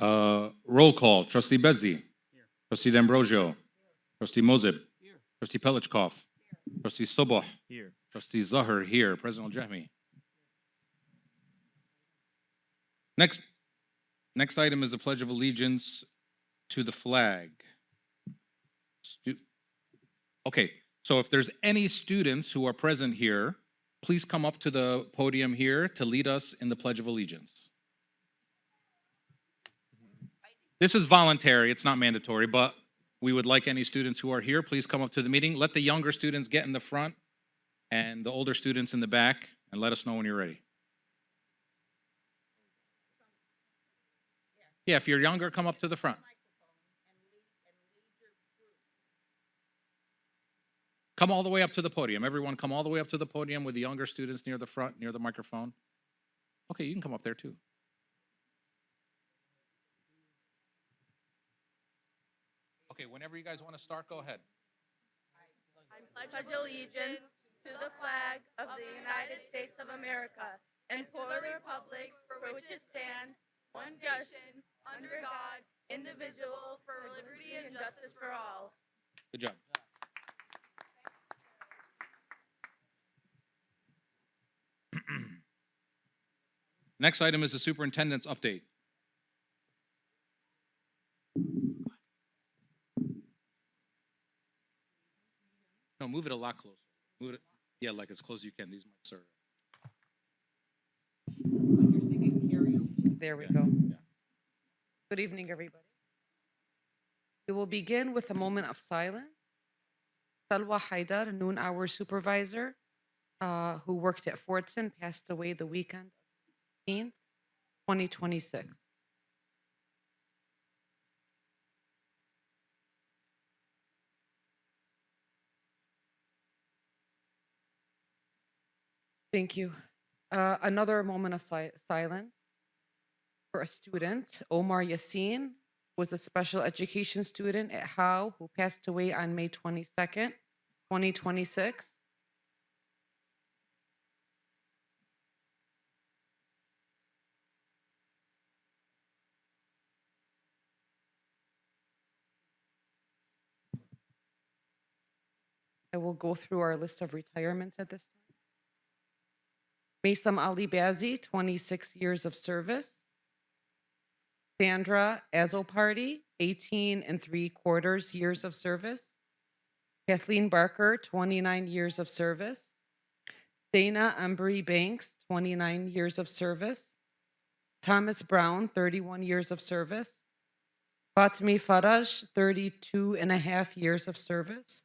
Roll call. Trustee Bazzi. Trustee D'Ambrosio. Trustee Mozib. Trustee Pelichkov. Trustee Soboh. Here. Trustee Zahar here. President Al-Jahmi. Next item is the Pledge of Allegiance to the flag. Okay, so if there's any students who are present here, please come up to the podium here to lead us in the Pledge of Allegiance. This is voluntary, it's not mandatory, but we would like any students who are here, please come up to the meeting. Let the younger students get in the front and the older students in the back, and let us know when you're ready. Yeah, if you're younger, come up to the front. Come all the way up to the podium. Everyone come all the way up to the podium with the younger students near the front, near the microphone. Okay, you can come up there too. Okay, whenever you guys want to start, go ahead. I pledge allegiance to the flag of the United States of America and to the republic for which it stands, one nation, under God, indivisible, for liberty and justice for all. Good job. Next item is the superintendent's update. No, move it a lot closer. Move it, yeah, like as close as you can. These mics are. There we go. Yeah. Good evening, everybody. We will begin with a moment of silence. Salwa Haidar, noon hour supervisor, who worked at Fortson, passed away the weekend of 15th, 2026. Thank you. Another moment of silence for a student, Omar Yassin, was a special education student at Howe who passed away on May 22nd, 2026. I will go through our list of retirements at this time. Maysam Ali Bazzi, 26 years of service. Sandra Azoparty, 18 3/4 years of service. Kathleen Barker, 29 years of service. Dana Embry Banks, 29 years of service. Thomas Brown, 31 years of service. Fatmi Faraj, 32.5 years of service.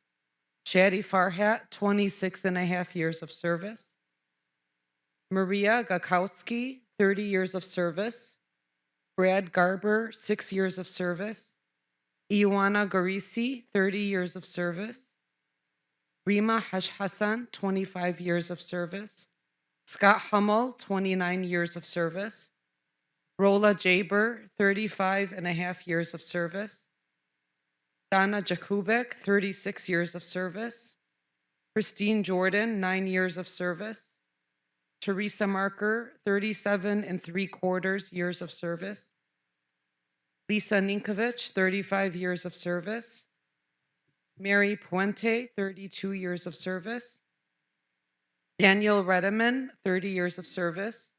Shadi Farhat, 26.5 years of service. Maria Gakowski, 30 years of service. Brad Garber, 6 years of service. Iwana Garisi, 30 years of service. Rima Hash Hassan, 25 years of service. Scott Hummel, 29 years of service. Rola Jaber, 35.5 years of service. Donna Jakubek, 36 years of service. Christine Jordan, 9 years of service. Teresa Marker, 37 3/4 years of service. Lisa Ninkovich, 35 years of service. Mary Puente, 32 years of service. Daniel Redeman, 30 years of service.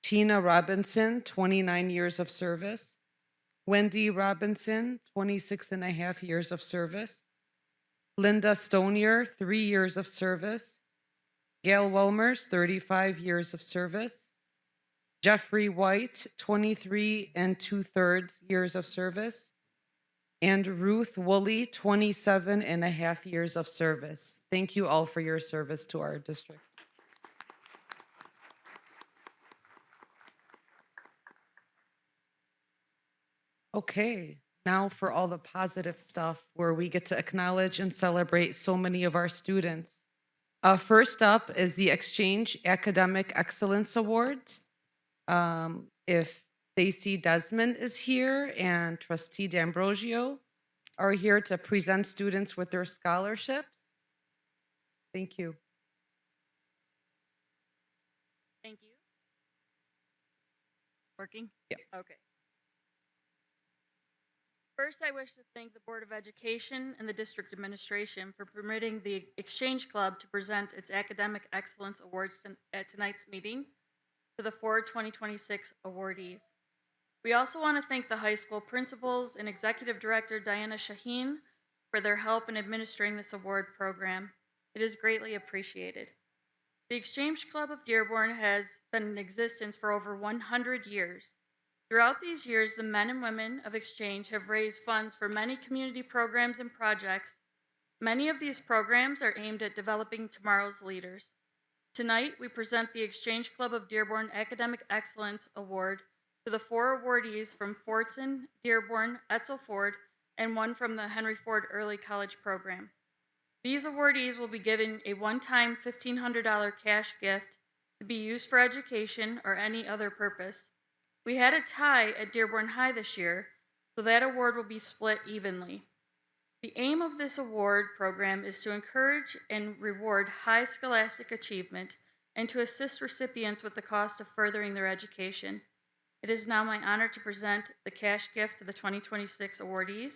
Tina Robinson, 29 years of service. Wendy Robinson, 26.5 years of service. Linda Stonier, 3 years of service. Gail Welmers, 35 years of service. Jeffrey White, 23 2/3 years of service. And Ruth Woolley, 27.5 years of service. Thank you all for your service to our district. Okay, now for all the positive stuff where we get to acknowledge and celebrate so many of our students. First up is the Exchange Academic Excellence Awards. If Stacy Desmond is here and Trustee D'Ambrosio are here to present students with their scholarships. Thank you. Thank you. Working? Yeah. Okay. First, I wish to thank the Board of Education and the District Administration for permitting the Exchange Club to present its Academic Excellence Awards at tonight's meeting to the 2026 awardees. We also want to thank the high school principals and Executive Director Diana Shaheen for their help in administering this award program. It is greatly appreciated. The Exchange Club of Dearborn has been in existence for over 100 years. Throughout these years, the men and women of Exchange have raised funds for many community programs and projects. Many of these programs are aimed at developing tomorrow's leaders. Tonight, we present the Exchange Club of Dearborn Academic Excellence Award to the 4 awardees from Fortson, Dearborn, Etzel Ford, and 1 from the Henry Ford Early College Program. These awardees will be given a one-time $1,500 cash gift to be used for education or any other purpose. We had a tie at Dearborn High this year, so that award will be split evenly. The aim of this award program is to encourage and reward high scholastic achievement and to assist recipients with the cost of furthering their education. It is now my honor to present the cash gift to the 2026 awardees.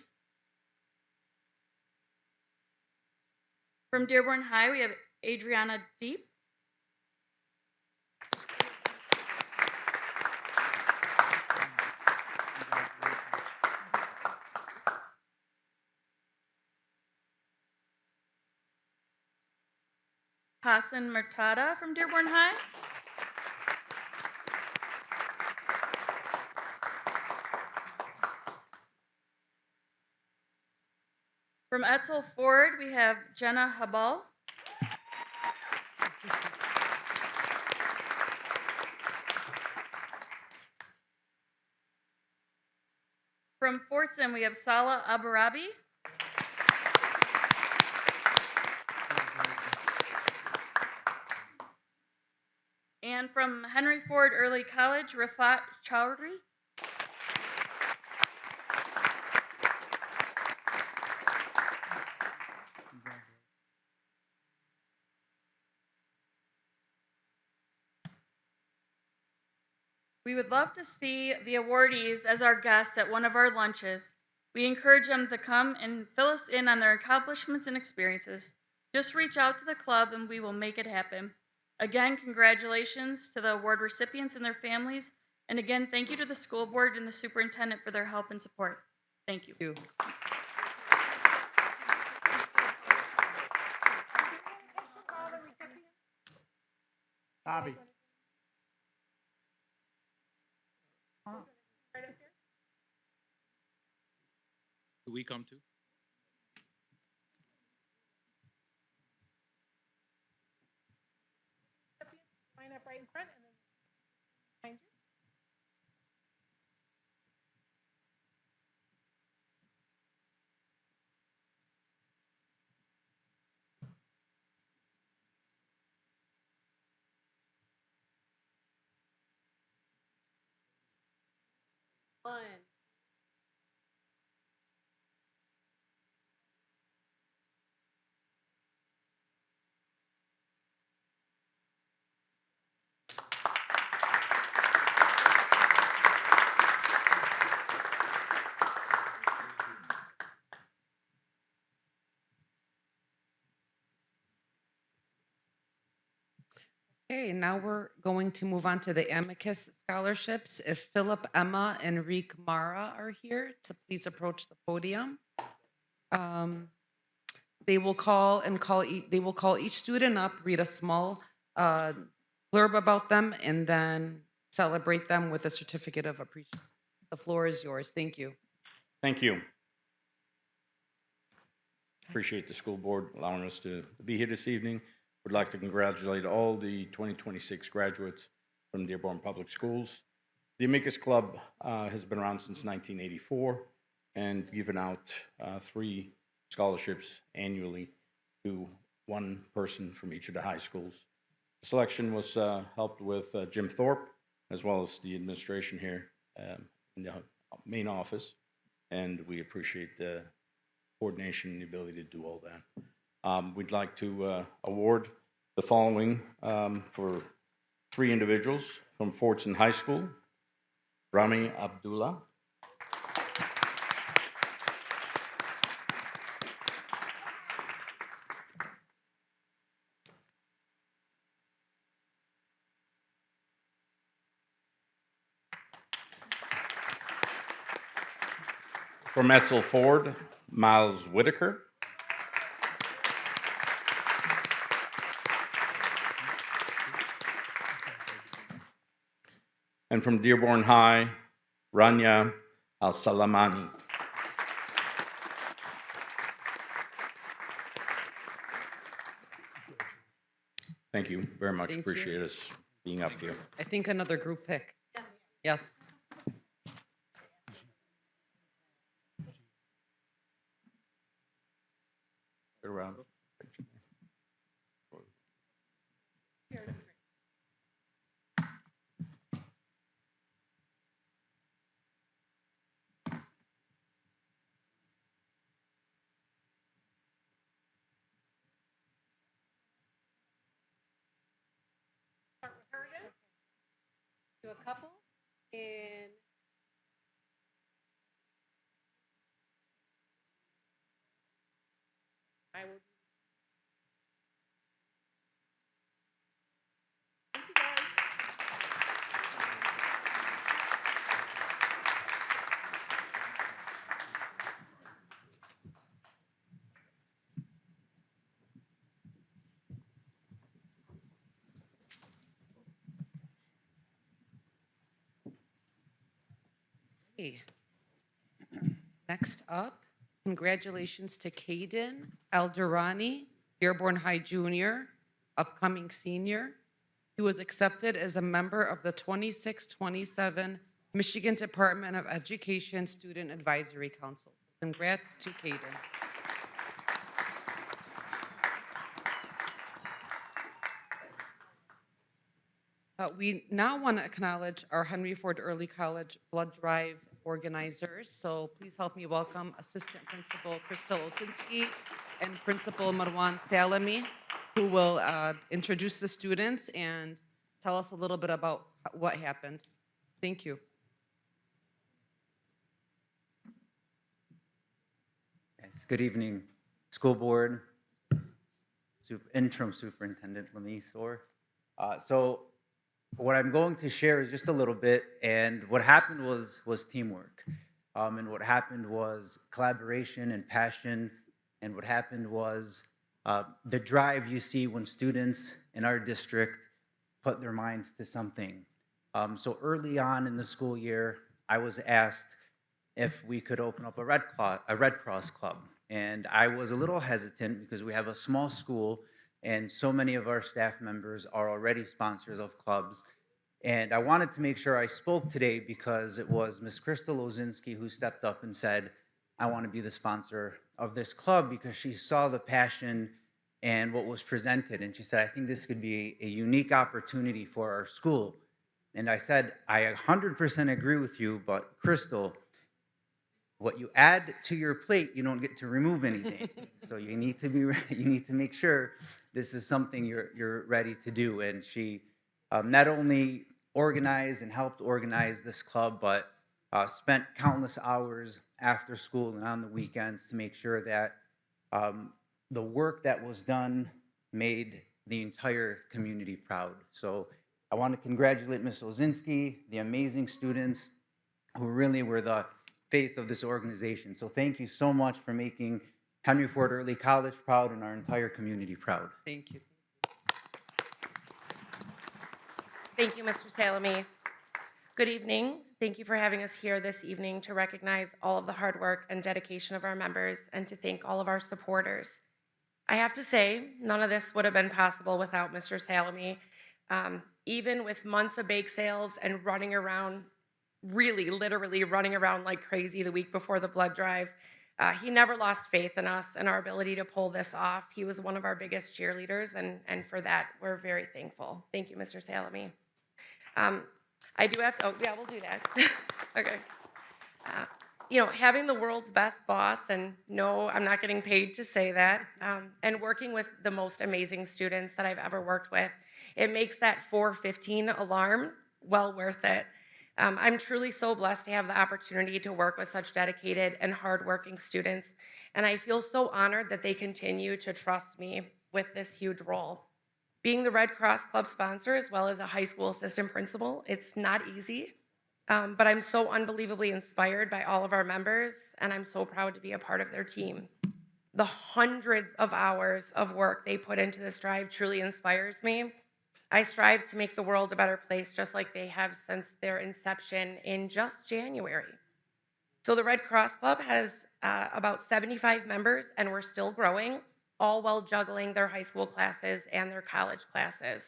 From Dearborn High, we have Adriana Deep. Hassan Murtada from Dearborn High. From Etzel Ford, we have Jenna Habal. From Fortson, we have Salah Abarabi. And from Henry Ford Early College, Rafat Chowdhury. We would love to see the awardees as our guests at one of our lunches. We encourage them to come and fill us in on their accomplishments and experiences. Just reach out to the club and we will make it happen. Again, congratulations to the award recipients and their families. And again, thank you to the school board and the superintendent for their help and support. Thank you. Thank you. Bobby. Do we come too? Line up right in front and then behind you. One. Okay, now we're going to move on to the Amicus scholarships. If Philip, Emma, and Rick Mara are here, to please approach the podium. They will call each student up, read a small blurb about them, and then celebrate them with a certificate of appreciation. The floor is yours. Thank you. Thank you. Appreciate the school board allowing us to be here this evening. Would like to congratulate all the 2026 graduates from Dearborn Public Schools. The Amicus Club has been around since 1984 and given out 3 scholarships annually to 1 person from each of the high schools. The selection was helped with Jim Thorpe, as well as the administration here in the main office, and we appreciate the coordination and the ability to do all that. We'd like to award the following for 3 individuals from Fortson High School: Rami Abdullah, From Etzel Ford, Miles Whitaker. And from Dearborn High, Rania Al-Salamani. Thank you very much. Thank you. Appreciate us being up here. I think another group pick. Yes. Good round. Start with her again. Do a couple and I will. Thank you guys. Okay. Next up, congratulations to Caden Alderani, Dearborn High Junior, upcoming senior. He was accepted as a member of the 26-27 Michigan Department of Education Student Advisory Council. Congrats to Caden. We now want to acknowledge our Henry Ford Early College Blood Drive organizers. So please help me welcome Assistant Principal Crystal Osinski and Principal Marwan Salami, who will introduce the students and tell us a little bit about what happened. Thank you. Yes, good evening, school board, interim superintendent Lamis. So what I'm going to share is just a little bit, and what happened was teamwork, and what happened was collaboration and passion, and what happened was the drive you see when students in our district put their minds to something. So early on in the school year, I was asked if we could open up a Red Cross club, and I was a little hesitant because we have a small school and so many of our staff members are already sponsors of clubs. And I wanted to make sure I spoke today because it was Ms. Crystal Osinski who stepped up and said, I want to be the sponsor of this club, because she saw the passion and what was presented. And she said, I think this could be a unique opportunity for our school. And I said, I 100% agree with you, but Crystal, what you add to your plate, you don't get to remove anything. So you need to make sure this is something you're ready to do. And she not only organized and helped organize this club, but spent countless hours after school and on the weekends to make sure that the work that was done made the entire community proud. So I want to congratulate Ms. Osinski, the amazing students who really were the face of this organization. So thank you so much for making Henry Ford Early College proud and our entire community proud. Thank you. Thank you, Mr. Salami. Good evening. Thank you for having us here this evening to recognize all of the hard work and dedication of our members and to thank all of our supporters. I have to say, none of this would have been possible without Mr. Salami. Even with months of bake sales and running around, really literally running around like crazy the week before the blood drive, he never lost faith in us and our ability to pull this off. He was one of our biggest cheerleaders, and for that, we're very thankful. Thank you, Mr. Salami. I do have to, oh, yeah, we'll do that. Okay. You know, having the world's best boss, and no, I'm not getting paid to say that, and working with the most amazing students that I've ever worked with, it makes that 4:15 alarm well worth it. I'm truly so blessed to have the opportunity to work with such dedicated and hardworking students, and I feel so honored that they continue to trust me with this huge role. Being the Red Cross Club sponsor, as well as a high school assistant principal, it's not easy, but I'm so unbelievably inspired by all of our members and I'm so proud to be a part of their team. The hundreds of hours of work they put into this drive truly inspires me. I strive to make the world a better place, just like they have since their inception in just January. So the Red Cross Club has about 75 members, and we're still growing, all while juggling their high school classes and their college classes.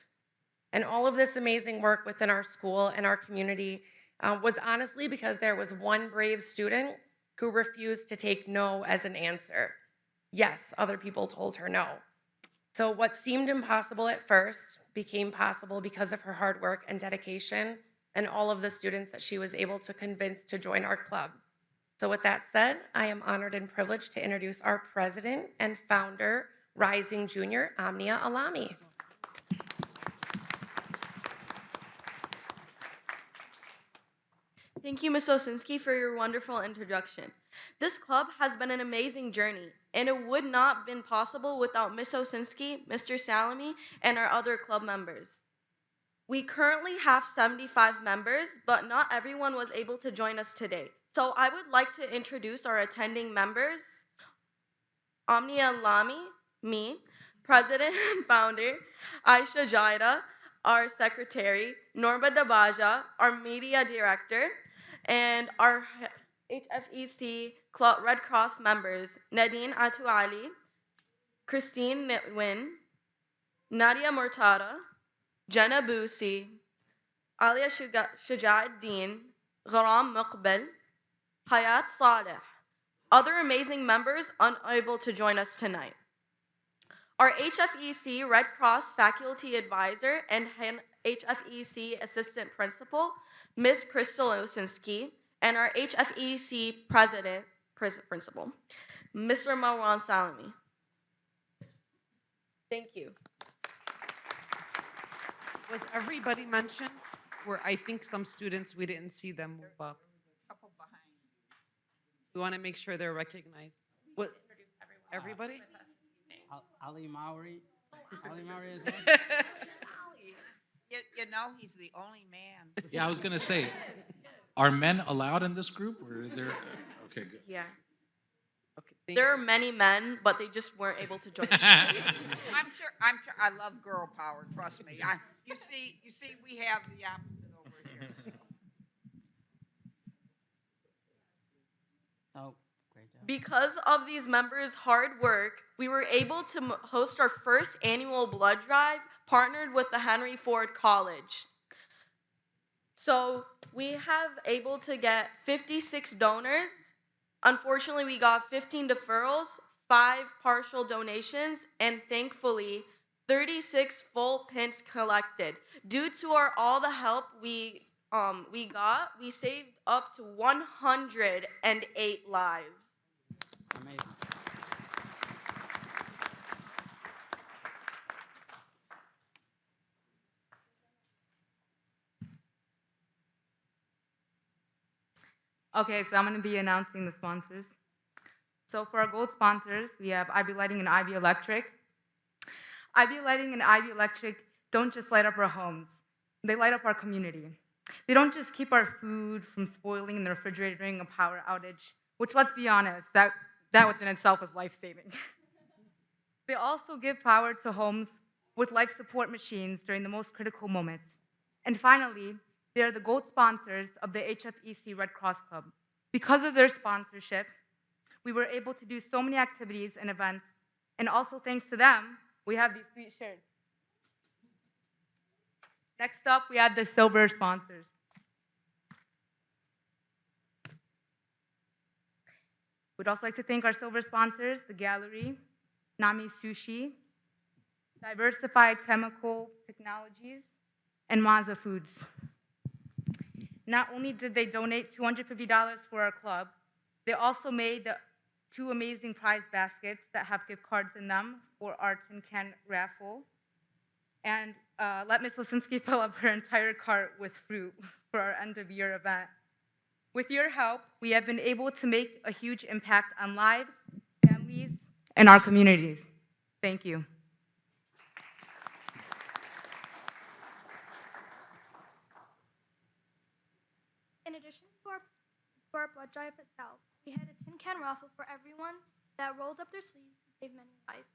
And all of this amazing work within our school and our community was honestly because there was one brave student who refused to take no as an answer. Yes, other people told her no. So what seemed impossible at first became possible because of her hard work and dedication and all of the students that she was able to convince to join our club. So with that said, I am honored and privileged to introduce our president and founder, Rising Junior, Amnia Alami. Thank you, Ms. Osinski, for your wonderful introduction. This club has been an amazing journey, and it would not have been possible without Ms. Osinski, Mr. Salami, and our other club members. We currently have 75 members, but not everyone was able to join us today. So I would like to introduce our attending members. Amnia Lami, me, President and Founder, Aisha Jaida, our Secretary, Norma Dabaja, our Media Director, and our HFEC Red Cross members, Nadine Atu Ali, Christine Nitwin, Nadia Murtada, Jenna Busi, Alia Shuja'ad-Din, Gharam Muqbil, Hayat Saleh, other amazing members unable to join us tonight. Our HFEC Red Cross Faculty Advisor and HFEC Assistant Principal, Ms. Crystal Osinski, and our HFEC Principal, Mr. Marwan Salami. Thank you. Was everybody mentioned? Where I think some students, we didn't see them move up. We want to make sure they're recognized. What? Everybody? Ali Maori. Ali Maori as well. You know, he's the only man. Yeah, I was gonna say, are men allowed in this group, or they're, okay, good. Yeah. Okay, thank There are you. many men, but they just weren't able to join us. I'm sure, I love girl power, trust me. You see, we have the opposite over here. Oh, great job. Because of these members' hard work, we were able to host our first annual blood drive partnered with the Henry Ford College. So we have able to get 56 donors. Unfortunately, we got 15 deferrals, 5 partial donations, and thankfully, 36 full pins collected. Due to all the help we got, we saved up to 108 lives. Amazing. Okay, so I'm going to be announcing the sponsors. So for our gold sponsors, we have IB Lighting and IB Electric. IB Lighting and IB Electric don't just light up our homes, they light up our community. They don't just keep our food from spoiling in the refrigerator during a power outage, which, let's be honest, that within itself is life-saving. They also give power to homes with life support machines during the most critical moments. And finally, they are the gold sponsors of the HFEC Red Cross Club. Because of their sponsorship, we were able to do so many activities and events, and also thanks to them, we have these sweet shirts. Next up, we have the silver sponsors. We'd also like to thank our silver sponsors, the Gallery, Nami Sushi, Diversified Chemical Technologies, and Maza Foods. Not only did they donate $250 for our club, they also made the 2 amazing prize baskets that have gift cards in them for our tin can raffle. And let Ms. Wasinski fill up her entire cart with fruit for our end-of-year event. With your help, we have been able to make a huge impact on lives, families, and our communities. Thank you. In addition to our blood drive itself, we had a tin can raffle for everyone that rolled up their sleeves to save many lives.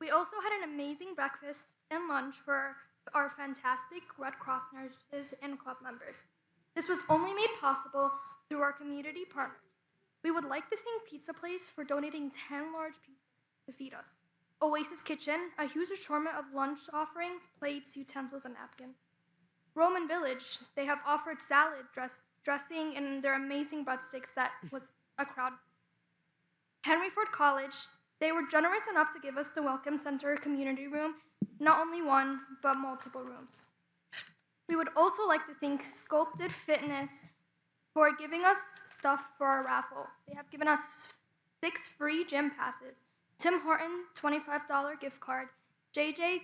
We also had an amazing breakfast and lunch for our fantastic Red Cross nurses and club members. This was only made possible through our community partners. We would like to thank Pizza Place for donating 10 large pizzas to feed us. Oasis Kitchen, a huge assortment of lunch offerings, plates, utensils, and napkins. Roman Village, they have offered salad, dressing, and their amazing breadsticks that was a crowd. Henry Ford College, they were generous enough to give us the Welcome Center community room, not only one, but multiple rooms. We would also like to thank Sculpted Fitness for giving us stuff for our raffle. They have given us 6 free gym passes, Tim Horton $25 gift card, JJ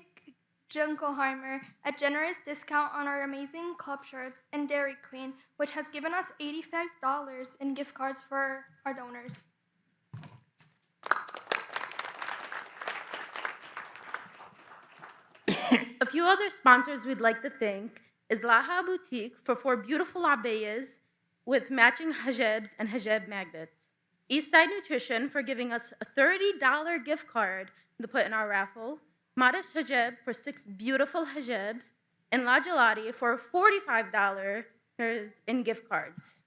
Junkelheimer a generous discount on our amazing club shirts, and Dairy Queen, which has given us $85 in gift cards for our donors. A few other sponsors we'd like to thank is Laha Boutique for 4 beautiful abayas with matching hijabs and hijab magnets. Eastside Nutrition for giving us a $30 gift card to put in our raffle. Modest Hijab for 6 beautiful hijabs. And La Gelati for $45 in gift cards.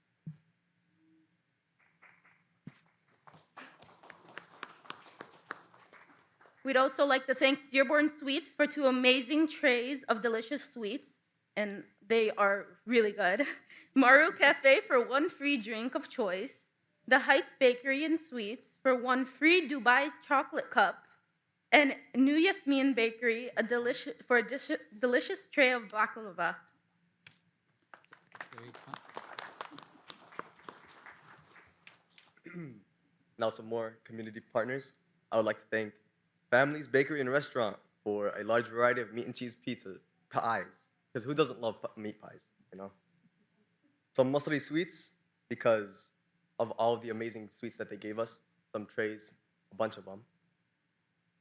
We'd also like to thank Dearborn Sweets for 2 amazing trays of delicious sweets, and they are really good. Maru Cafe for 1 free drink of choice. The Heights Bakery and Sweets for 1 free Dubai chocolate cup. And New Yasmin Bakery a delicious tray of baklava. Now some more community partners. I would like to thank Family's Bakery and Restaurant for a large variety of meat and cheese pizza pies. Because who doesn't love meat pies, you know? Some Masri Sweets, because of all of the amazing sweets that they gave us. Some trays, a bunch of them.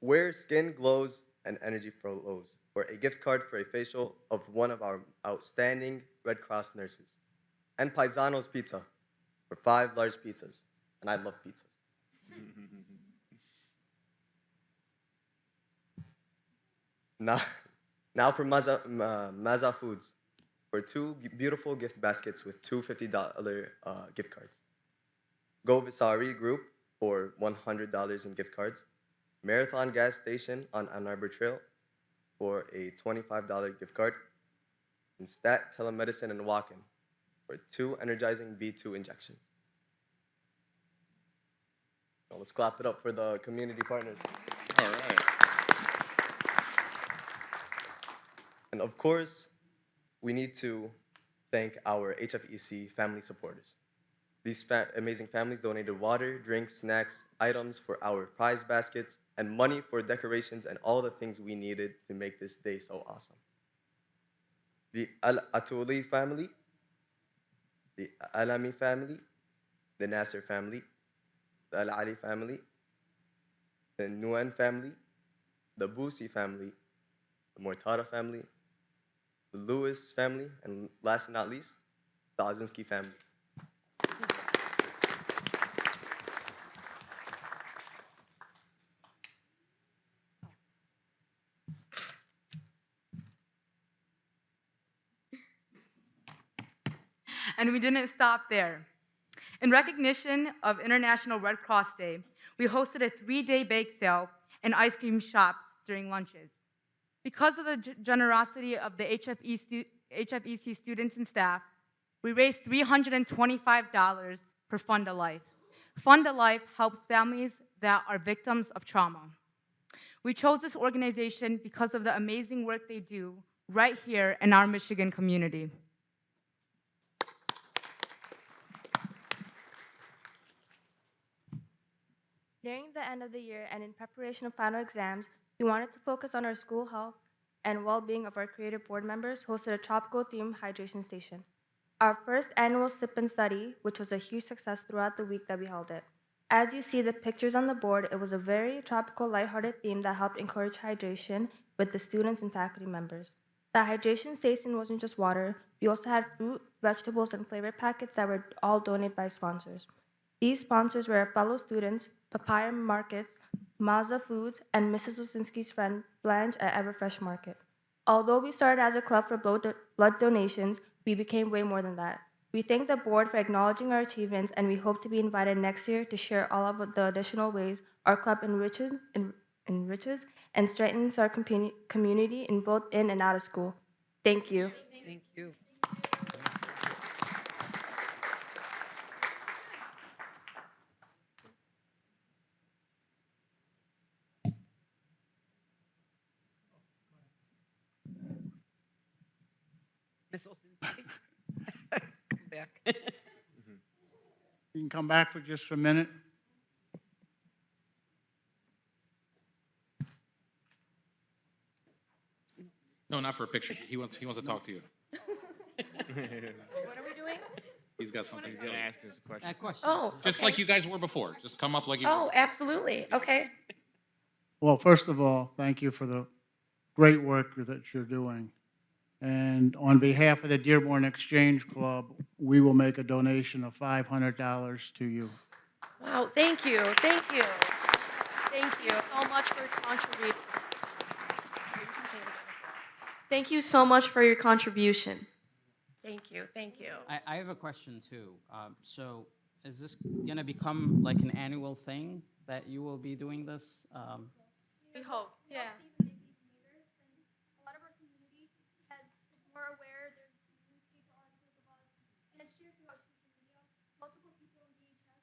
Where Skin Glows and Energy Flows for a gift card for a facial of one of our outstanding Red Cross nurses. And Paisano's Pizza for 5 large pizzas. And I love pizzas. Now for Maza Foods for 2 beautiful gift baskets with 2 $50 gift cards. Go Visari Group for $100 in gift cards. Marathon Gas Station on Ann Arbor Trail for a $25 gift card. And Stat Telemedicine and Walk-In for 2 energizing B2 injections. Now let's clap it up for the community partners. All right. And of course, we need to thank our HFEC family supporters. These amazing families donated water, drinks, snacks, items for our prize baskets, and money for decorations and all the things we needed to make this day so awesome. The Al-Atuli family, the Alami family, the Nasser family, the Al-Ali family, the Nuan family, the Busi family, the Mortada family, the Lewis family, and last but not least, the Ozinski family. And we didn't stop there. In recognition of International Red Cross Day, we hosted a 3-day bake sale and ice cream shop during lunches. Because of the generosity of the HFEC students and staff, we raised $325 for Fund a Life. Fund a Life helps families that are victims of trauma. We chose this organization because of the amazing work they do right here in our Michigan community. Nearing the end of the year and in preparation of final exams, we wanted to focus on our school health and well-being of our creative board members, hosted a tropical-themed hydration station. Our first annual Sip and Study, which was a huge success throughout the week that we held it. As you see the pictures on the board, it was a very tropical, lighthearted theme that helped encourage hydration with the students and faculty members. The hydration station wasn't just water. We also had fruit, vegetables, and flavor packets that were all donated by sponsors. These sponsors were our fellow students, Papaya Markets, Mazda Foods, and Mrs. Lisinski's friend Blanche at Everfresh Market. Although we started as a club for blood donations, we became way more than that. We thank the board for acknowledging our achievements, and we hope to be invited next year to share all of the additional ways our club enriches and strengthens our community in both in and out of school. Thank you. Thank you. Ms. Osinski? Come back. You can come back for just a minute. No, not for a picture. He wants to talk to you. What are we doing? He's got something to tell you. Ask us a question. Question. Oh, Just okay. like you guys were before. Just come up like you were. Oh, absolutely. Okay. Well, first of all, thank you for the great work that you're doing. And on behalf of the Dearborn Exchange Club, we will make a donation of $500 to you. Wow. Thank you. Thank you. Thank you. So much for contributing. Thank you so much for your contribution. Thank you. Thank you. I have a question too. So is this going to become like an annual thing that you will be doing this? We hope. Yeah. A lot of our community is more aware. There's newspaper articles of us, and it's shared throughout social media. Multiple people in DHS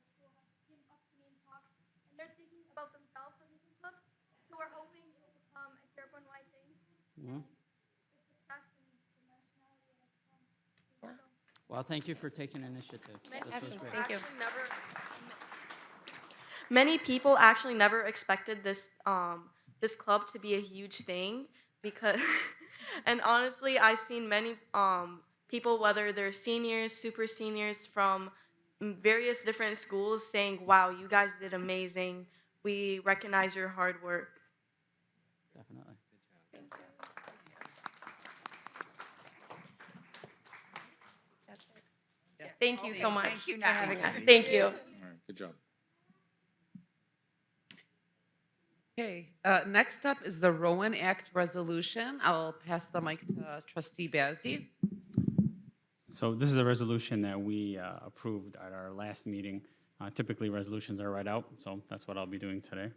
school have came up to me and talked, and they're thinking about themselves as making clubs. So we're hoping it will become a Dearborn-wide thing. Mhm. With success and the nationality it has become. Yeah. So Well, thank you for taking initiative. This was great. Thank you. Many people actually never expected this this club to be a huge thing because, and honestly, I've seen many people, whether they're seniors, super seniors from various different schools, saying, "Wow, you guys did amazing. We recognize your hard work." Definitely. That's it. Yes. Thank you so much Thank you, for having Natalie. us. Thank you. All right, good job. Okay, next up is the Rowan Act resolution. I'll pass the mic to Trustee Bazzi. So this is a resolution that we approved at our last meeting. Typically, resolutions are read out, so that's what I'll be doing today.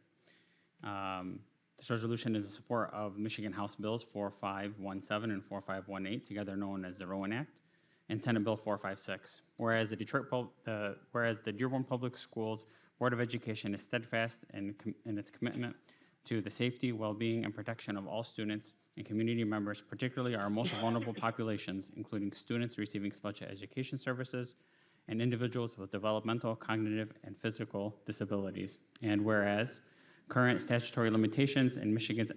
This resolution is in support of Michigan House Bills 4517 and 4518, together known as the Rowan Act, and Senate Bill 456. Whereas the Dearborn Public Schools Board of Education is steadfast in its commitment to the safety, well-being, and protection of all students and community members, particularly our most vulnerable populations, including students receiving special education services and individuals with developmental, cognitive, and physical disabilities. And whereas current statutory limitations in Michigan's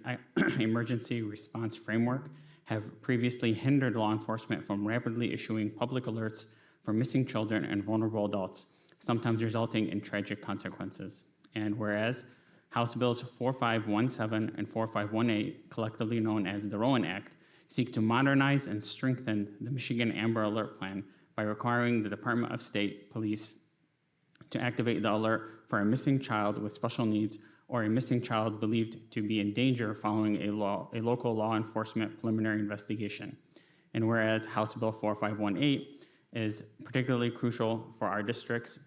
emergency response framework have previously hindered law enforcement from rapidly issuing public alerts for missing children and vulnerable adults, sometimes resulting in tragic consequences. And whereas House Bills 4517 and 4518, collectively known as the Rowan Act, seek to modernize and strengthen the Michigan Amber Alert Plan by requiring the Department of State Police to activate the alert for a missing child with special needs or a missing child believed to be in danger following a local law enforcement preliminary investigation. And whereas House Bill 4518 is particularly crucial for our district's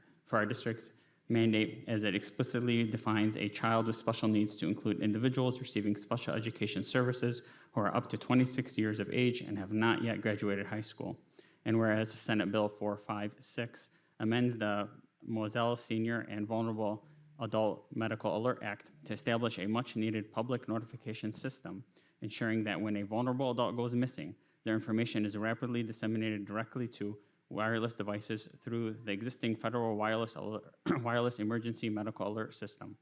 mandate, as it explicitly defines a child with special needs to include individuals receiving special education services who are up to 26 years of age and have not yet graduated high school. And whereas Senate Bill 456 amends the Moselle Senior and Vulnerable Adult Medical Alert Act to establish a much-needed public notification system, ensuring that when a vulnerable adult goes missing, their information is rapidly disseminated directly to wireless devices through the existing federal wireless emergency medical alert system.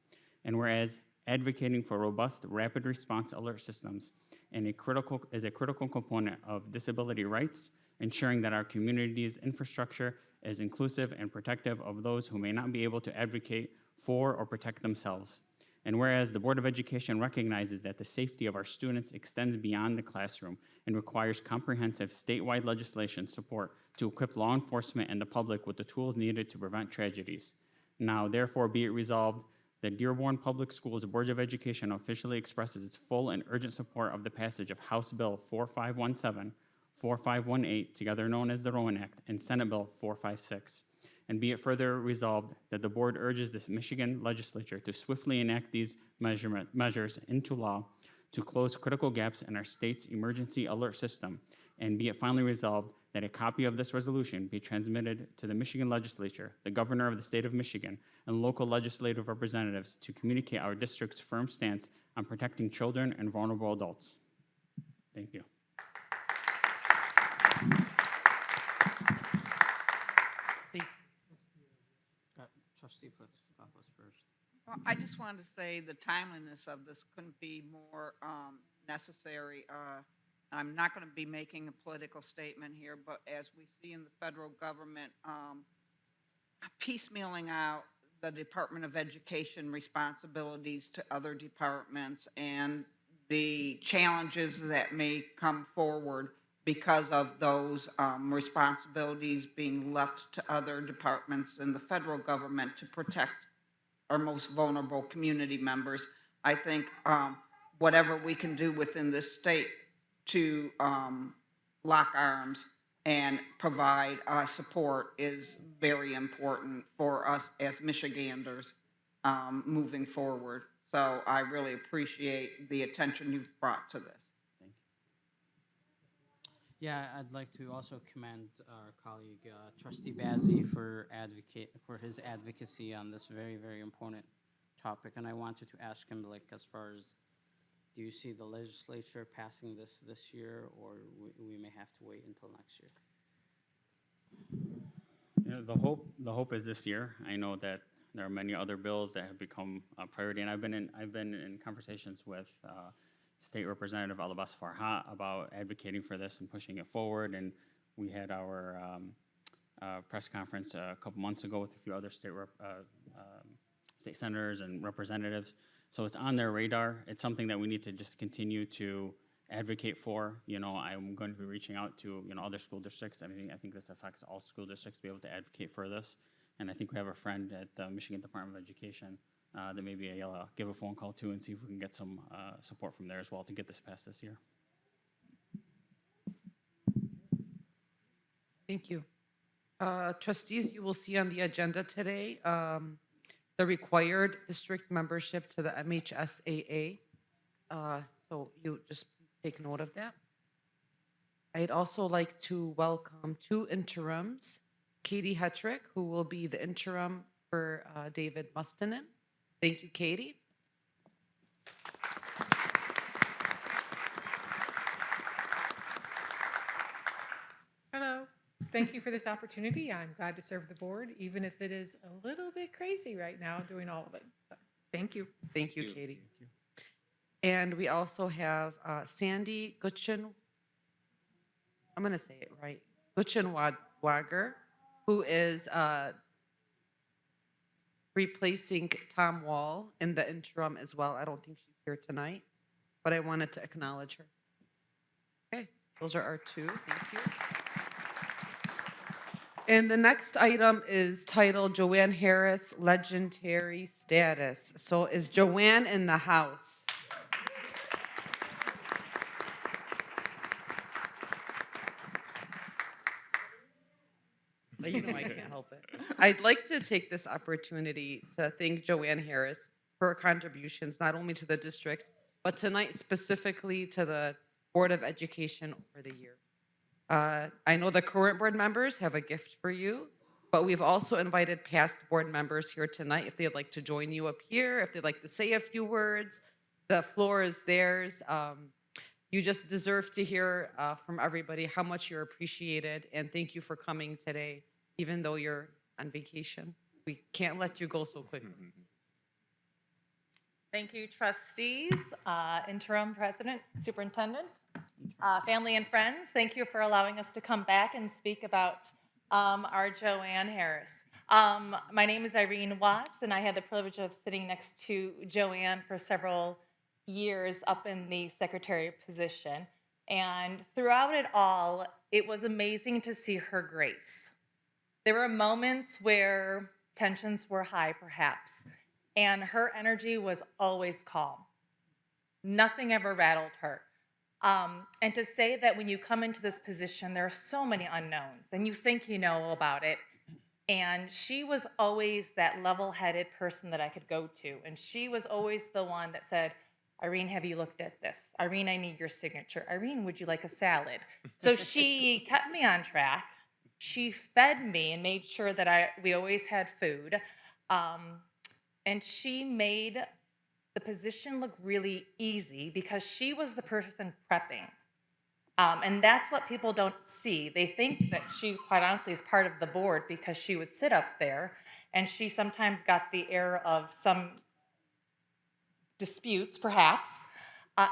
And whereas advocating for robust rapid response alert systems is a critical component of disability rights, ensuring that our community's infrastructure is inclusive and protective of those who may not be able to advocate for or protect themselves. And whereas the Board of Education recognizes that the safety of our students extends beyond the classroom and requires comprehensive statewide legislation support to equip law enforcement and the public with the tools needed to prevent tragedies. Now, therefore, be it resolved that Dearborn Public Schools Board of Education officially expresses its full and urgent support of the passage of House Bill 4517, 4518, together known as the Rowan Act, and Senate Bill 456. And be it further resolved that the board urges the Michigan legislature to swiftly enact these measures into law to close critical gaps in our state's emergency alert system. And be it finally resolved that a copy of this resolution be transmitted to the Michigan legislature, the governor of the state of Michigan, and local legislative representatives to communicate our district's firm stance on protecting children and vulnerable adults. Thank you. Trustee Puts first. Well, I just wanted to say the timeliness of this couldn't be more necessary. I'm not going to be making a political statement here, but as we see in the federal government, piecemealing out the Department of Education responsibilities to other departments and the challenges that may come forward because of those responsibilities being left to other departments in the federal government to protect our most vulnerable community members. I think whatever we can do within this state to lock arms and provide support is very important for us as Michiganders moving forward. So I really appreciate the attention you've brought to this. Yeah, I'd like to also commend our colleague Trustee Bazzi for his advocacy on this very, very important topic. And I wanted to ask him, like, as far as, do you see the legislature passing this year, or we may have to wait until next year? You know, the hope is this year. I know that there are many other bills that have become a priority, and I've been in conversations with State Representative Alabas Farhat about advocating for this and pushing it forward. And we had our press conference a couple months ago with a few other state senators and representatives. So it's on their radar. It's something that we need to just continue to advocate for. You know, I'm going to be reaching out to, you know, other school districts. I think this affects all school districts to be able to advocate for this. And I think we have a friend at the Michigan Department of Education that maybe I'll give a phone call to and see if we can get some support from there as well to get this passed this year. Thank you. Trustees, you will see on the agenda today the required district membership to the MHSAA. So you just take note of that. I'd also like to welcome two interims, Kathi Hetrick, who will be the interim for David Mustonen. Thank you, Kathi. Hello. Thank you for this opportunity. I'm glad to serve the board, even if it is a little bit crazy right now doing all of it. So, thank you. Thank you, Kathi. And we also have Sandy Gutschen, I'm going to say it right, Gutenschwager, who is replacing Tom Wall in the interim as well. I don't think she's here tonight, but I wanted to acknowledge her. Okay, those are our two. Thank you. And the next item is titled Joanne Harris Legendary Status. So is Joanne in the house? You know I can't help it. I'd like to take this opportunity to thank Joanne Harris for her contributions, not only to the district, but tonight specifically to the Board of Education over the year. I know the current board members have a gift for you, but we've also invited past board members here tonight if they'd like to join you up here, if they'd like to say a few words. The floor is theirs. You just deserve to hear from everybody how much you're appreciated, and thank you for coming today, even though you're on vacation. We can't let you go so quickly. Thank you, trustees, interim president, superintendent, family and friends. Thank you for allowing us to come back and speak about our Joanne Harris. My name is Irene Watts, and I had the privilege of sitting next to Joanne for several years up in the secretary position. And throughout it all, it was amazing to see her grace. There were moments where tensions were high, perhaps, and her energy was always calm. Nothing ever rattled her. And to say that when you come into this position, there are so many unknowns, and you think you know about it. And she was always that level-headed person that I could go to. And she was always the one that said, Irene, have you looked at this? Irene, I need your signature. Irene, would you like a salad? So she kept me on track. She fed me and made sure that we always had food. And she made the position look really easy because she was the person prepping. And that's what people don't see. They think that she, quite honestly, is part of the board because she would sit up there, and she sometimes got the air of some disputes, perhaps,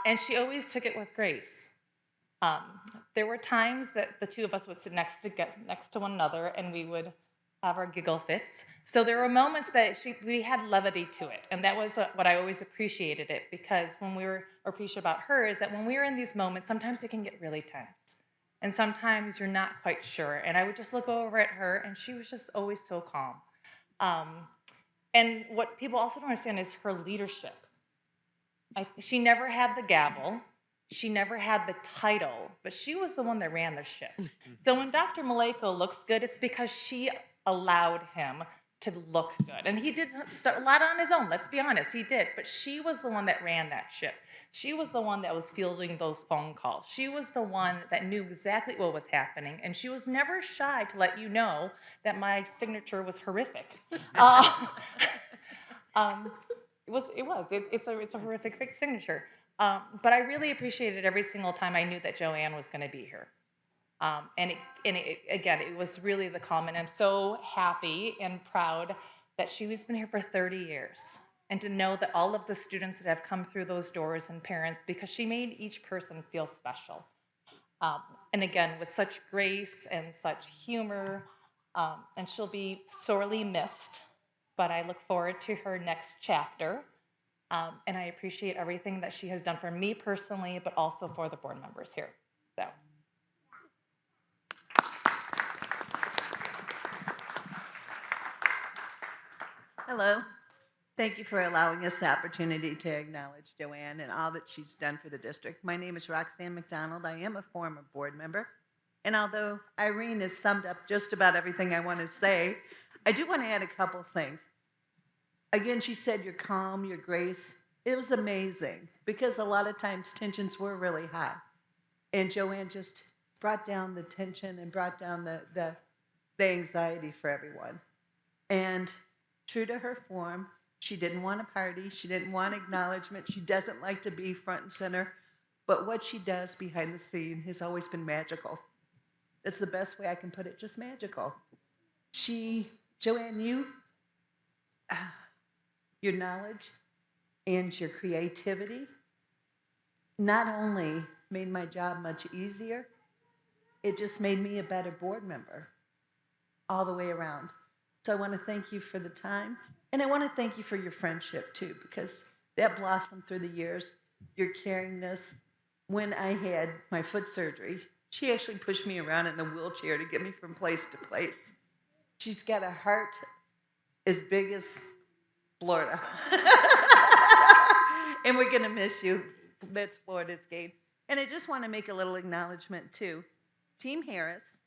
and she always took it with grace. There were times that the two of us would sit next to one another, and we would have our giggle fits. So there were moments that we had levity to it, and that was what I always appreciated it, because appreciate about her is that when we were in these moments, sometimes it can get really tense, and sometimes you're not quite sure. And I would just look over at her, and she was just always so calm. And what people also don't understand is her leadership. She never had the gavel. She never had the title, but she was the one that ran the ship. So when Dr. Maleko looks good, it's because she allowed him to look good. And he did a lot on his own, let's be honest, he did. But she was the one that ran that ship. She was the one that was fielding those phone calls. She was the one that knew exactly what was happening. And she was never shy to let you know that my signature was horrific. It's a horrific signature. But I really appreciated every single time I knew that Joanne was going to be here. Again, it was really the calm, and I'm so happy and proud that she's been here for 30 years, and to know that all of the students that have come through those doors and parents, because she made each person feel special. And again, with such grace and such humor, and she'll be sorely missed, but I look forward to her next chapter. And I appreciate everything that she has done for me personally, but also for the board members here. So. Hello. Thank you for allowing us the opportunity to acknowledge Joanne and all that she's done for the district. My name is Roxanne McDonald. I am a former board member. And although Irene has summed up just about everything I want to say, I do want to add a couple things. Again, she said your calm, your grace. It was amazing because a lot of times tensions were really high. And Joanne just brought down the tension and brought down the anxiety for everyone. And true to her form, she didn't want a party. She didn't want acknowledgement. She doesn't like to be front and center. But what she does behind the scene has always been magical. That's the best way I can put it, just magical. Joanne, your knowledge and your creativity not only made my job much easier, it just made me a better board member all the way around. So I want to thank you for the time, and I want to thank you for your friendship too, because that blossomed through the years. Your caringness. When I had my foot surgery, she actually pushed me around in the wheelchair to get me from place to place. She's got a heart as big as Florida. And we're going to miss you. That's Florida's gate. And I just want to make a little acknowledgement too. Team Harris,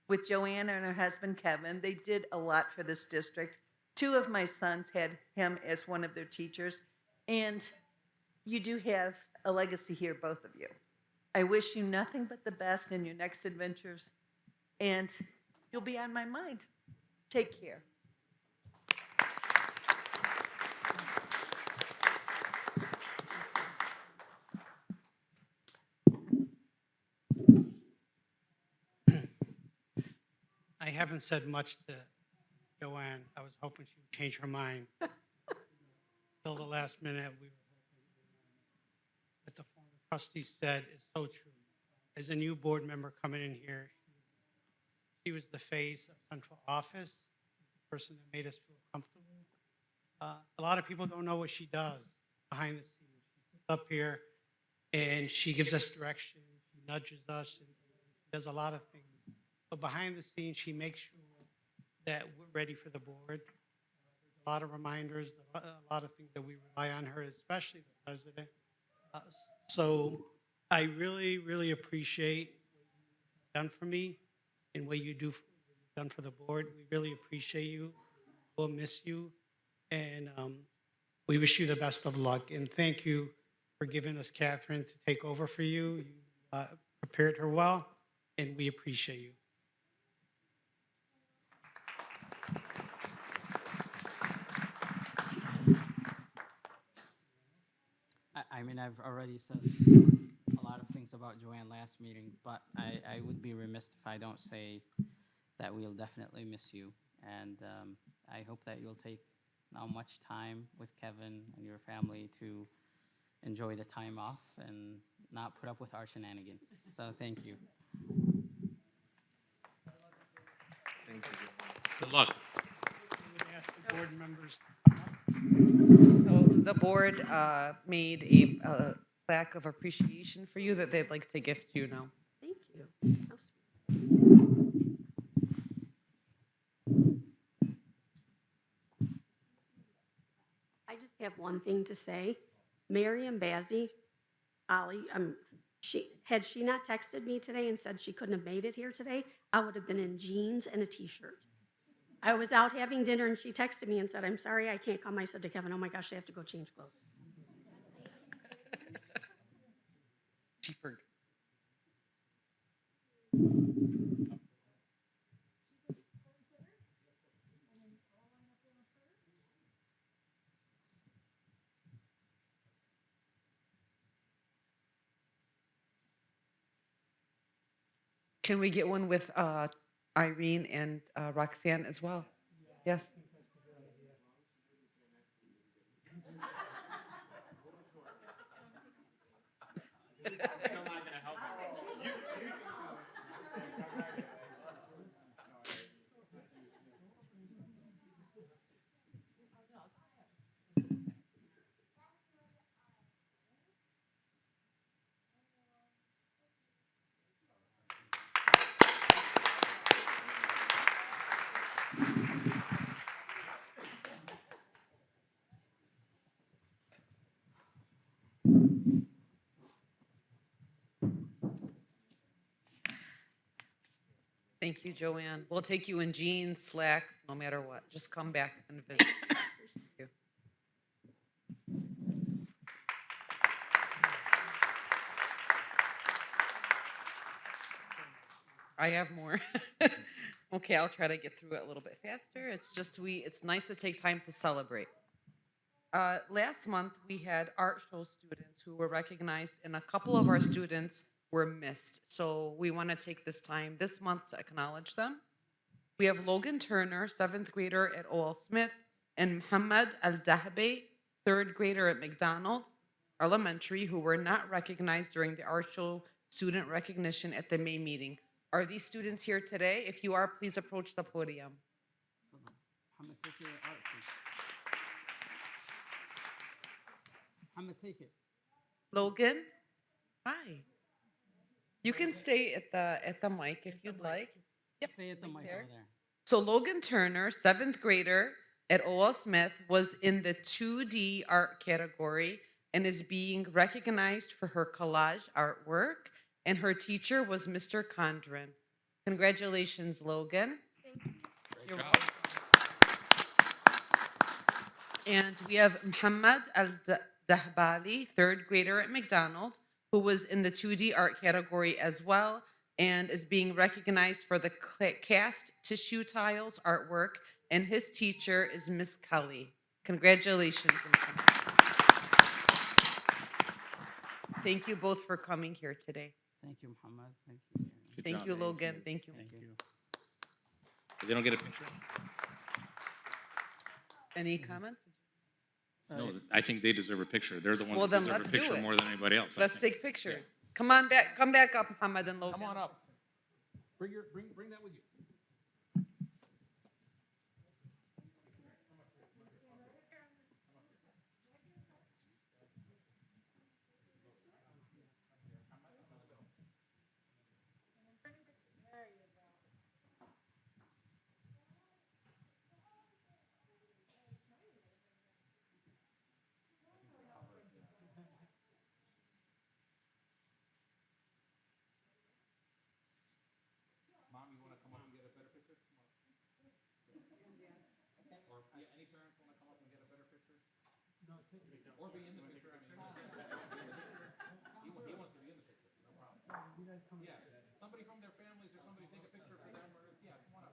with Joanne and her husband Kevin, they did a lot for this district. 2 of my sons had him as one of their teachers. And you do have a legacy here, both of you. I wish you nothing but the best in your next adventures. And you'll be on my mind. Take care. I haven't said much to Joanne. I was hoping she would change her mind. Till the last minute, we were hoping. What the former trustee said is so true. As a new board member coming in here, she was the face of central office, person that made us feel comfortable. A lot of people don't know what she does behind the scenes. She sits up here and she gives us direction, she nudges us, and does a lot of things. But behind the scenes, she makes sure that we're ready for the board. There's a lot of reminders, a lot of things that we rely on her, especially the president. So I really, really appreciate what you've done for me and what you've done for the board. We really appreciate you. We'll miss you. And we wish you the best of luck. And thank you for giving us Catherine to take over for you. You prepared her well, and we appreciate you. I mean, I've already said a lot of things about Joanne last meeting, but I would be remiss if I don't say that we'll definitely miss you. And I hope that you'll take now much time with Kevin and your family to enjoy the time off and not put up with our shenanigans. So thank you. Thank you. Good luck. Ask the board members. So the board made a plaque of appreciation for you that they'd like to gift you now. Thank you. How sweet. I just have one thing to say. Mary and Bazzi, Ollie, had she not texted me today and said she couldn't have made it here today, I would have been in jeans and a t-shirt. I was out having dinner and she texted me and said, I'm sorry, I can't come. I said to Kevin, oh my gosh, I have to go change clothes. She forgot. Can we get one with Irene and Roxanne as well? Yes. Thank you, Joanne. We'll take you in jeans, slacks, no matter what. Just come back and visit. Thank you. I have more. Okay, I'll try to get through it a little bit faster. It's just it's nice to take time to celebrate. Last month, we had art show students who were recognized, and a couple of our students were missed. So we want to take this time this month to acknowledge them. We have Logan Turner, 7th grader at O.L. Smith, and Muhammad Al-Dahbe, 3rd grader at McDonald Elementary, who were not recognized during the art show student recognition at the May meeting. Are these students here today? If you are, please approach the podium. I'm gonna take your art, please. I'm gonna take it. Logan, hi. You can stay at the mic if you'd like. Yep. Stay at the mic over there. So Logan Turner, 7th grader at O.L. Smith, was in the 2D art category and is being recognized for her collage artwork, and her teacher was Mr. Condren. Congratulations, Logan. Thank you. You're welcome. And we have Muhammad Al-Dahbali, 3rd grader at McDonald, who was in the 2D art category as well and is being recognized for the cast tissue tiles artwork, and his teacher is Miss Kelly. Congratulations. Thank you both for coming here today. Thank you, Muhammad. Thank you. Thank you, Logan. Thank you. Thank you. They don't get a picture? Any comments? No, I think they deserve a picture. They're the ones Well, that then deserve a let's do picture it. more than anybody else. I Let's think. take pictures. Come on back. Come back up, Muhammad and Logan. Come on up. Bring that with you. any parents want to come up and get a better picture? Or be in the picture, I mean. He wants to be in the picture, no problem. Yeah, somebody from their families or somebody take a picture for them, or, yeah, come on up.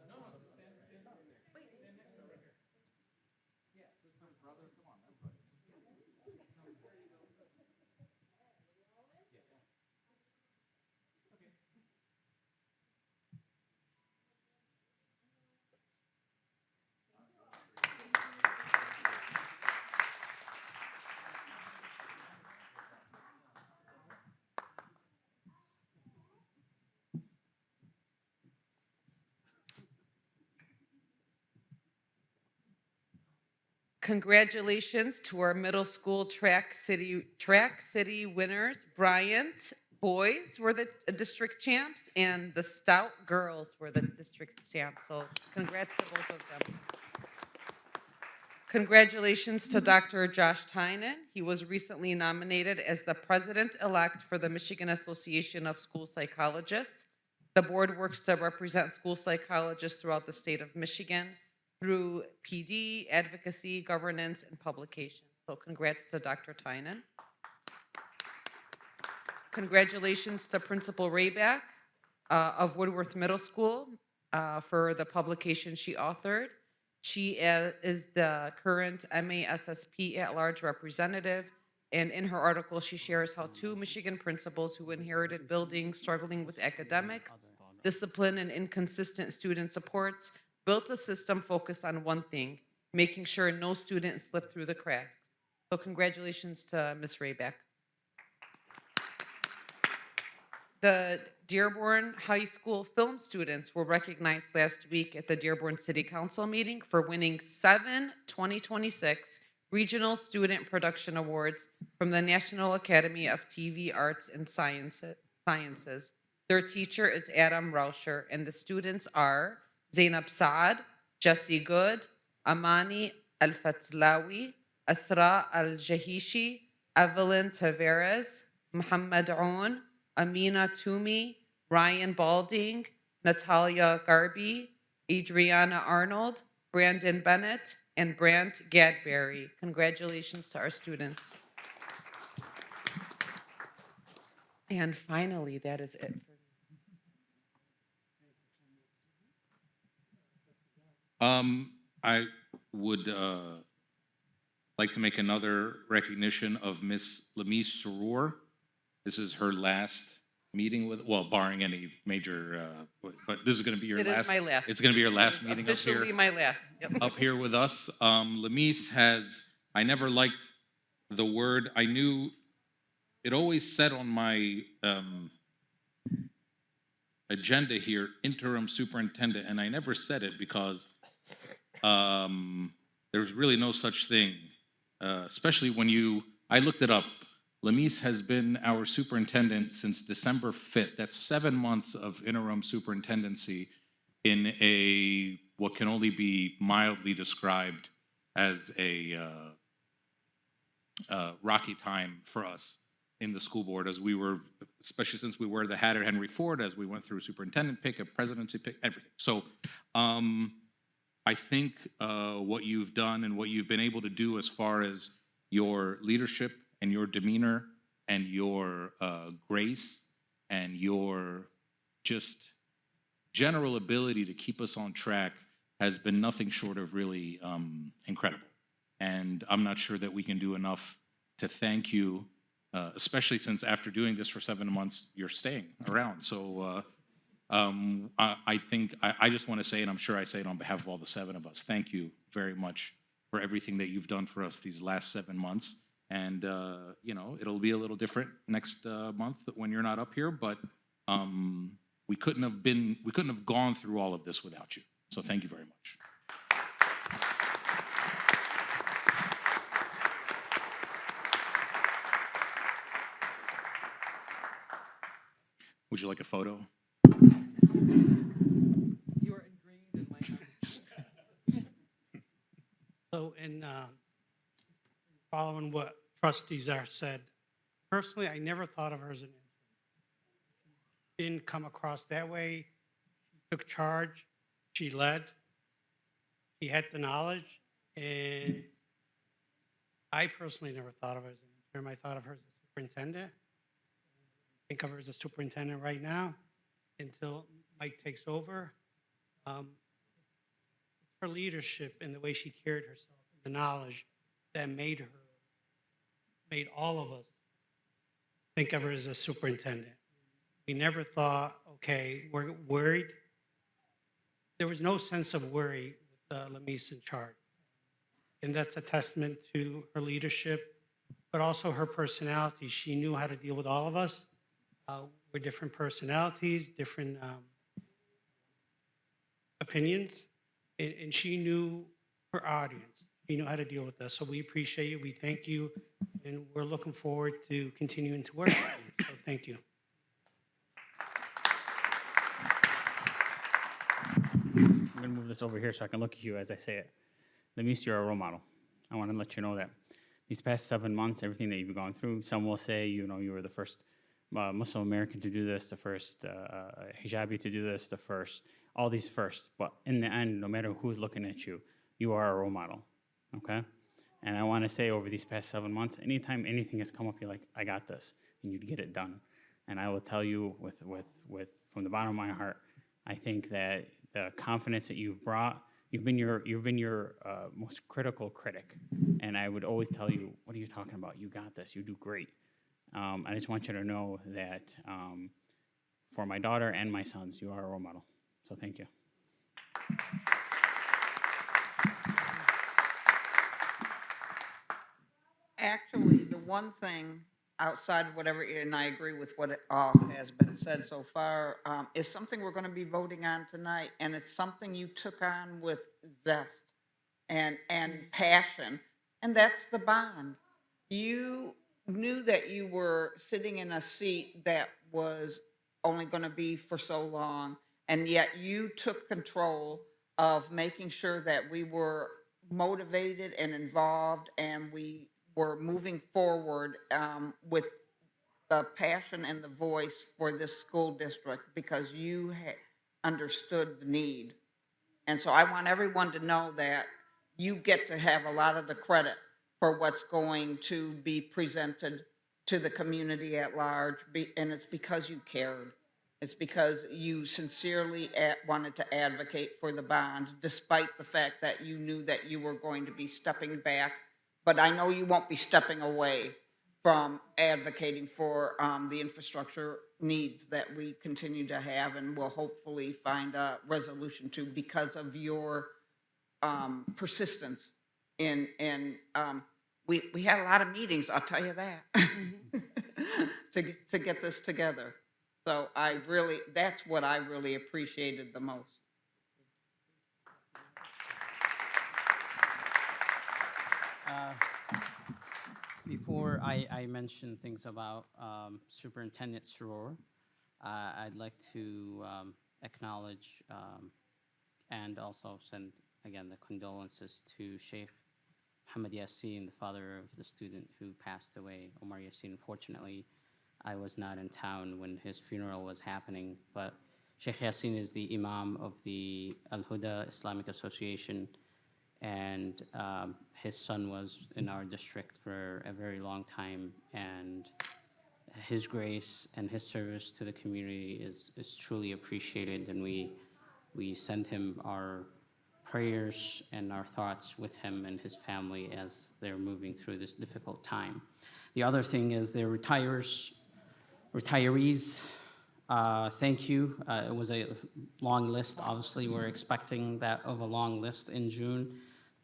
No, stand up there. Wait. Stand next to her right here. Yeah, sisters, brothers, come on, everybody. Congratulations to our middle school track city winners. Bryant boys were the district champs, and the Stout girls were the district champs. So congrats to both of them. Congratulations to Dr. Josh Tynan. He was recently nominated as the president-elect for the Michigan Association of School Psychologists. The board works to represent school psychologists throughout the state of Michigan through PD, advocacy, governance, and publication. So congrats to Dr. Tynan. Congratulations to Principal Rayback of Woodworth Middle School for the publication she authored. She is the current MHSAA at-large representative, and in her article, she shares how 2 Michigan principals who inherited buildings struggling with academics, discipline, and inconsistent student supports built a system focused on one thing, making sure no student slipped through the cracks. So congratulations to Ms. Rayback. The Dearborn High School film students were recognized last week at the Dearborn City Council meeting for winning 7 2026 Regional Student Production Awards from the National Academy of TV Arts and Sciences. Their teacher is Adam Rauscher, and the students are Zainab Saad, Jesse Good, Amani Al-Fatlawi, Asra Al-Jahishi, Evelyn Tavares, Muhammad Aoun, Amina Toomey, Ryan Balding, Natalia Garby, Adriana Arnold, Brandon Bennett, and Brant Gadberry. Congratulations to our students. And finally, that is it. I would like to make another recognition of Miss Lamis Srour. This is her last meeting with, well, barring any major, but this is going to be your last. It is my last. It's going to be your last meeting up here. Officially my last. Yep. Up here with us. Lamis has, I never liked the word. I knew it always said on my agenda here, interim superintendent, and I never said it because there's really no such thing, especially when I looked it up. Lamis has been our superintendent since December 5th. That's 7 months of interim superintendency in what can only be mildly described as a rocky time for us in the school board, as we were, especially since we were the hat at Henry Ford, as we went through a superintendent pick, a presidency pick, everything. So I think what you've done and what you've been able to do as far as your leadership and your demeanor and your grace and your just general ability to keep us on track has been nothing short of really incredible. And I'm not sure that we can do enough to thank you, especially since after doing this for 7 months, you're staying around. So I think I just want to say, and I'm sure I say it on behalf of all the 7 of us, thank you very much for everything that you've done for us these last 7 months. And it'll be a little different next month when you're not up here, but we couldn't have gone through all of this without you. So thank you very much. Would you like a photo? You are ingrained in my heart. So in following what Trustee Czar said, personally, I never thought of her as an intern. She didn't come across that way. She took charge. She led. She had the knowledge, and I personally never thought of her as an interim. I thought of her as a superintendent. Think of her as a superintendent right now until Mike takes over. Her leadership and the way she carried herself, the knowledge that made all of us think of her as a superintendent. We never thought, okay, we're worried. There was no sense of worry with Lamis in charge. And that's a testament to her leadership, but also her personality. She knew how to deal with all of us. We're different personalities, different opinions, and she knew her audience. She knew how to deal with us. So we appreciate you, we thank you, and we're looking forward to continuing to work with you. So thank you. I'm going to move this over here so I can look at you as I say it. Lamis, you're a role model. I want to let you know that these past 7 months, everything that you've gone through, some will say, you know, you were the first Muslim American to do this, the first hijabi to do this, the first, all these firsts. But in the end, no matter who's looking at you, you are a role model, okay? And I want to say over these past 7 months, anytime anything has come up, you're like, I got this, and you'd get it done. And I will tell you with from the bottom of my heart, I think that the confidence that you've brought, you've been your most critical critic. And I would always tell you, what are you talking about? You got this, you do great. I just want you to know that for my daughter and my sons, you are a role model. So thank you. Actually, the one thing outside of whatever, and I agree with what all has been said so far, is something we're going to be voting on tonight, and it's something you took on with zest and passion, and that's the bond. You knew that you were sitting in a seat that was only going to be for so long, and yet you took control of making sure that we were motivated and involved, and we were moving forward with the passion and the voice for this school district because you understood the need. And so I want everyone to know that you get to have a lot of the credit for what's going to be presented to the community at large, and it's because you cared. It's because you sincerely wanted to advocate for the bond, despite the fact that you knew that you were going to be stepping back. But I know you won't be stepping away from advocating for the infrastructure needs that we continue to have, and will hopefully find a resolution to because of your persistence in we had a lot of meetings, I'll tell you that, to get this together. So that's what I really appreciated the most. Before I mention things about Superintendent Srour, I'd like to acknowledge and also send, again, the condolences to Sheikh Muhammad Yassin, the father of the student who passed away, Omar Yassin. Unfortunately, I was not in town when his funeral was happening, but Sheikh Yassin is the Imam of the Al-Huda Islamic Association, and his son was in our district for a very long time, and his grace and his service to the community is truly appreciated, and we send him our prayers and our thoughts with him and his family as they're moving through this difficult time. The other thing is the retirees, thank you. It was a long list. Obviously, we're expecting that of a long list in June,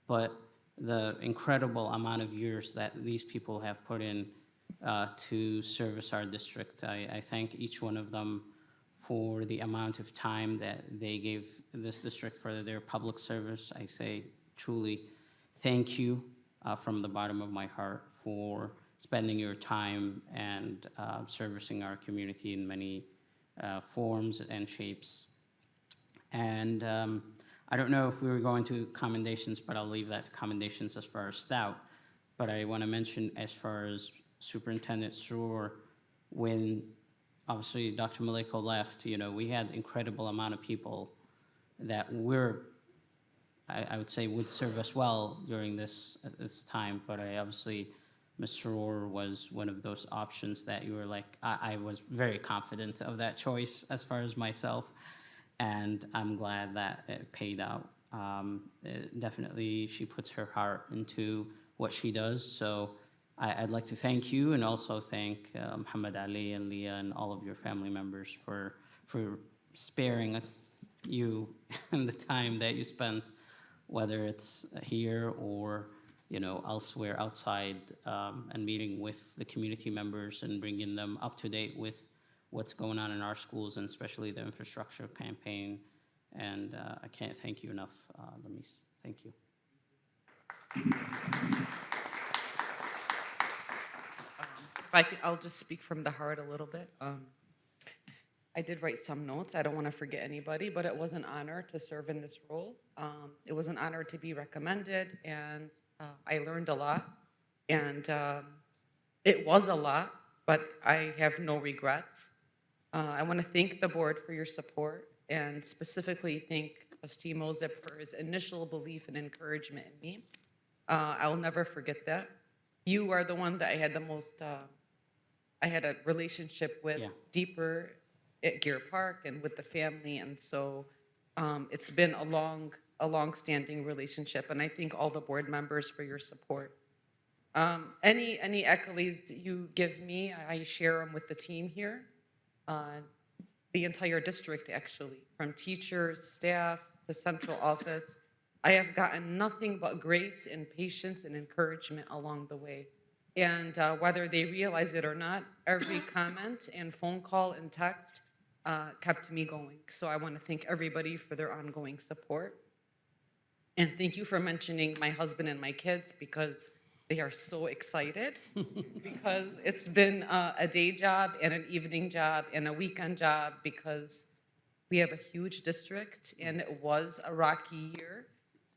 but the incredible amount of years that these people have put in to service our district, I thank each one of them for the amount of time that they gave this district for their public service. I say truly thank you from the bottom of my heart for spending your time and servicing our community in many forms and shapes. And I don't know if we were going to commendations, but I'll leave that to commendations as far as Stout. But I want to mention as far as Superintendent Srour, when obviously Dr. Maliko left, we had incredible amount of people that we're I would say would serve us well during this time. But I obviously, Ms. Srour was one of those options that you were like, I was very confident of that choice as far as myself, and I'm glad that it paid out. Definitely, she puts her heart into what she does. So I'd like to thank you, and also thank Muhammad Ali and Leah and all of your family members for sparing you and the time that you spent, whether it's here or elsewhere outside, and meeting with the community members and bringing them up to date with what's going on in our schools, and especially the infrastructure campaign. And I can't thank you enough, Lamis. Thank you. I'll just speak from the heart a little bit. I did write some notes. I don't want to forget anybody, but it was an honor to serve in this role. It was an honor to be recommended, and I learned a lot. And it was a lot, but I have no regrets. I want to thank the board for your support, and specifically thank Trustee Mosip for his initial belief and encouragement in me. I'll never forget that. You are the one that I had the most, I had a relationship with, deeper at Gear Park and with the family, and so it's been a long-standing relationship, and I thank all the board members for your support. Any accolades you give me, I share them with the team here, the entire district actually, from teachers, staff, to central office. I have gotten nothing but grace and patience and encouragement along the way. And whether they realize it or not, every comment and phone call and text kept me going. So I want to thank everybody for their ongoing support. And thank you for mentioning my husband and my kids, because they are so excited because it's been a day job and an evening job and a weekend job, because we have a huge district and it was a rocky year.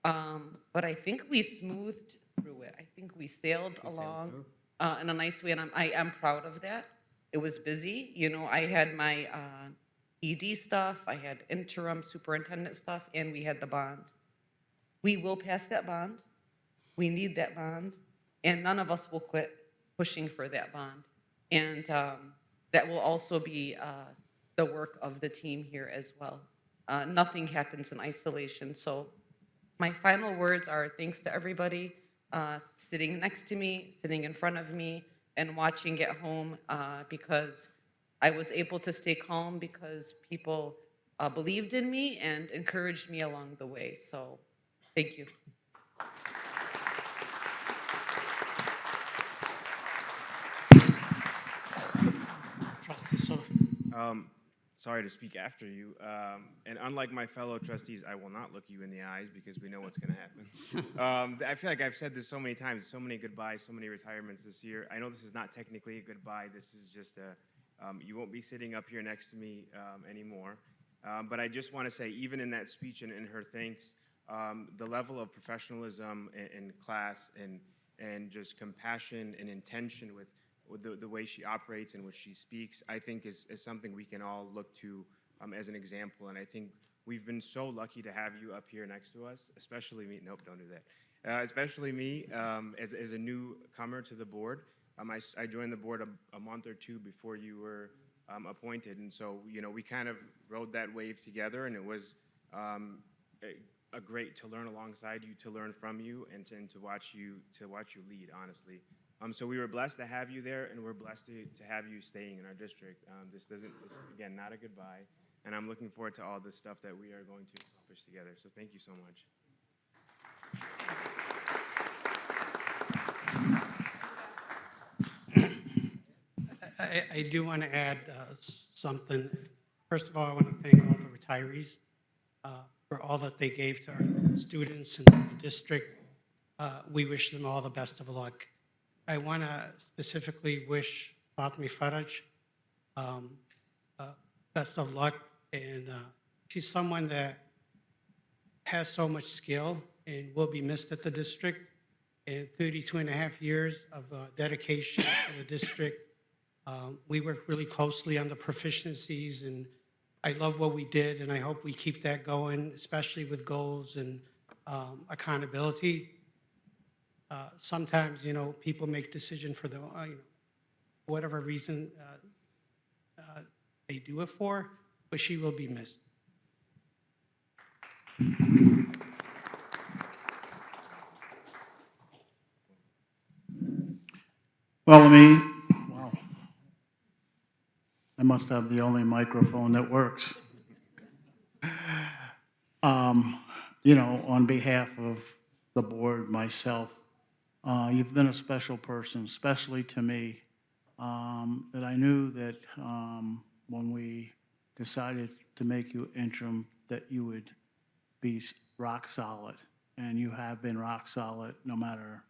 But I think we smoothed through it. I think we sailed along in a nice way, and I am proud of that. It was busy. I had my ED stuff, I had interim superintendent stuff, and we had the bond. We will pass that bond. We need that bond, and none of us will quit pushing for that bond. And that will also be the work of the team here as well. Nothing happens in isolation. So my final words are thanks to everybody sitting next to me, sitting in front of me, and watching at home, because I was able to stay calm because people believed in me and encouraged me along the way. So thank you. Sorry to speak after you. And unlike my fellow trustees, I will not look you in the eyes because we know what's going to happen. I feel like I've said this so many times, so many goodbyes, so many retirements this year. I know this is not technically a goodbye. This is just you won't be sitting up here next to me anymore. But I just want to say, even in that speech and in her thanks, the level of professionalism in class and just compassion and intention with the way she operates and what she speaks, I think is something we can all look to as an example. And I think we've been so lucky to have you up here next to us, especially me. Nope, don't do that. Especially me as a newcomer to the board. I joined the board a month or two before you were appointed. And so, we kind of rode that wave together, and it was a great to learn alongside you, to learn from you, and to watch you lead, honestly. So we were blessed to have you there, and we're blessed to have you staying in our district. This is, again, not a goodbye, and I'm looking forward to all the stuff that we are going to accomplish together. So thank you so much. I do want to add something. First of all, I want to thank all the retirees for all that they gave to our students and the district. We wish them all the best of luck. I want to specifically wish Fatmi Faraj best of luck, and she's someone that has so much skill and will be missed at the district, and 32.5 years of dedication to the district. We work really closely on the proficiencies, and I love what we did, and I hope we keep that going, especially with goals and accountability. Sometimes, people make decisions for the, whatever reason they do it for, but she will be missed. Well, wow. I must have the only microphone that works. On behalf of the board, myself, you've been a special person, especially to me, that I knew that when we decided to make you interim, that you would be rock solid. And you have been rock solid no matter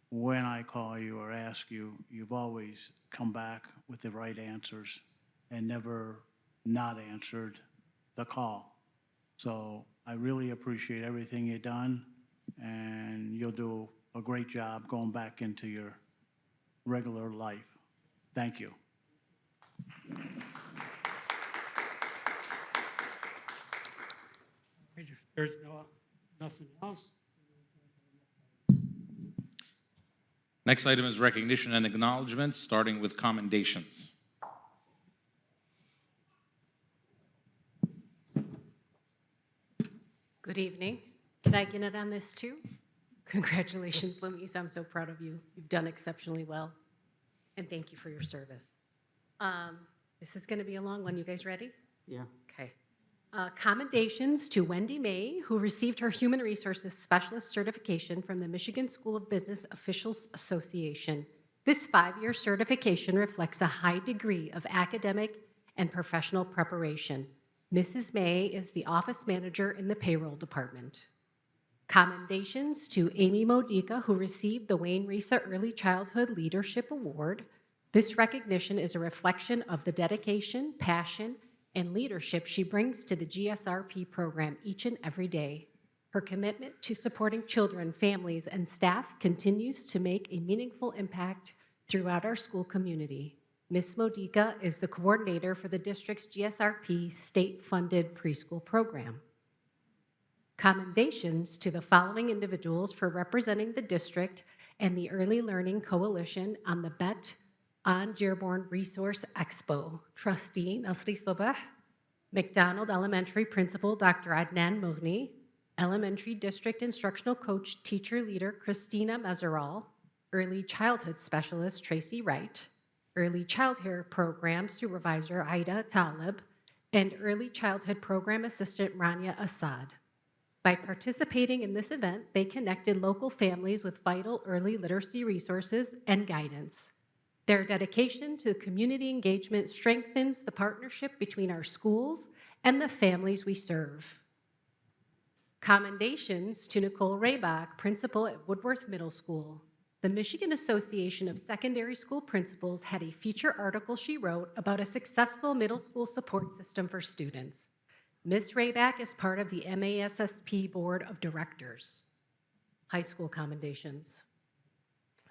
when I call you or ask you. You've always come back with the right answers and never not answered the call. So I really appreciate everything you've done, and you'll do a great job going back into your regular life. Thank you. If there's nothing else. Next item is recognition and acknowledgement, starting with commendations. Good evening. Can I get it on this too? Congratulations, Lamis. I'm so proud of you. You've done exceptionally well. And thank you for your service. This is going to be a long one. You guys ready? Yeah. Okay. Commendations to Wendy May, who received her Human Resources Specialist certification from the Michigan School of Business Officials Association. This 5-year certification reflects a high degree of academic and professional preparation. Mrs. May is the office manager in the payroll department. Commendations to Amy Modica, who received the Wayne Risa Early Childhood Leadership Award. This recognition is a reflection of the dedication, passion, and leadership she brings to the GSRP program each and every day. Her commitment to supporting children, families, and staff continues to make a meaningful impact throughout our school community. Ms. Modica is the coordinator for the district's GSRP state-funded preschool program. Commendations to the following individuals for representing the district and the Early Learning Coalition on the Bet on Dearborn Resource Expo. Trustee Nasri Sobah, McDonald Elementary Principal Dr. Adnan Mughni, Elementary District Instructional Coach Teacher Leader Christina Mezeral, Early Childhood Specialist Tracy Wright, Early Childhood Program Supervisor Aida Talib, and Early Childhood Program Assistant Rania Assad. By participating in this event, they connected local families with vital early literacy resources and guidance. Their dedication to community engagement strengthens the partnership between our schools and the families we serve. Commendations to Nicole Raybach, principal at Woodworth Middle School. The Michigan Association of Secondary School Principals had a feature article she wrote about a successful middle school support system for students. Ms. Raybach is part of the MASSP Board of Directors. High school commendations.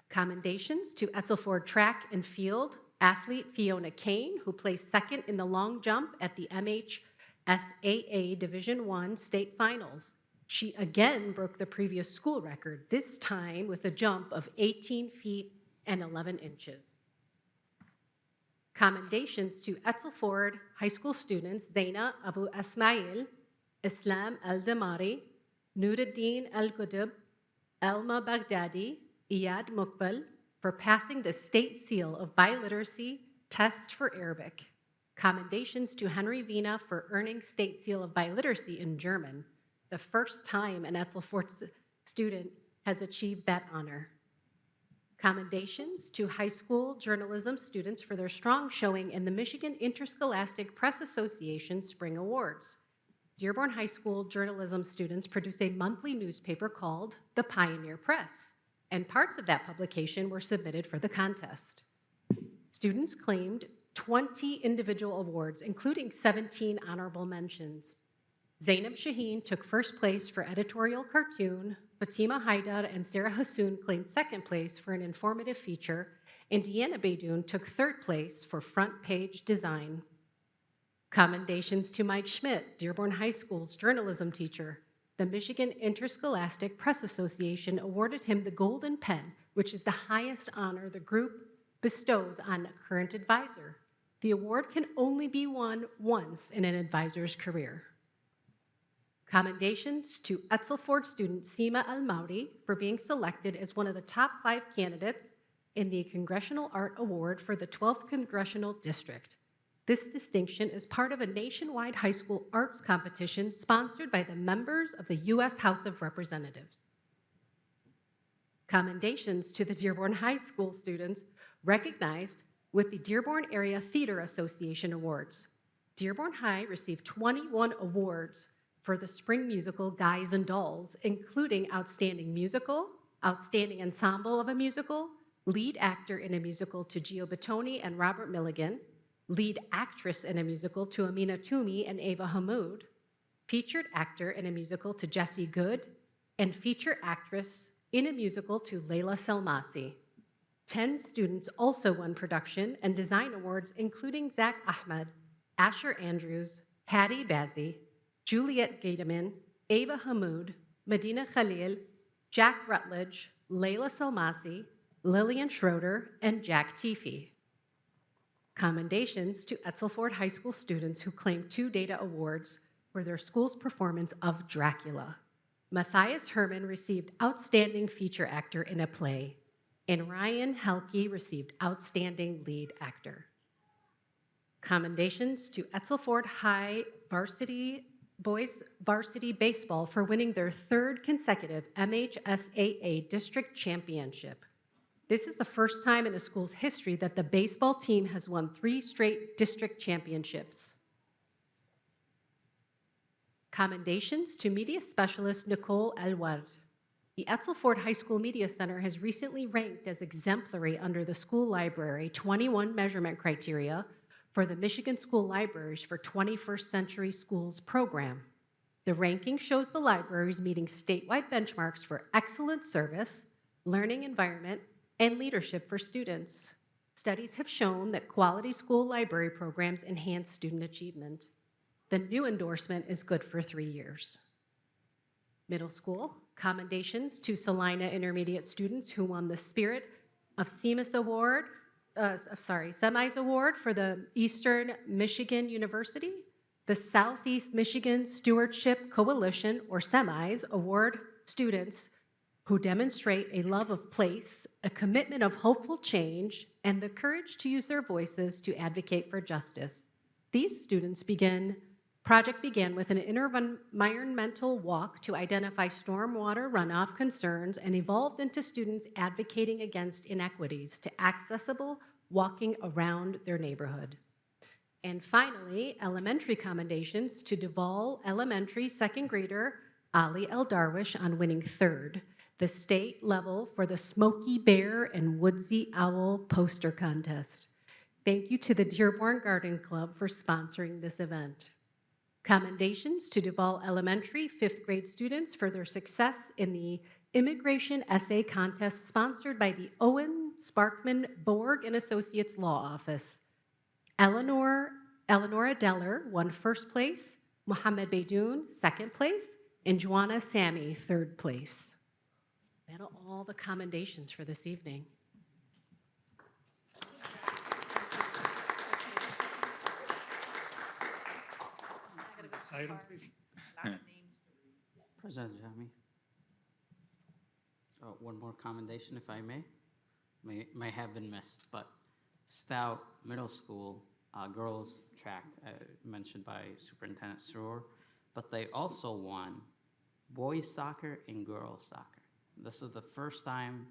Commendations to Etzelford Track and Field athlete Fiona Kane, who placed second in the long jump at the MHSAA Division I State Finals. She again broke the previous school record, this time with a jump of 18 feet and 11 inches. Commendations to Etzelford High School students Zaina Abu Asmail, Islam Al-Damari, Nuruddin Al-Qudub, Elma Baghdadi, Iyad Mukbal for passing the state seal of biliteracy test for Arabic. Commendations to Henry Vina for earning state seal of biliteracy in German, the first time an Etzelford student has achieved that honor. Commendations to high school journalism students for their strong showing in the Michigan Interscholastic Press Association Spring Awards. Dearborn High School journalism students produce a monthly newspaper called The Pioneer Press, and parts of that publication were submitted for the contest. Students claimed 20 individual awards, including 17 honorable mentions. Zainab Shaheen took first place for editorial cartoon, Fatima Haidar and Sarah Hassoun claimed second place for an informative feature, and Deanna Beydoun took third place for front page design. Commendations to Mike Schmidt, Dearborn High School's journalism teacher. the Michigan Interscholastic Press Association awarded him the Golden Pen, which is the highest honor the group bestows on a current advisor. The award can only be won once in an advisor's career. Commendations to Etzel Ford student Seema Al-Maudi for being selected as one of the top 5 candidates in the Congressional Art Award for the 12th Congressional District. This distinction is part of a nationwide high school arts competition sponsored by the members of the U.S. House of Representatives. Commendations to the Dearborn High School students recognized with the Dearborn Area Theater Association Awards. Dearborn High received 21 awards for the spring musical Guys and Dolls, including Outstanding Musical, Outstanding Ensemble of a Musical, Lead Actor in a Musical to Gio Battoni and Robert Milligan, Lead Actress in a Musical to Amina Toomey and Ava Hamoud, Featured Actor in a Musical to Jessie Good, and Feature Actress in a Musical to Layla Selmasi. 10 students also won production and design awards, including Zach Ahmed, Asher Andrews, Hattie Bazzi, Juliet Gateman, Ava Hamoud, Medina Khalil, Jack Rutledge, Layla Selmasi, Lillian Schroeder, and Jack Teefee. Commendations to Etzel Ford High School students who claimed 2 data awards for their school's performance of Dracula. Matthias Herman received Outstanding Feature Actor in a Play, and Ryan Helke received Outstanding Lead Actor. Commendations to Etzel Ford High Boys Varsity Baseball for winning their 3rd consecutive MHSAA District Championship. This is the first time in a school's history that the baseball team has won 3 straight district championships. Commendations to media specialist Nicole Elward. The Etzel Ford High School Media Center has recently ranked as exemplary under the school library 21 measurement criteria for the Michigan School Libraries for 21st Century Schools program. The ranking shows the libraries meeting statewide benchmarks for excellent service, learning environment, and leadership for students. Studies have shown that quality school library programs enhance student achievement. The new endorsement is good for 3 years. Middle school, commendations to Salina Intermediate students who won the Spirit of Semis Award, Semis Award for the Eastern Michigan University, the Southeast Michigan Stewardship Coalition, or Semis Award students who demonstrate a love of place, a commitment of hopeful change, and the courage to use their voices to advocate for justice. These students project began with an environmental walk to identify stormwater runoff concerns and evolved into students advocating against inequities to accessible walking around their neighborhood. And finally, elementary commendations to Duval Elementary second grader Ali El Darwish on winning 3rd, the state level for the Smoky Bear and Woodsy Owl poster contest. Thank you to the Dearborn Garden Club for sponsoring this event. Commendations to Duval Elementary 5th grade students for their success in the immigration essay contest sponsored by the Owen Sparkman Borg and Associates Law Office. Eleanora Deller won 1st place, Mohammed Beydoun 2nd place, and Joanna Sammy 3rd place. That's all the commendations for this evening. Item, please. President Jami. One more commendation, if I may have been missed, but Stout Middle School girls track mentioned by Superintendent Srour, but they also won boys soccer and girls soccer. This is the first time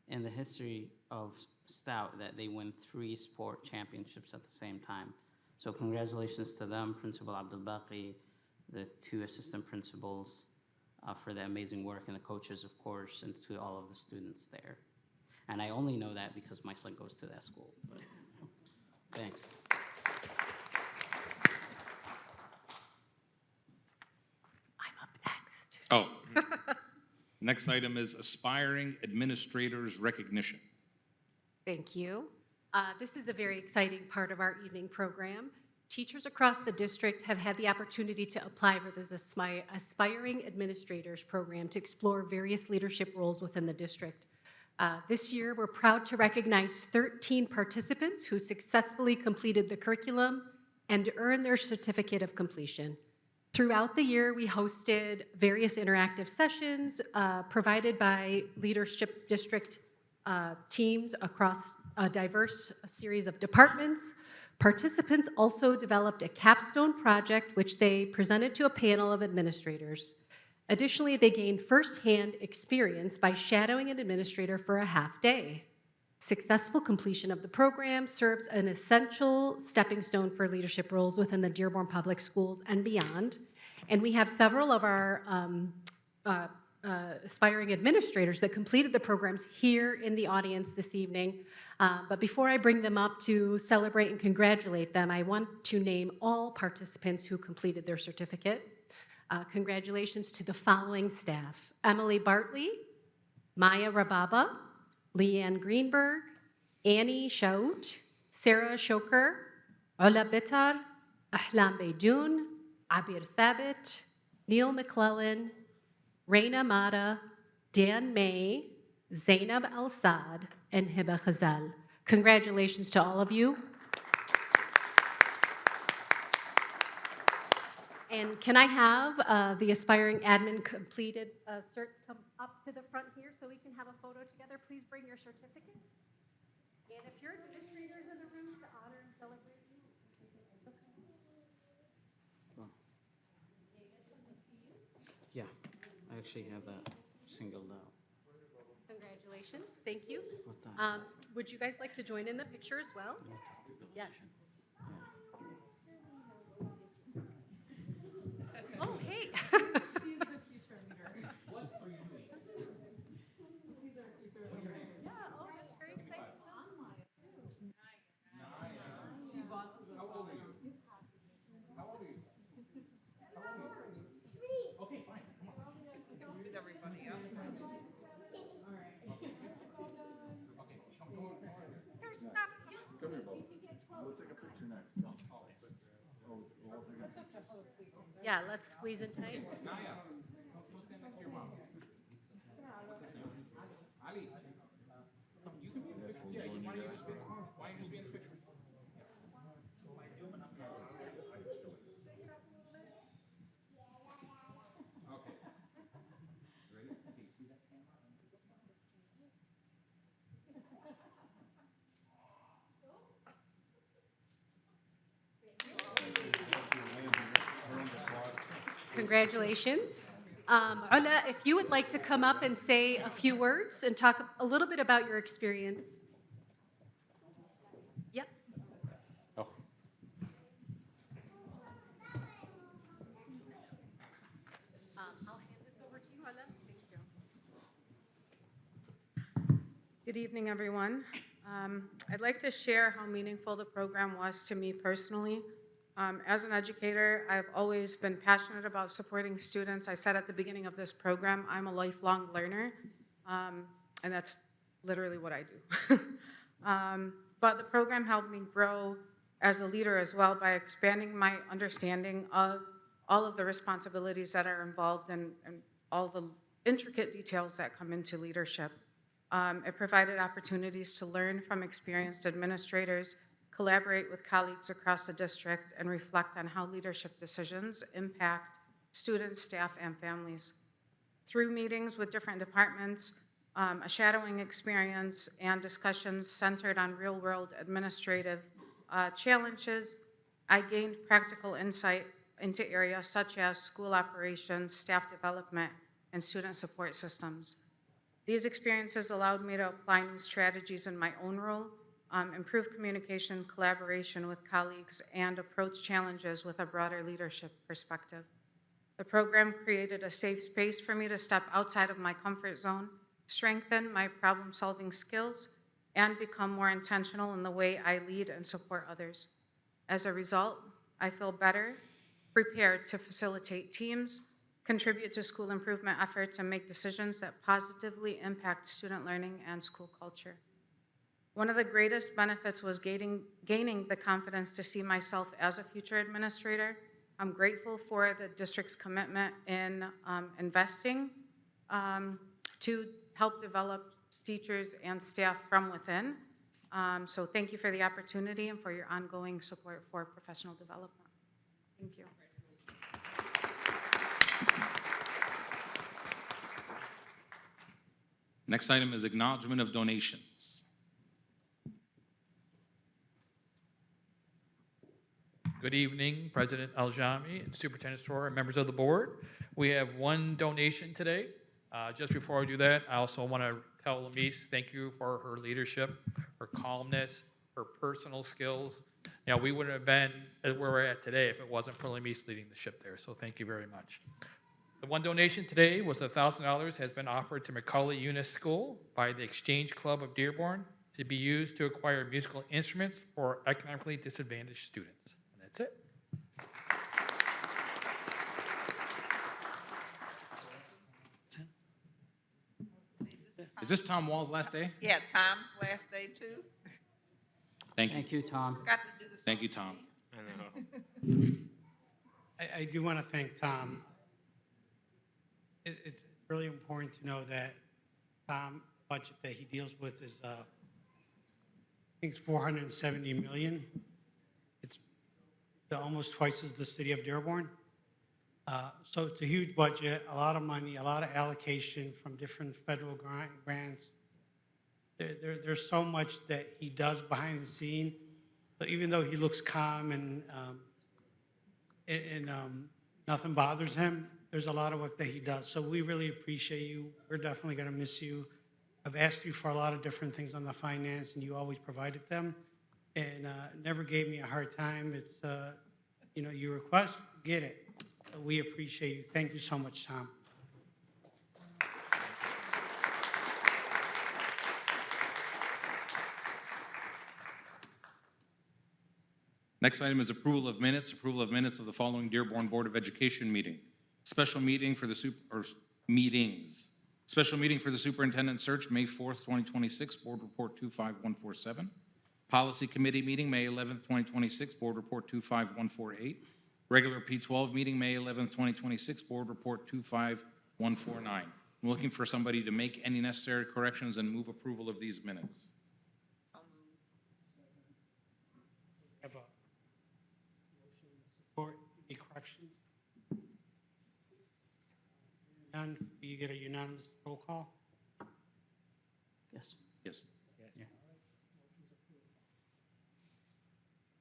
in the history of Stout that they win 3 sport championships at the same time. So congratulations to them, Principal Abdul Baqi, the 2 assistant principals for the amazing work, and the coaches, of course, and to all of the students there. And I only know that because my son goes to that school. But thanks. I'm up next. Oh, next item is Aspiring Administrators Recognition. Thank you. This is a very exciting part of our evening program. Teachers across the district have had the opportunity to apply for this Aspiring Administrators Program to explore various leadership roles within the district. This year, we're proud to recognize 13 participants who successfully completed the curriculum and earned their certificate of completion. Throughout the year, we hosted various interactive sessions provided by leadership district teams across a diverse series of departments. Participants also developed a capstone project which they presented to a panel of administrators. Additionally, they gained firsthand experience by shadowing an administrator for a half day. Successful completion of the program serves an essential stepping stone for leadership roles within the Dearborn Public Schools and beyond. And we have several of our aspiring administrators that completed the programs here in the audience this evening. But before I bring them up to celebrate and congratulate them, I want to name all participants who completed their certificate. Congratulations to the following staff: Emily Bartley, Maya Rababa, Leanne Greenberg, Annie Shaout, Sarah Shoker, Ola Bitar, Ahlam Beydoun, Abir Thabit, Neil McClellan, Raina Mata, Dan May, Zainab Al-Sad, and Hiba Khazal. Congratulations to all of you. And can I have the aspiring admin completed cert come up to the front here so we can have a photo together? Please bring your certificate. And if your administrator is in the room to honor and celebrate you, Yeah, I actually have that singled out. congratulations. Thank you. What the- Would you guys like to join in the picture as well? Yes. Oh, hey. She's the future leader. What are you doing? She's our future leader. Yeah, oh, that's very exciting. She bosses us all around. How old are you? How old are you? Okay, fine. Come on. Use everybody up. All right. Okay, come on. Come here, Bo. We'll take a picture next. Come. Yeah, let's squeeze in tight. Naya, come stand next to your mom. What's his name? Ali. Come, you can be in the picture. Yeah, why don't you just be in the picture? Okay. Ready? Okay, you see that camera? Congratulations. Ola, if you would like to come up and say a few words and talk a little bit about your experience. Yep. Oh. I'll hand this over to you, Ola. Thank you. Good evening, everyone. I'd like to share how meaningful the program was to me personally. As an educator, I've always been passionate about supporting students. I said at the beginning of this program, I'm a lifelong learner, and that's literally what I do. But the program helped me grow as a leader as well by expanding my understanding of all of the responsibilities that are involved and all the intricate details that come into leadership. It provided opportunities to learn from experienced administrators, collaborate with colleagues across the district, and reflect on how leadership decisions impact students, staff, and families. Through meetings with different departments, a shadowing experience, and discussions centered on real-world administrative challenges, I gained practical insight into areas such as school operations, staff development, and student support systems. These experiences allowed me to apply new strategies in my own role, improve communication, collaboration with colleagues, and approach challenges with a broader leadership perspective. The program created a safe space for me to step outside of my comfort zone, strengthen my problem-solving skills, and become more intentional in the way I lead and support others. As a result, I feel better, prepared to facilitate teams, contribute to school improvement efforts, and make decisions that positively impact student learning and school culture. One of the greatest benefits was gaining the confidence to see myself as a future administrator. I'm grateful for the district's commitment in investing to help develop teachers and staff from within. So thank you for the opportunity and for your ongoing support for professional development. Thank you. Next item is acknowledgement of donations. Good evening, President Aljami and Superintendent Srour and members of the board. We have one donation today. Just before I do that, I also want to tell Lamis thank you for her leadership, her calmness, her personal skills. Now, we wouldn't have been where we're at today if it wasn't for Lamis leading the ship there, so thank you very much. The one donation today was $1,000 has been offered to Macaulay Eunice School by the Exchange Club of Dearborn to be used to acquire musical instruments for economically disadvantaged students. And that's it. Is this Tom Wall's last day? Yeah, Tom's last day too. Thank you. Thank you, Tom. Got to do the Thank you, Tom. I know. I do want to thank Tom. It's really important to know that Tom's budget that he deals with is, I think it's $470 million. It's almost twice as the city of Dearborn. So it's a huge budget, a lot of money, a lot of allocation from different federal grants. There's so much that he does behind the scene. So even though he looks calm and nothing bothers him, there's a lot of work that he does. So we really appreciate you. We're definitely going to miss you. I've asked you for a lot of different things on the finance, and you always provided them, and never gave me a hard time. It's, you request, get it. So we appreciate you. Thank you so much, Tom. Next item is approval of minutes of the following Dearborn Board of Education meeting. Special meeting for the meetings. Special meeting for the superintendent search, May 4th, 2026, Board Report 25147. Policy Committee meeting, May 11th, 2026, Board Report 25148. Regular P12 meeting, May 11th, 2026, Board Report 25149. I'm looking for somebody to make any necessary corrections and move approval of these minutes. Have a motion to support any corrections? None. Do you get a unanimous roll call? Yes. Yes.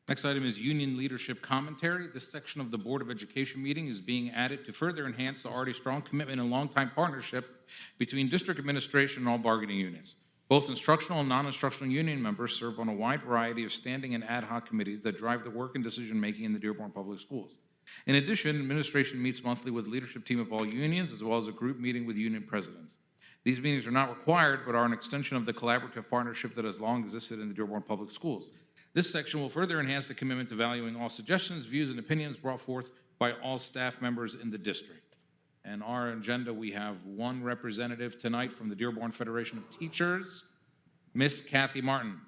Next item is union leadership commentary. This section of the Board of Education meeting is being added to further enhance the already strong commitment and longtime partnership between district administration and all bargaining units. Both instructional and non-instructional union members serve on a wide variety of standing and ad hoc committees that drive the work and decision-making in the Dearborn Public Schools. In addition, administration meets monthly with the leadership team of all unions, as well as a group meeting with union presidents. These meetings are not required, but are an extension of the collaborative partnership that has long existed in the Dearborn Public Schools. This section will further enhance the commitment to valuing all suggestions, views, and opinions brought forth by all staff members in the district. And our agenda, we have one representative tonight from the Dearborn Federation of Teachers, Miss Kathi Martin.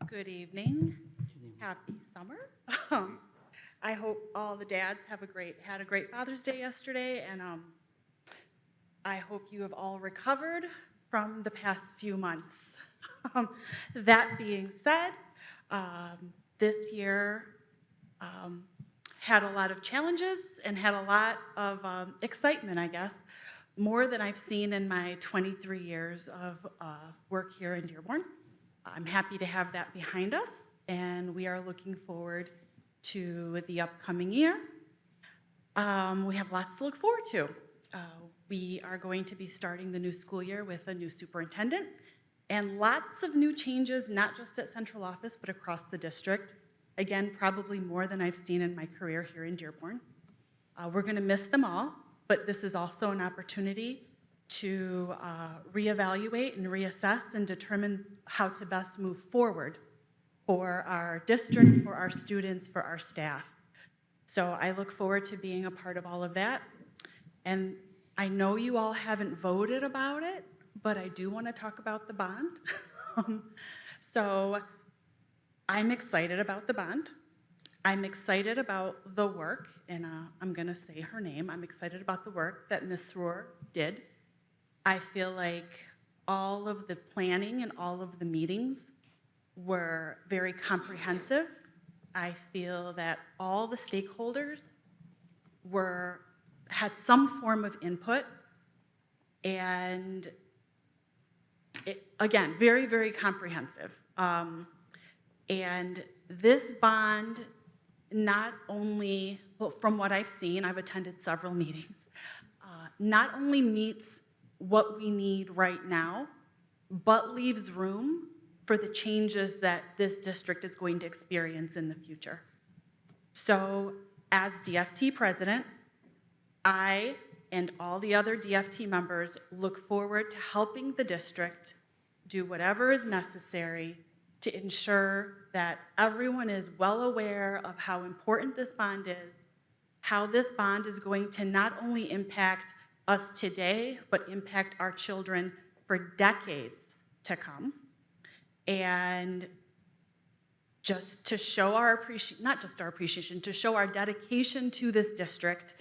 Good evening. Happy summer. I hope all the dads had a great Father's Day yesterday, and I hope you have all recovered from the past few months. That being said, this year had a lot of challenges and had a lot of excitement, I guess, more than I've seen in my 23 years of work here in Dearborn. I'm happy to have that behind us, and we are looking forward to the upcoming year. We have lots to look forward to. We are going to be starting the new school year with a new superintendent and lots of new changes, not just at central office, but across the district. Again, probably more than I've seen in my career here in Dearborn. We're going to miss them all, but this is also an opportunity to reevaluate and reassess and determine how to best move forward for our district, for our students, for our staff. So I look forward to being a part of all of that. And I know you all haven't voted about it, but I do want to talk about the bond. So I'm excited about the bond. I'm excited about the work, and I'm going to say her name. I'm excited about the work that Ms. Srour did. I feel like all of the planning and all of the meetings were very comprehensive. I feel that all the stakeholders had some form of input, and again, very, very comprehensive. And this bond not only, well, from what I've seen, I've attended several meetings, not only meets what we need right now, but leaves room for the changes that this district is going to experience in the future. So as DFT president, I and all the other DFT members look forward to helping the district do whatever is necessary to ensure that everyone is well aware of how important this bond is, how this bond is going to not only impact us today, but impact our children for decades to come. And just to show our appreciation, not just our appreciation, to show our dedication to this district,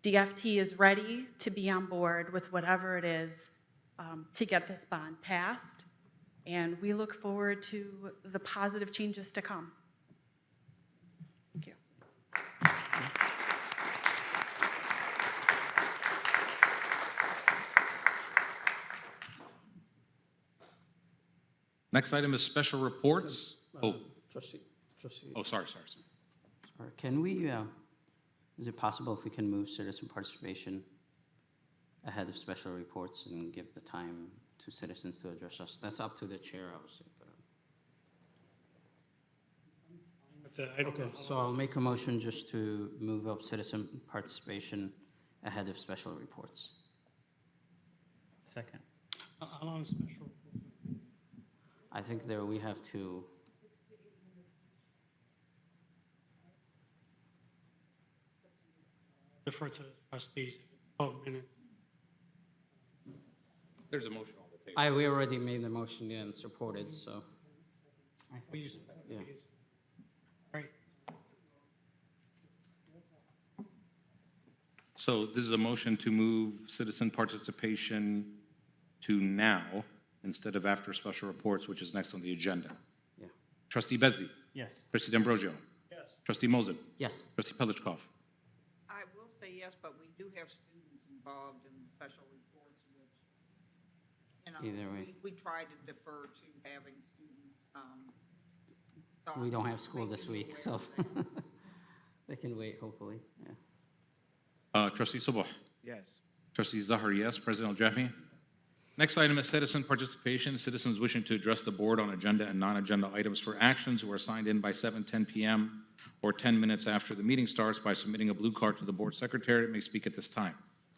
DFT is ready to be on board with whatever it is to get this bond passed. And we look forward to the positive changes to come. Thank you. Next item is special reports. Trustee. Oh, sorry. Sorry. Can we, is it possible if we can move citizen participation ahead of special reports and give the time to citizens to address us? That's up to the chair, obviously. But, okay, so I'll make a motion just to move up citizen participation ahead of special reports. Second. How long is special? I think there we have to. Defer to trustees, 12 minutes. There's a motion on the table. We already made the motion and supported, so. Yeah. Right. So this is a motion to move citizen participation to now instead of after special reports, which is next on the agenda. Yeah. Trustee Bazzi. Yes. Trustee D'Ambrosio. Yes. Trustee Mosin. Yes. Trustee Pelichkov. I will say yes, but we do have students involved in the special reports, which, Either way. we try to defer to having students. So We don't I'm have school this making you week, aware so of that. they can wait, hopefully, yeah. Trustee Subuh. Yes. Trustee Zahar, yes. President Al-Jami. Next item is citizen participation. Citizens wishing to address the board on agenda and non-agenda items for actions who are signed in by 7:10 p.m. or 10 minutes after the meeting starts by submitting a blue card to the board secretary may speak at this time.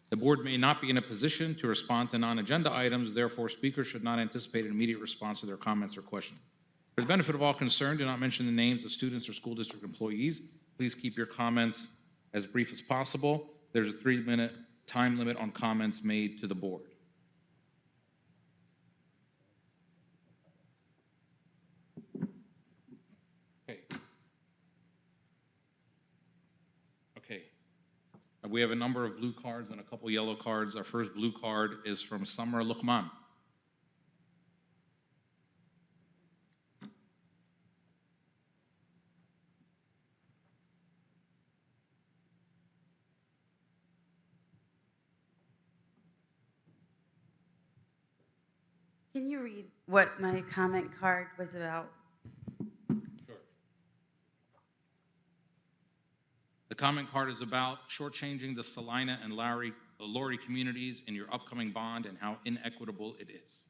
The board may not be in a position to respond to non-agenda items, therefore speakers should not anticipate an immediate response to their comments or questions. For the benefit of all concerned, do not mention the names of students or school district employees. Please keep your comments as brief as possible. There's a 3-minute time limit on comments made to the board. Okay. We have a number of blue cards and a couple yellow cards. Our first blue card is from Samra Luqman. Can you read what my comment card was about? Sure. The comment card is about shortchanging the Salina and Laurie communities in your upcoming bond and how inequitable it is.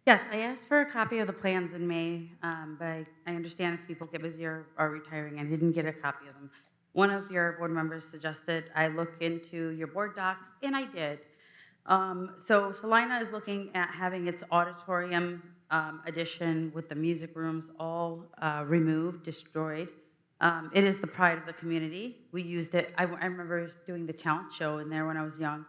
Yes, I asked for a copy of the plans in May, but I understand if people get busy or are retiring, I didn't get a copy of them. One of your board members suggested I look into your board docs, and I did. So Salina is looking at having its auditorium addition with the music rooms all removed, destroyed. It is the pride of the community. We used it, I remember doing the talent show in there when I was young.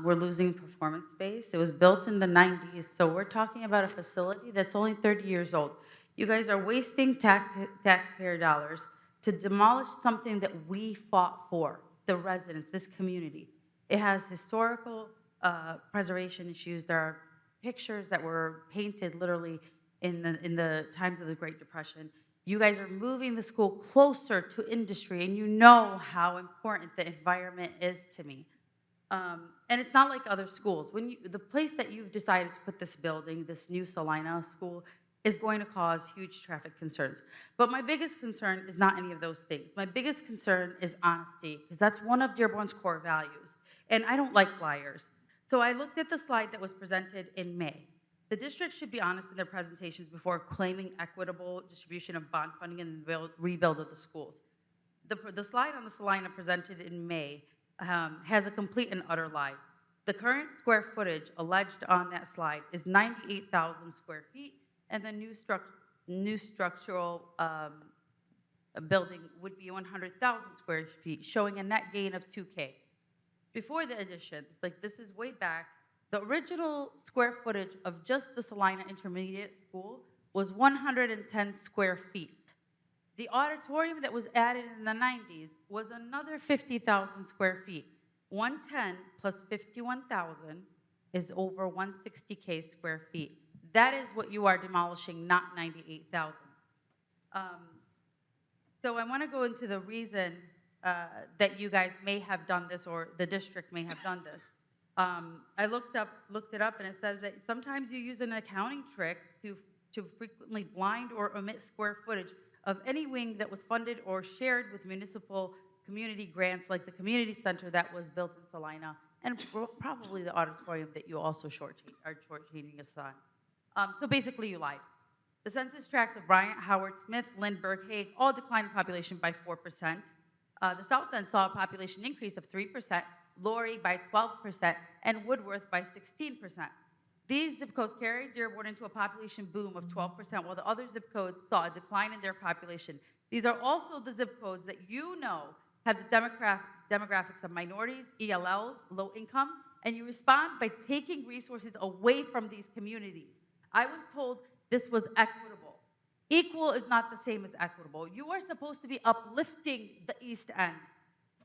We're losing performance space. It was built in the 90s, so we're talking about a facility that's only 30 years old. You guys are wasting taxpayer dollars to demolish something that we fought for, the residents, this community. It has historical preservation issues. There are pictures that were painted literally in the times of the Great Depression. You guys are moving the school closer to industry, and you know how important the environment is to me. And it's not like other schools. The place that you've decided to put this building, this new Salina school, is going to cause huge traffic concerns. But my biggest concern is not any of those things. My biggest concern is honesty, because that's one of Dearborn's core values. And I don't like liars. So I looked at the slide that was presented in May. The district should be honest in their presentations before claiming equitable distribution of bond funding and rebuild of the schools. The slide on the Salina presented in May has a complete and utter lie. The current square footage alleged on that slide is 98,000 square feet, and the new structural building would be 100,000 square feet, showing a net gain of 2K. Before the additions, like this is way back, the original square footage of just the Salina Intermediate School was 110 square feet. The auditorium that was added in the 90s was another 50,000 square feet. 110 plus 51,000 is over 160K square feet. That is what you are demolishing, not 98,000. So I want to go into the reason that you guys may have done this, or the district may have done this. I looked it up, and it says that sometimes you use an accounting trick to frequently blind or omit square footage of any wing that was funded or shared with municipal community grants, like the community center that was built in Salina, and probably the auditorium that you also are shortchanging us on. So basically, you lied. The census tracts of Bryant, Howard, Smith, Lindbergh, Hague all declined in population by 4%. The South End saw a population increase of 3%, Laurie by 12%, and Woodworth by 16%. These zip codes carried Dearborn into a population boom of 12%, while the other zip codes saw a decline in their population. These are also the zip codes that you know have the demographics of minorities, ELLs, low income, and you respond by taking resources away from these communities. I was told this was equitable. Equal is not the same as equitable. You are supposed to be uplifting the East End.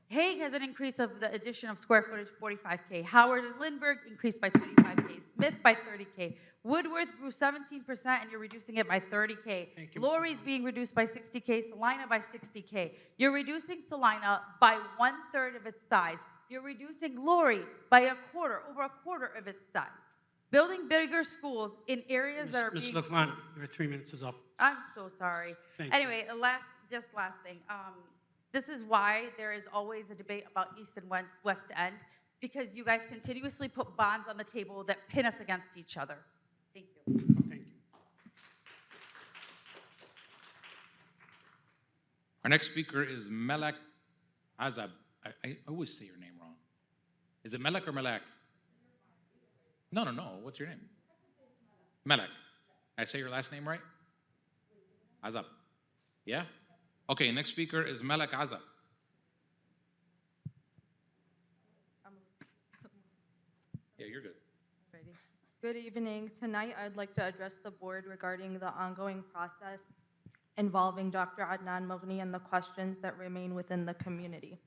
Hague has an increase of the addition of square footage, 45K. Howard and Lindbergh increased by 25K. Smith by 30K. Woodworth grew 17%, and you're reducing it by 30K. Laurie's being reduced by 60K. Salina by 60K. You're reducing Salina by 1/3 of its size. You're reducing Laurie by over a quarter of its size. Building bigger schools in areas that are Ms. being... Lukman, your 3 minutes is up. I'm so sorry. Thank you. Anyway, last thing. This is why there is always a debate about East and West End, because you guys continuously put bonds on the table that pin us against each other. Thank you. Thank you. Our next speaker is Melek Azab. I always say your name wrong. Is it Melek or Melek? No. What's your name? Melek. I say your last name right? Azab. Yeah? Okay, next speaker is Melek Azab. Yeah, you're good. Ready. Good evening. Tonight, I'd like to address the board regarding the ongoing process involving Dr. Adnan Mughni and the questions that remain within the community.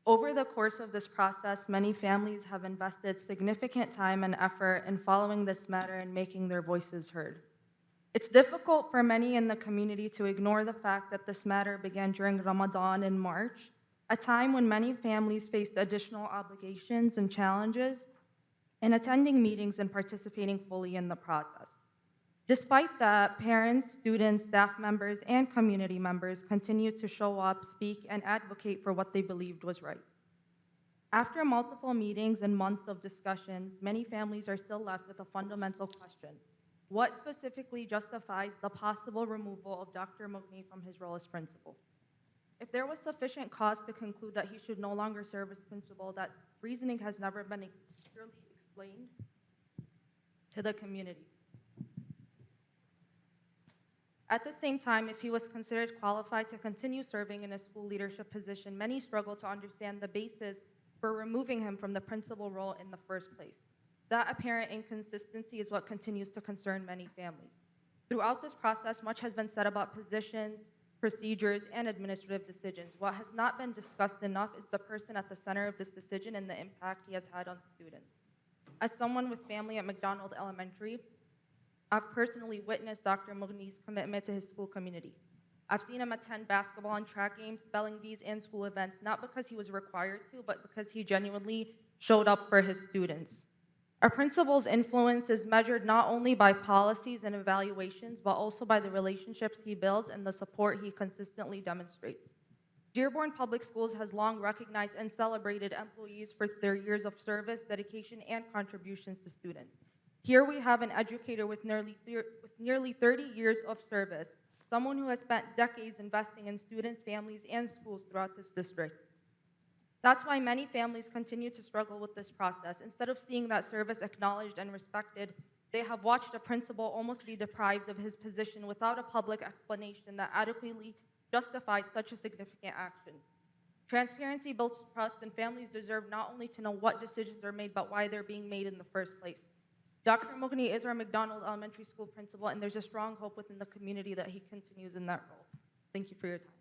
Over the course of this process, many families have invested significant time and effort in following this matter and making their voices heard. It's difficult for many in the community to ignore the fact that this matter began during Ramadan in March, a time when many families faced additional obligations and challenges in attending meetings and participating fully in the process. Despite that, parents, students, staff members, and community members continued to show up, speak, and advocate for what they believed was right. After multiple meetings and months of discussions, many families are still left with a fundamental question. What specifically justifies the possible removal of Dr. Mughni from his role as principal? If there was sufficient cause to conclude that he should no longer serve as principal, that reasoning has never been clearly explained to the community. At the same time, if he was considered qualified to continue serving in a school leadership position, many struggle to understand the basis for removing him from the principal role in the first place. That apparent inconsistency is what continues to concern many families. Throughout this process, much has been said about positions, procedures, and administrative decisions. What has not been discussed enough is the person at the center of this decision and the impact he has had on students. As someone with family at McDonald Elementary, I've personally witnessed Dr. Mughni's commitment to his school community. I've seen him attend basketball and track games, spelling bees, and school events, not because he was required to, but because he genuinely showed up for his students. Our principal's influence is measured not only by policies and evaluations, but also by the relationships he builds and the support he consistently demonstrates. Dearborn Public Schools has long recognized and celebrated employees for their years of service, dedication, and contributions to students. Here we have an educator with nearly 30 years of service, someone who has spent decades investing in students, families, and schools throughout this district. That's why many families continue to struggle with this process. Instead of seeing that service acknowledged and respected, they have watched a principal almost be deprived of his position without a public explanation that adequately justifies such a significant action. Transparency builds trust, and families deserve not only to know what decisions are made, but why they're being made in the first place. Dr. Mughni is our McDonald Elementary School principal, and there's a strong hope within the community that he continues in that role. Thank you for your time.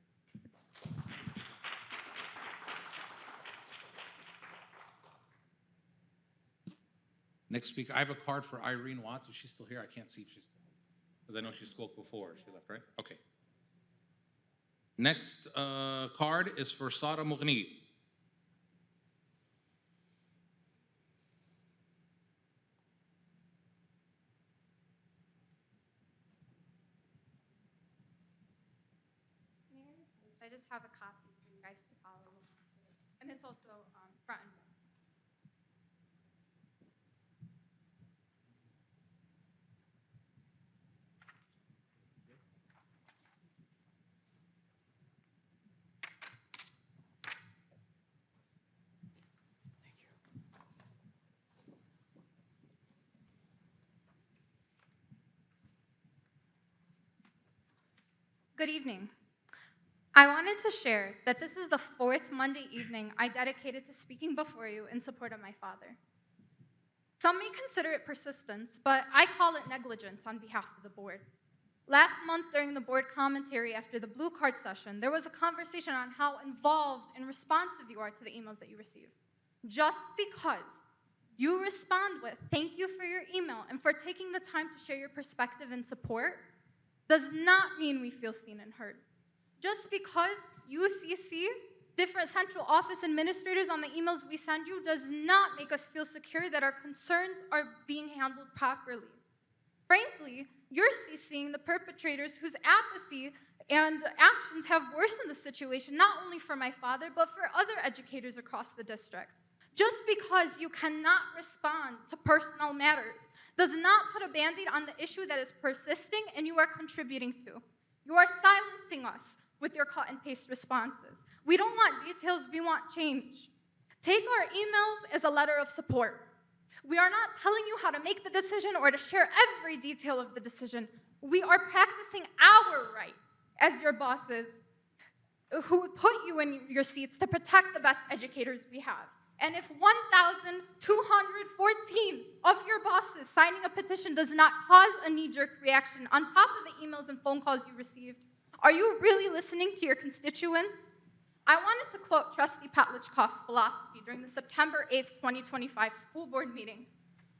Next speaker, I have a card for Irene Watts. Is she still here? I can't see if she's still, because I know she spoke before. She left, right? Okay. Next card is for Sara Mughni. I just have a copy for you guys to follow. And it's also front and back. Good evening. I wanted to share that this is the fourth Monday evening I dedicated to speaking before you in support of my father. Some may consider it persistence, but I call it negligence on behalf of the board. Last month during the board commentary after the blue card session, there was a conversation on how involved and responsive you are to the emails that you receive. Just because you respond with, "Thank you for your email and for taking the time to share your perspective and support," does not mean we feel seen and heard. Just because you CC different central office administrators on the emails we send you does not make us feel secure that our concerns are being handled properly. Frankly, you're CCing the perpetrators whose apathy and actions have worsened the situation, not only for my father, but for other educators across the district. Just because you cannot respond to personal matters does not put a Band-Aid on the issue that is persisting and you are contributing to. You are silencing us with your cut and paste responses. We don't want details, we want change. Take our emails as a letter of support. We are not telling you how to make the decision or to share every detail of the decision. We are practicing our right as your bosses who put you in your seats to protect the best educators we have. And if 1,214 of your bosses signing a petition does not cause a knee-jerk reaction on top of the emails and phone calls you received, are you really listening to your constituents? I wanted to quote Trustee Patlichkoff's philosophy during the September 8th, 2025 school board meeting.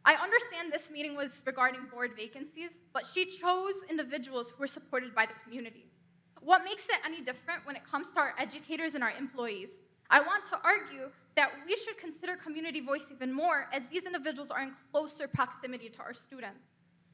I understand this meeting was regarding board vacancies, but she chose individuals who were supported by the community. What makes it any different when it comes to our educators and our employees? I want to argue that we should consider community voice even more, as these individuals are in closer proximity to our students.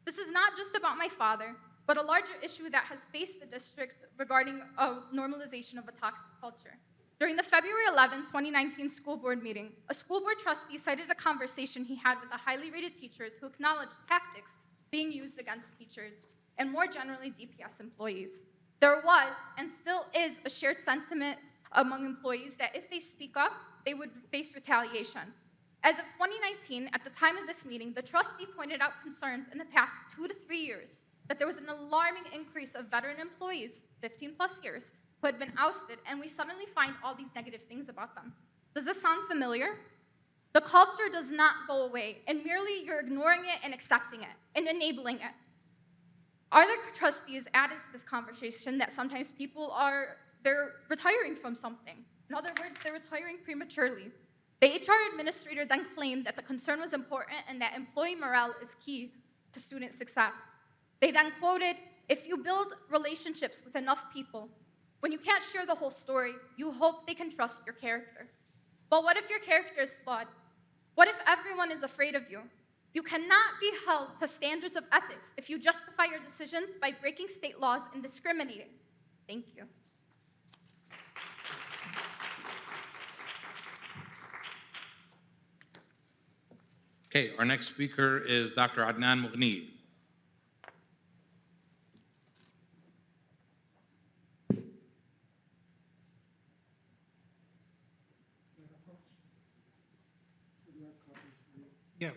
This is not just about my father, but a larger issue that has faced the district regarding a normalization of a toxic culture. During the February 11, 2019 school board meeting, a school board trustee cited a conversation he had with the highly rated teachers who acknowledged tactics being used against teachers, and more generally, DPS employees. There was, and still is, a shared sentiment among employees that if they speak up, they would face retaliation. As of 2019, at the time of this meeting, the trustee pointed out concerns in the past 2 to 3 years that there was an alarming increase of veteran employees, 15 plus years, who had been ousted, and we suddenly find all these negative things about them. Does this sound familiar? The culture does not go away, and merely you're ignoring it and accepting it and enabling it. Are there trustees added to this conversation that sometimes people they're retiring from something? In other words, they're retiring prematurely. The HR administrator then claimed that the concern was important and that employee morale is key to student success. They then quoted, "If you build relationships with enough people, when you can't share the whole story, you hope they can trust your character." But what if your character is flawed? What if everyone is afraid of you? You cannot be held to standards of ethics if you justify your decisions by breaking state laws and discriminating. Thank you. Okay, our next speaker is Dr. Adnan Mughni. Yeah.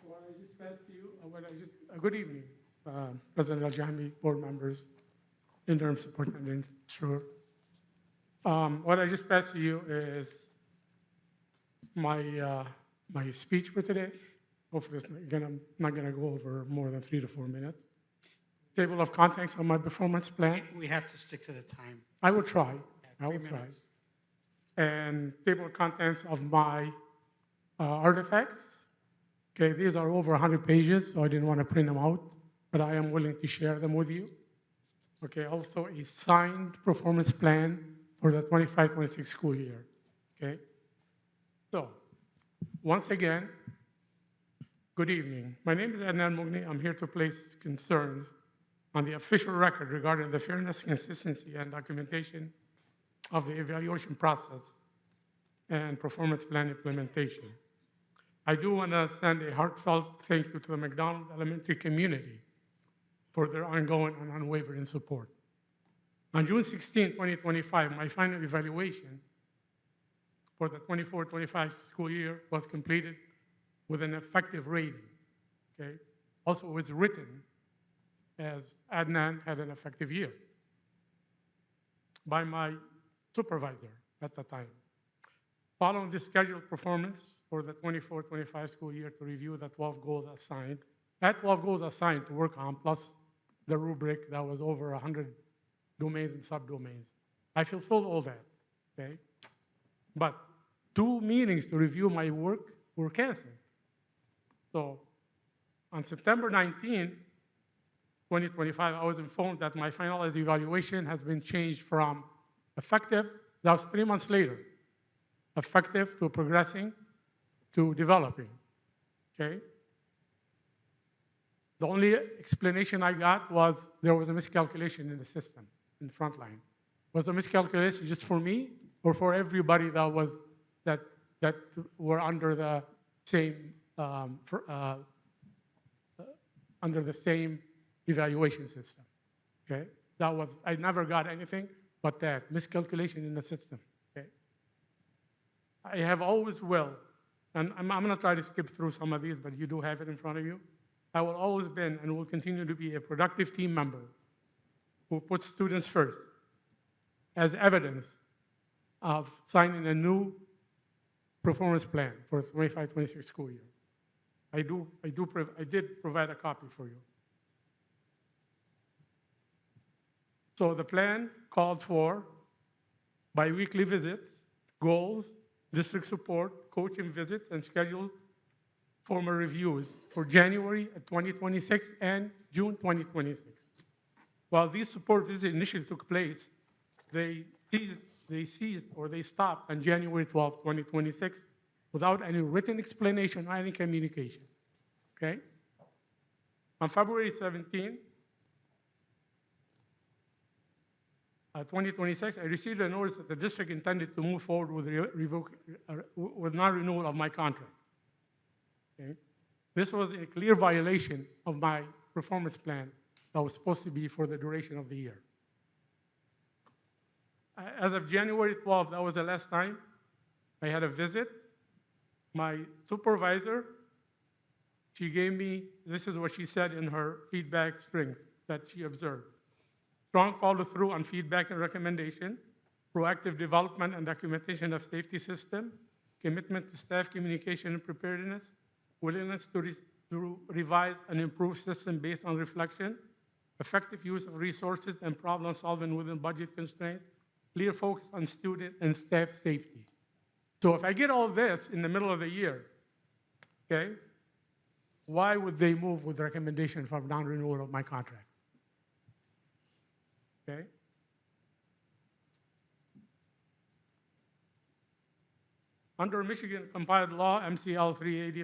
What I just passed to you, good evening, President Al-Jami, board members, interim superintendent, Srour. What I just passed to you is my speech for today. Hopefully it's not gonna go over more than 3 to 4 minutes. Table of contents on my performance plan. We have to stick to the time. I will try. I 3 will try. minutes. And table of contents of my artifacts. Okay, these are over 100 pages, so I didn't want to print them out, but I am willing to share them with you. Okay, also a signed performance plan for the 25-26 school year. Okay, so once again, good evening. My name is Adnan Mughni. I'm here to place concerns on the official record regarding the fairness, consistency, and documentation of the evaluation process and performance plan implementation. I do want to send a heartfelt thank you to the McDonald Elementary community for their ongoing and unwavering support. On June 16, 2025, my final evaluation for the 24-25 school year was completed with an effective rating. Okay? Also, it was written as Adnan had an effective year by my supervisor at the time. Following this scheduled performance for the 24-25 school year to review the 12 goals assigned, at 12 goals assigned to work on, plus the rubric that was over 100 domains and subdomains. I fulfilled all that, okay? But 2 meetings to review my work were canceled. So on September 19, 2025, I was informed that my finalized evaluation has been changed from effective, that was 3 months later, effective to progressing to developing, okay? The only explanation I got was there was a miscalculation in the system, in the front line. Was a miscalculation just for me or for everybody that were under the same evaluation system, okay? I never got anything but that miscalculation in the system, okay? I have always and I'm gonna try to skip through some of these, but you do have it in front of you. I will always been and will continue to be a productive team member who puts students first as evidence of signing a new performance plan for the 25-26 school year. I did provide a copy for you. So the plan called for biweekly visits, goals, district support, coaching visits, and scheduled formal reviews for January 2026 and June 2026. While these support visits initially took place, they ceased or they stopped on January 12, 2026, without any written explanation or any communication. Okay? On February 17, 2026, I received a notice that the district intended to move forward with non-renewal of my contract. Okay? This was a clear violation of my performance plan that was supposed to be for the duration of the year. As of January 12th, that was the last time I had a visit. My supervisor, she gave me, this is what she said in her feedback string that she observed. Strong follow-through on feedback and recommendation, proactive development and documentation of safety system, commitment to staff communication and preparedness, willingness to revise and improve system based on reflection, effective use of resources and problem solving within budget constraints, clear focus on student and staff safety. So if I get all this in the middle of the year, okay, why would they move with recommendation for non-renewal of my contract? Okay? Under Michigan compiled law, MCL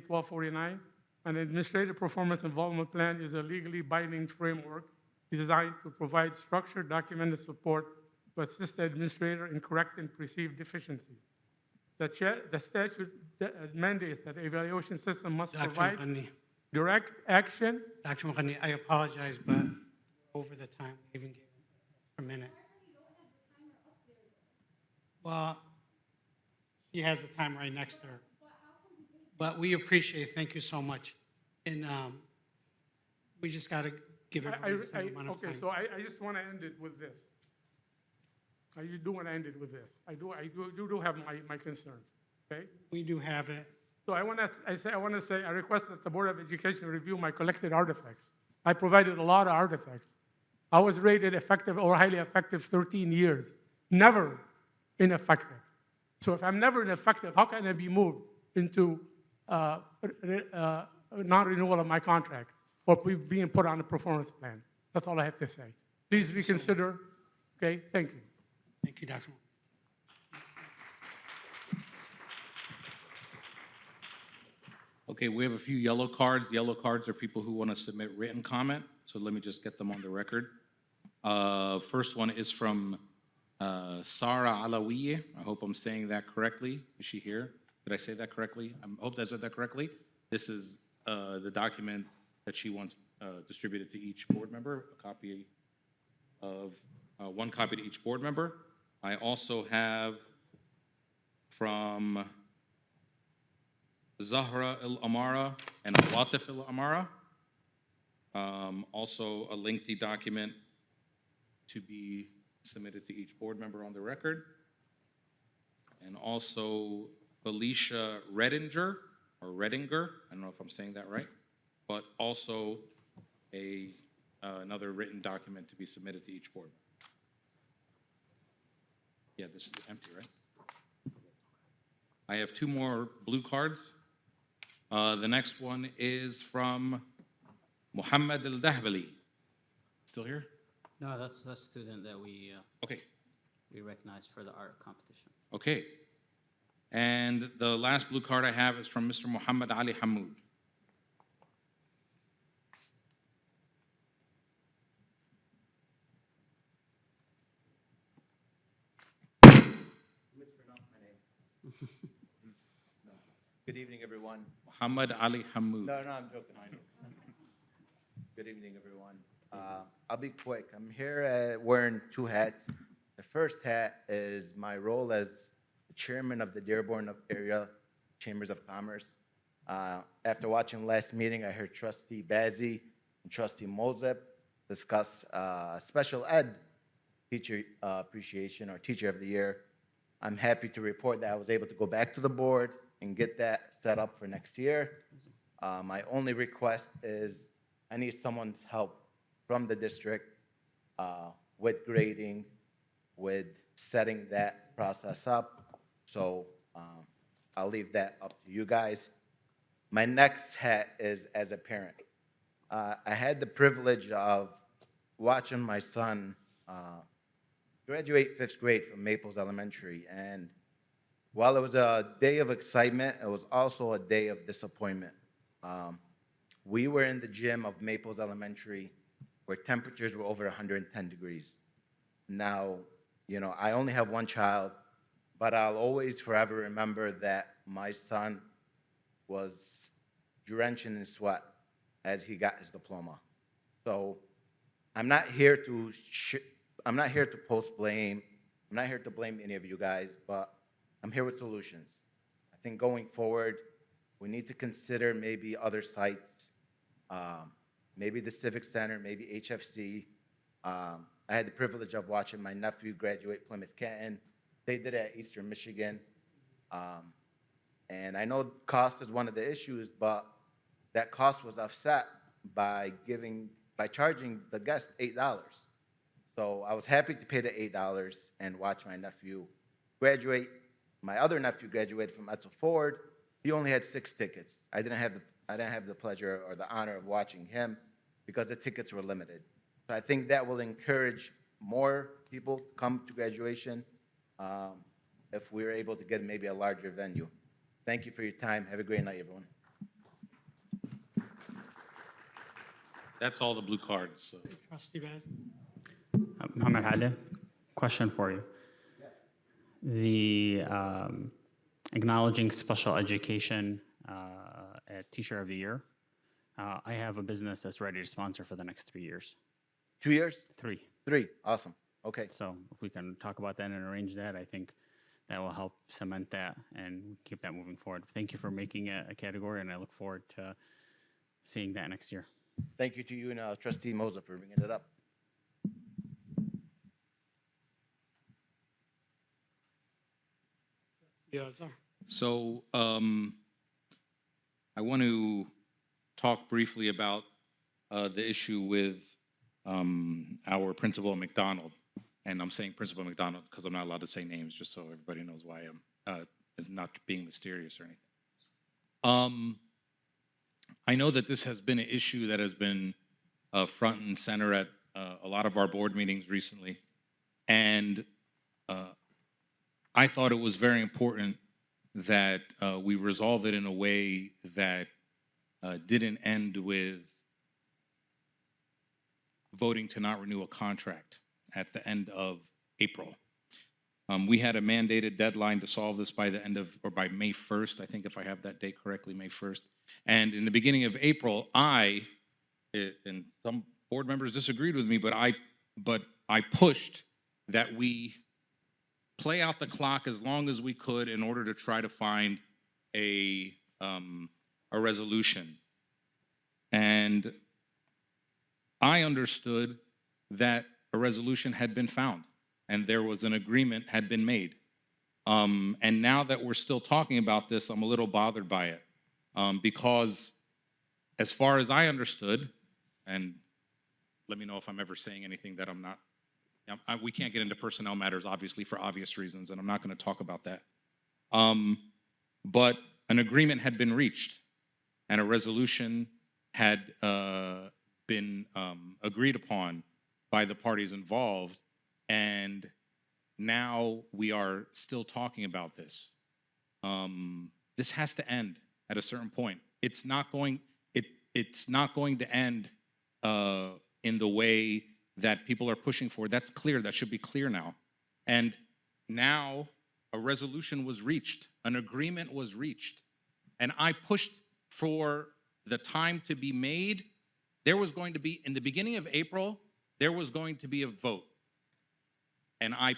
380-1249, an administrative performance involvement plan is a legally binding framework designed to provide structured, documented support to assist the administrator in correcting perceived deficiencies. The statute mandates that the evaluation system must Dr. provide Mughni. direct action. Dr. Mughni, I apologize, but over the time, we even gave a minute. Well, she has the time right next to her. But we appreciate, thank you so much. And we just got to give everybody the same amount of time. Okay, so I just want to end it with this. I do want to end it with this. I do have my concerns, okay? We do have it. So I want to say, I request that the Board of Education review my collected artifacts. I provided a lot of artifacts. I was rated effective or highly effective 13 years, never ineffective. So if I'm never ineffective, how can I be moved into non-renewal of my contract or being put on a performance plan? That's all I have to say. Please reconsider. Okay, thank you. Thank you, Dr. Okay, we have a few yellow cards. Yellow cards are people who want to submit written comment. So let me just get them on the record. First one is from Sara Alawiye. I hope I'm saying that correctly. Is she here? Did I say that correctly? I hope I said that correctly. This is the document that she wants distributed to each board member, a copy of one copy to each board member. I also have from Zahra El-Amara and Watif El-Amara, also a lengthy document to be submitted to each board member on the record. And also Felicia Redinger, I don't know if I'm saying that right, but also another written document to be submitted to each board. Yeah, this is empty, right? I have two more blue cards. The next one is from Muhammad Al-Dahbali. Still here? No, that's the student that we Okay. we recognize for the art competition. Okay. And the last blue card I have is from Mr. Muhammad Ali Hamoud. Mispronounced my name. No. Good evening, everyone. Muhammad Ali Hamoud. No, I'm joking. I know. Good evening, everyone. I'll be quick. I'm here wearing two hats. The first hat is my role as the chairman of the Dearborn Area Chambers of Commerce. After watching last meeting, I heard Trustee Bazzi and Trustee Molzep discuss special ed teacher appreciation or teacher of the year. I'm happy to report that I was able to go back to the board and get that set up for next year. My only request is I need someone's help from the district with grading, with setting that process up. So I'll leave that up to you guys. My next hat is as a parent. I had the privilege of watching my son graduate 5th grade from Maples Elementary. And while it was a day of excitement, it was also a day of disappointment. We were in the gym of Maples Elementary where temperatures were over 110 degrees. Now, I only have one child, but I'll always forever remember that my son was drenching in sweat as he got his diploma. So I'm not here to post blame. I'm not here to blame any of you guys, but I'm here with solutions. I think going forward, we need to consider maybe other sites, maybe the Civic Center, maybe HFC. I had the privilege of watching my nephew graduate Plymouth Canton. They did it at Eastern Michigan. And I know cost is one of the issues, but that cost was offset by charging the guest $8. So I was happy to pay the $8 and watch my nephew graduate. My other nephew graduated from Etzel Ford. He only had 6 tickets. I didn't have the pleasure or the honor of watching him because the tickets were limited. So I think that will encourage more people to come to graduation if we're able to get maybe a larger venue. Thank you for your time. Have a great night, everyone. That's all the blue cards. So. Trustee Bazzi. Mohammed Hadi, question for you. The acknowledging special education at Teacher of the Year. I have a business that's ready to sponsor for the next 3 years. 2 years? 3. 3, awesome. Okay. So if we can talk about that and arrange that, I think that will help cement that and keep that moving forward. Thank you for making it a category, and I look forward to seeing that next year. Thank you to you and Trustee Moser for bringing it up. Yeah, sir. So I want to talk briefly about the issue with our principal at McDonald. And I'm saying Principal McDonald because I'm not allowed to say names, just so everybody knows why I'm not being mysterious or anything. I know that this has been an issue that has been front and center at a lot of our board meetings recently. And I thought it was very important that we resolve it in a way that didn't end with voting to not renew a contract at the end of April. We had a mandated deadline to solve this by the end of, or by May 1st, I think if I have that date correctly, May 1st. And in the beginning of April, and some board members disagreed with me, but I pushed that we play out the clock as long as we could in order to try to find a resolution. And I understood that a resolution had been found and there was an agreement had been made. And now that we're still talking about this, I'm a little bothered by it because as far as I understood, and let me know if I'm ever saying anything that I'm not, we can't get into personnel matters, obviously, for obvious reasons, and I'm not going to talk about that. But an agreement had been reached, and a resolution had been agreed upon by the parties involved, and now we are still talking about this. This has to end at a certain point. It's not going to end in the way that people are pushing for. That's clear. That should be clear now. And now a resolution was reached. An agreement was reached. And I pushed for the time to be made. There was going to be, in the beginning of April, there was going to be a vote. And I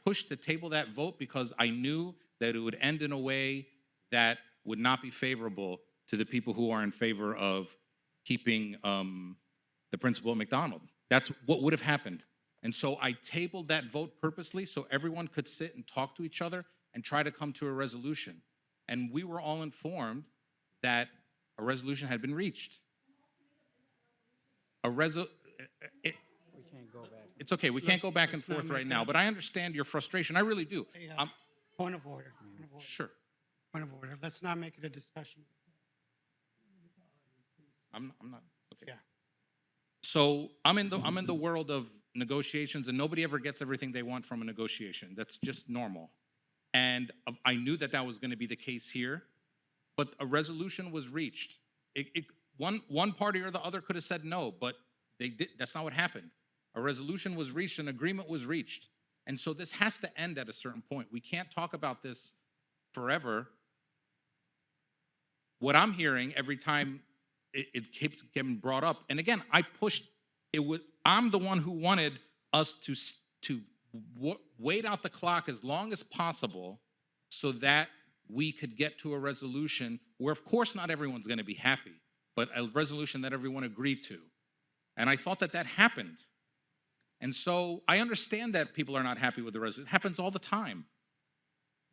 pushed to table that vote because I knew that it would end in a way that would not be favorable to the people who are in favor of keeping the principal at McDonald. That's what would have happened. And so I tabled that vote purposely so everyone could sit and talk to each other and try to come to a resolution. And we were all informed that a resolution had been reached. We can't go back. It's okay, we can't go back and forth right now, but I understand your frustration. I really do. Point of order. Sure. Point of order. Let's not make it a discussion. I'm not, okay. Yeah. So I'm in the world of negotiations, and nobody ever gets everything they want from a negotiation. That's just normal. And I knew that that was going to be the case here, but a resolution was reached. One party or the other could have said no, but they did. That's not what happened. A resolution was reached, an agreement was reached. And so this has to end at a certain point. We can't talk about this forever. What I'm hearing every time it keeps getting brought up, and again, I pushed it. I'm the one who wanted us to wait out the clock as long as possible so that we could get to a resolution where, of course, not everyone's going to be happy, but a resolution that everyone agreed to. And I thought that that happened. And so I understand that people are not happy with the resolution. It happens all the time.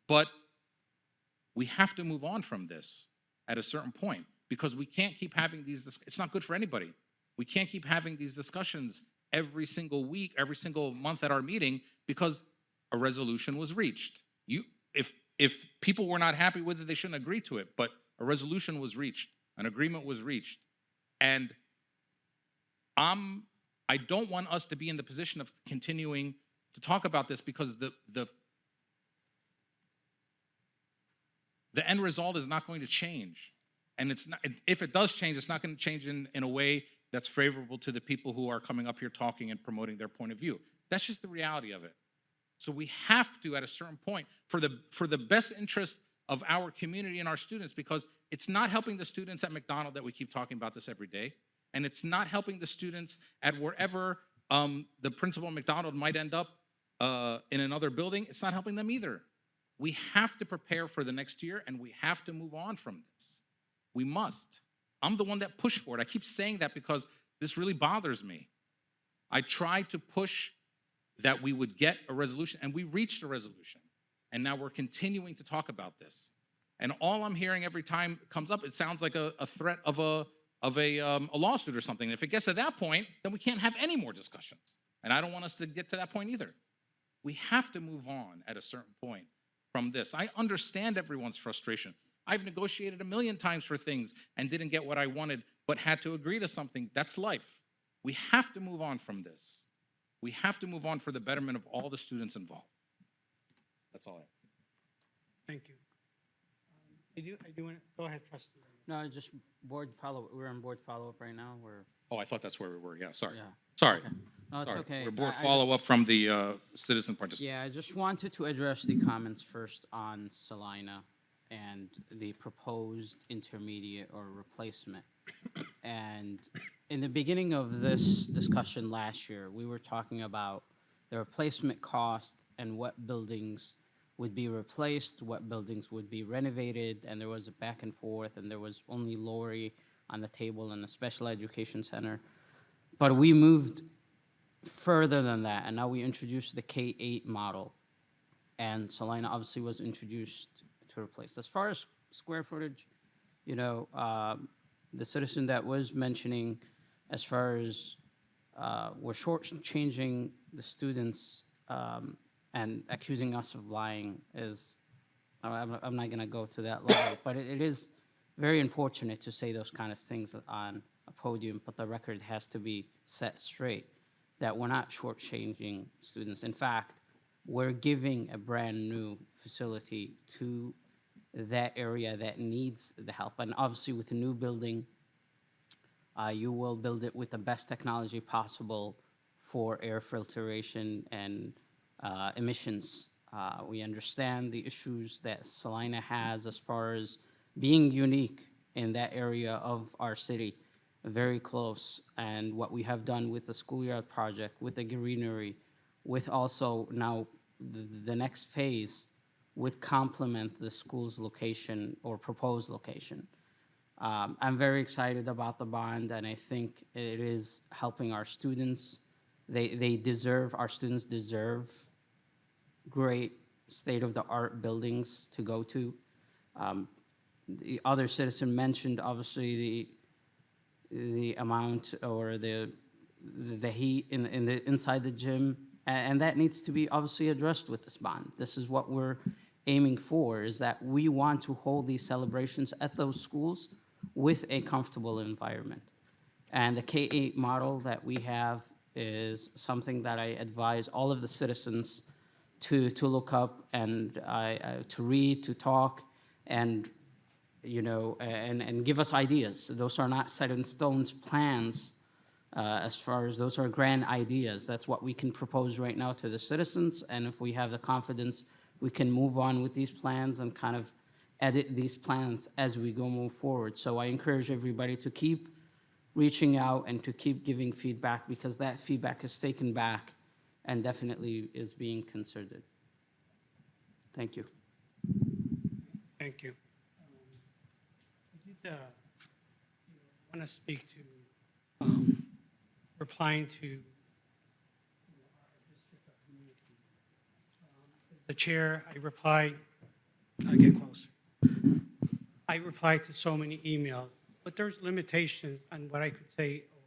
But we have to move on from this at a certain point, because we can't keep having these, it's not good for anybody. We can't keep having these discussions every single week, every single month at our meeting, because a resolution was reached. If people were not happy with it, they shouldn't agree to it, but a resolution was reached, an agreement was reached. And I don't want us to be in the position of continuing to talk about this, because the end result is not going to change. And it's not, if it does change, it's not going to change in a way that's favorable to the people who are coming up here talking and promoting their point of view. That's just the reality of it. So we have to, at a certain point, for the best interest of our community and our students, because it's not helping the students at McDonald that we keep talking about this every day, and it's not helping the students at wherever the principal at McDonald might end up in another building. It's not helping them either. We have to prepare for the next year, and we have to move on from this. We must. I'm the one that pushed for it. I keep saying that because this really bothers me. I tried to push that we would get a resolution, and we reached a resolution. And now we're continuing to talk about this. And all I'm hearing every time it comes up, it sounds like a threat of a lawsuit or something. And if it gets to that point, then we can't have any more discussions. And I don't want us to get to that point either. We have to move on at a certain point from this. I understand everyone's frustration. I've negotiated a million times for things and didn't get what I wanted, but had to agree to something. That's life. We have to move on from this. We have to move on for the betterment of all the students involved. That's all I have. Thank you. I do want to, go ahead, Trustee. No, just board follow, we're on board follow-up right now, we're, Oh, I thought that's where we were. Yeah, sorry. yeah. Sorry. Okay. No, it's Sorry. okay. We're board I just- follow-up from the citizen participation. Yeah, I just wanted to address the comments first on Salina and the proposed intermediate or replacement. And in the beginning of this discussion last year, we were talking about the replacement cost and what buildings would be replaced, what buildings would be renovated, and there was a back and forth, and there was only Lori on the table and the special education center. But we moved further than that, and now we introduced the K-8 model, and Salina obviously was introduced to replace. As far as square footage, you know, the citizen that was mentioning, as far as we're shortchanging the students and accusing us of lying is, I'm not gonna go to that level, but it is very unfortunate to say those kind of things on a podium, but the record has to be set straight, that we're not shortchanging students. In fact, we're giving a brand-new facility to that area that needs the help. And obviously, with the new building, you will build it with the best technology possible for air filtration and emissions. We understand the issues that Salina has as far as being unique in that area of our city, very close. And what we have done with the schoolyard project, with the greenery, with also now the next phase would complement the school's location or proposed location. I'm very excited about the bond, and I think it is helping our students. They deserve, our students deserve great state-of-the-art buildings to go to. The other citizen mentioned, obviously, the amount or the heat in the inside the gym, and that needs to be obviously addressed with this bond. This is what we're aiming for, is that we want to hold these celebrations at those schools with a comfortable environment. And the K-8 model that we have is something that I advise all of the citizens to look up and to read, to talk, and and give us ideas. Those are not set in stone plans. As far as those are grand ideas, that's what we can propose right now to the citizens. And if we have the confidence, we can move on with these plans and kind of edit these plans as we move forward. So I encourage everybody to keep reaching out and to keep giving feedback, because that feedback is taken back and definitely is being considered. Thank you. Thank you. I did want to speak to replying to our district of community. As the chair, I get closer. I reply to so many emails, but there's limitations on what I could say or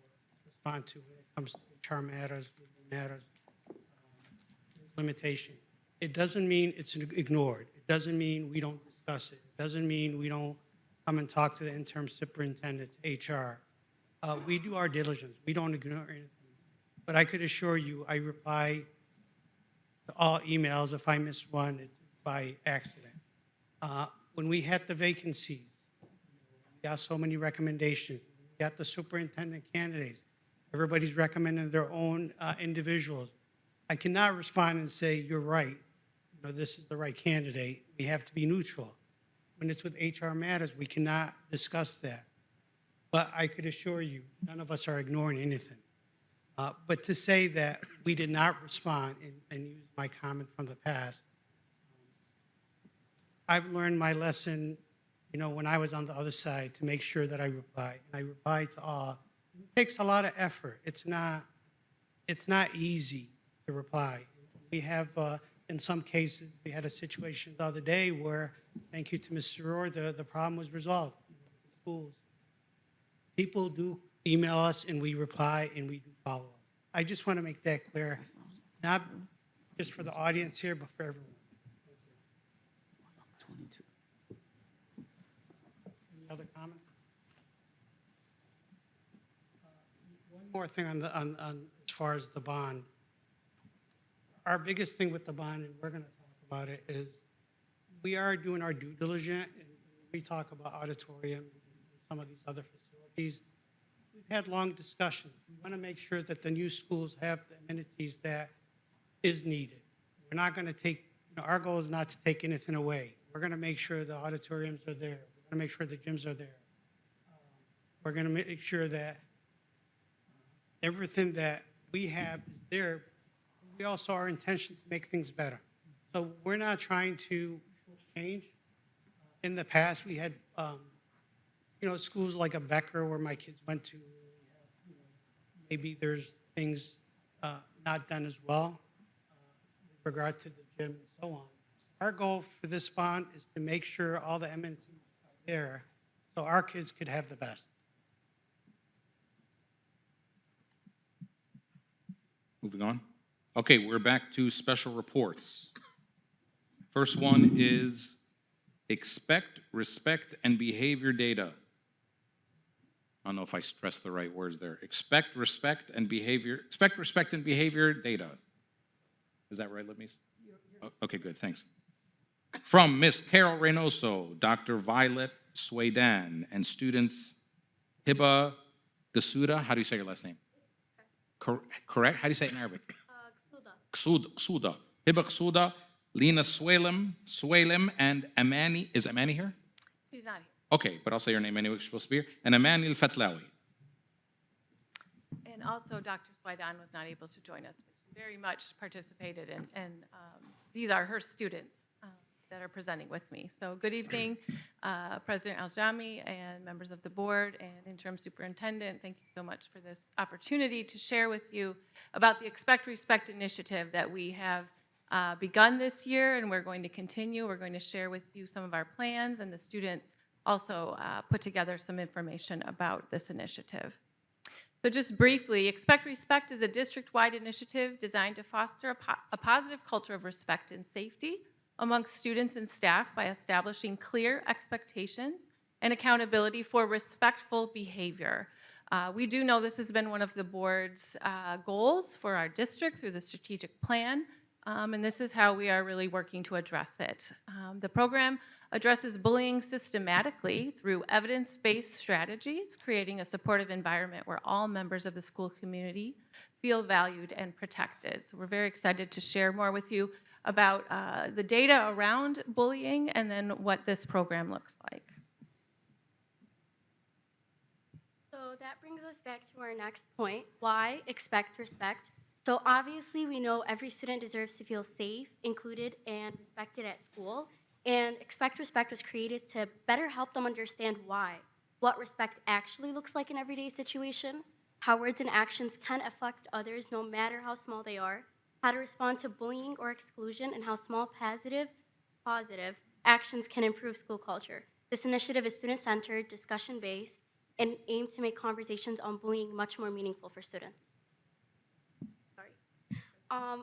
respond to when it comes to HR matters, legal matters. Limitation. It doesn't mean it's ignored. It doesn't mean we don't discuss it. It doesn't mean we don't come and talk to the interim superintendent, HR. We do our diligence. We don't ignore anything. But I could assure you, I reply to all emails. If I miss one, it's by accident. When we had the vacancies, we got so many recommendations. We got the superintendent candidates. Everybody's recommending their own individuals. I cannot respond and say, you're right. This is the right candidate. We have to be neutral. When it's with HR matters, we cannot discuss that. But I could assure you, none of us are ignoring anything. But to say that we did not respond and use my comment from the past, I've learned my lesson, when I was on the other side, to make sure that I reply. And I reply to all. It takes a lot of effort. It's not easy to reply. We have, in some cases, we had a situation the other day where, thank you to Ms. Srour, the problem was resolved. Schools. People do email us and we reply and we do follow up. I just want to make that clear, not just for the audience here, but for everyone. 22. Any other comments? One more thing on as far as the bond. Our biggest thing with the bond, and we're going to talk about it, is we are doing our due diligence, and we talk about auditorium and some of these other facilities. We've had long discussions. We want to make sure that the new schools have the amenities that is needed. We're not going to take, our goal is not to take anything away. We're going to make sure the auditoriums are there. We're going to make sure the gyms are there. We're going to make sure that everything that we have is there. We also our intention to make things better. So we're not trying to change. In the past, we had, schools like a Becker where my kids went to. Maybe there's things not done as well with regard to the gym and so on. Our goal for this bond is to make sure all the amenities are there so our kids could have the best. Moving on. Okay, we're back to special reports. First one is expect, respect, and behavior data. I don't know if I stressed the right words there. Expect, respect, and behavior data. Is that right, Lamis? Okay, good, thanks. From Ms. Carol Reynoso, Dr. Violet Swadan, and students Hiba Gasuda. How do you say your last name? Correct? How do you say it in Arabic? Gsuda. Hiba Gsuda, Lena Swalem, and Amani. Is Amani here? She's not here. Okay, but I'll say her name anyway. She's supposed to be here. And Amani Al-Fatlawi. And also, Dr. Swadan was not able to join us, but she very much participated, and these are her students that are presenting with me. So good evening, President Al-Jami and members of the board and interim superintendent. Thank you so much for this opportunity to share with you about the Expect Respect initiative that we have begun this year, and we're going to continue. We're going to share with you some of our plans, and the students also put together some information about this initiative. So just briefly, Expect Respect is a district-wide initiative designed to foster a positive culture of respect and safety amongst students and staff by establishing clear expectations and accountability for respectful behavior. We do know this has been one of the board's goals for our district through the strategic plan, and this is how we are really working to address it. The program addresses bullying systematically through evidence-based strategies, creating a supportive environment where all members of the school community feel valued and protected. So we're very excited to share more with you about the data around bullying and then what this program looks like. So that brings us back to our next point, why expect respect. So obviously we know every student deserves to feel safe, included, and respected at school. And Expect Respect was created to better help them understand why, what respect actually looks like in everyday situation, how words and actions can affect others no matter how small they are, how to respond to bullying or exclusion, and how small positive actions can improve school culture. This initiative is student-centered, discussion-based, and aimed to make conversations on bullying much more meaningful for students.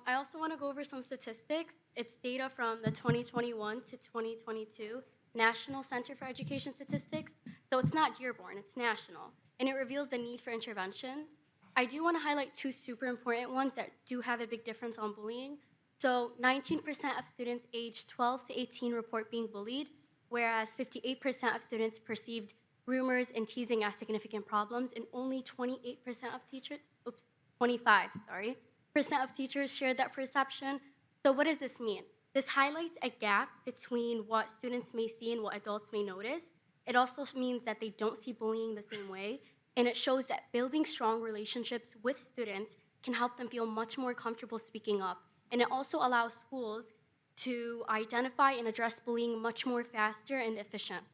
I also want to go over some statistics. It's data from the 2021 to 2022 National Center for Education Statistics. So it's not Dearborn, it's national. And it reveals the need for interventions. I do want to highlight two super important ones that do have a big difference on bullying. So 19% of students aged 12 to 18 report being bullied, whereas 58% of students perceived rumors and teasing as significant problems, and only 25% of teachers shared that perception. So what does this mean? This highlights a gap between what students may see and what adults may notice. It also means that they don't see bullying the same way, and it shows that building strong relationships with students can help them feel much more comfortable speaking up. And it also allows schools to identify and address bullying much more faster and efficient.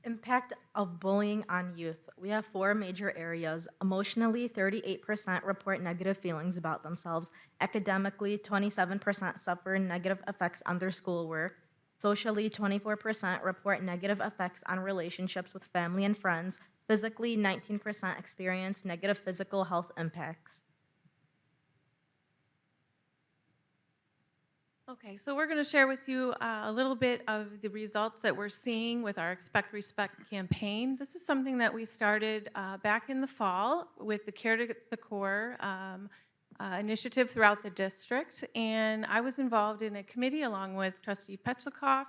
Impact of bullying on youth. We have 4 major areas. Emotionally, 38% report negative feelings about themselves. Academically, 27% suffer negative effects on their schoolwork. Socially, 24% report negative effects on relationships with family and friends. Physically, 19% experience negative physical health impacts. Okay, so we're going to share with you a little bit of the results that we're seeing with our Expect Respect campaign. This is something that we started back in the fall with the Care to the Core initiative throughout the district, and I was involved in a committee along with Trustee Petchikoff,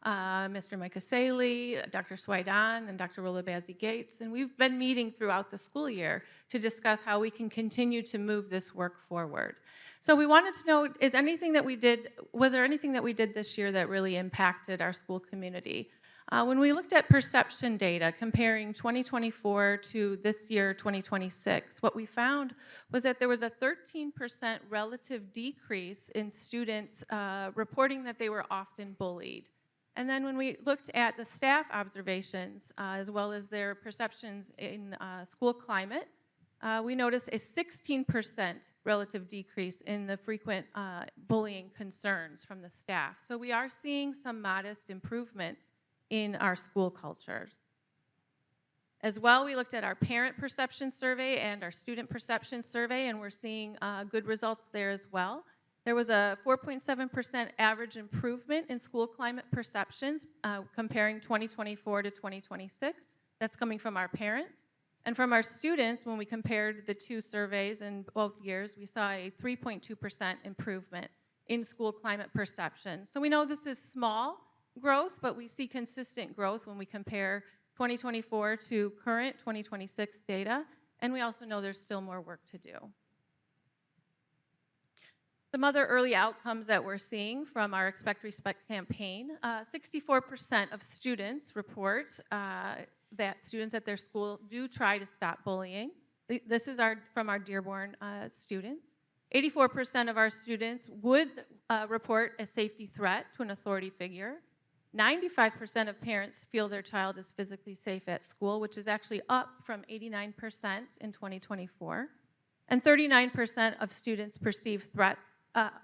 Mr. MHSAA, Dr. Swaidan, and Dr. Rolla Bazzi Gates, and we've been meeting throughout the school year to discuss how we can continue to move this work forward. So we wanted to know, was there anything that we did this year that really impacted our school community? When we looked at perception data comparing 2024 to this year, 2026, what we found was that there was a 13% relative decrease in students reporting that they were often bullied. And then when we looked at the staff observations, as well as their perceptions in school climate, we noticed a 16% relative decrease in the frequent bullying concerns from the staff. So we are seeing some modest improvements in our school cultures. As well, we looked at our parent perception survey and our student perception survey, and we're seeing good results there as well. There was a 4.7% average improvement in school climate perceptions comparing 2024 to 2026. That's coming from our parents. And from our students, when we compared the two surveys in both years, we saw a 3.2% improvement in school climate perception. So we know this is small growth, but we see consistent growth when we compare 2024 to current 2026 data, and we also know there's still more work to do. Some other early outcomes that we're seeing from our Expect Respect campaign, 64% of students report that students at their school do try to stop bullying. This is from our Dearborn students. 84% of our students would report a safety threat to an authority figure. 95% of parents feel their child is physically safe at school, which is actually up from 89% in 2024. And 39% of students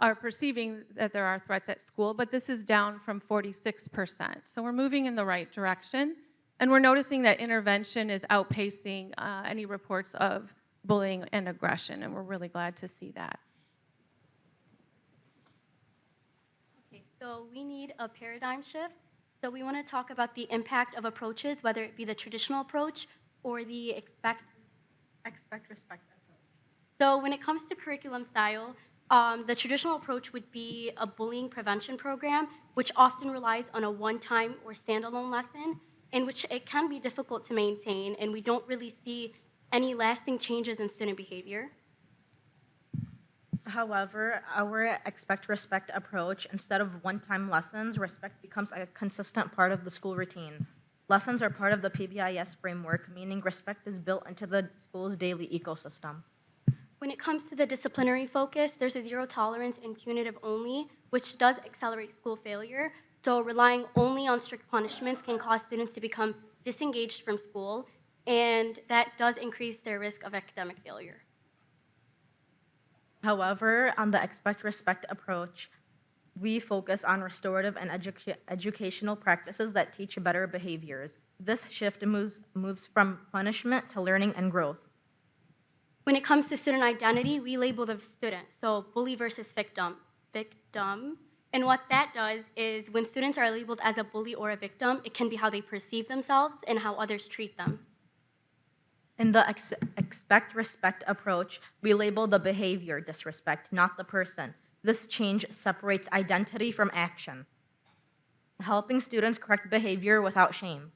are perceiving that there are threats at school, but this is down from 46%. So we're moving in the right direction. And we're noticing that intervention is outpacing any reports of bullying and aggression, and we're really glad to see that. Okay, so we need a paradigm shift. So we want to talk about the impact of approaches, whether it be the traditional approach or the expect respect approach. So when it comes to curriculum style, the traditional approach would be a bullying prevention program, which often relies on a one-time or standalone lesson, in which it can be difficult to maintain, and we don't really see any lasting changes in student behavior. However, our expect respect approach, instead of one-time lessons, respect becomes a consistent part of the school routine. Lessons are part of the PBIS framework, meaning respect is built into the school's daily ecosystem. When it comes to the disciplinary focus, there's a zero tolerance and punitive only, which does accelerate school failure. So relying only on strict punishments can cause students to become disengaged from school, and that does increase their risk of academic failure. However, on the expect respect approach, we focus on restorative and educational practices that teach better behaviors. This shift moves from punishment to learning and growth. When it comes to student identity, we label the student, so bully versus victim. And what that does is when students are labeled as a bully or a victim, it can be how they perceive themselves and how others treat them. In the expect respect approach, we label the behavior disrespect, not the person. This change separates identity from action, helping students correct behavior without shame.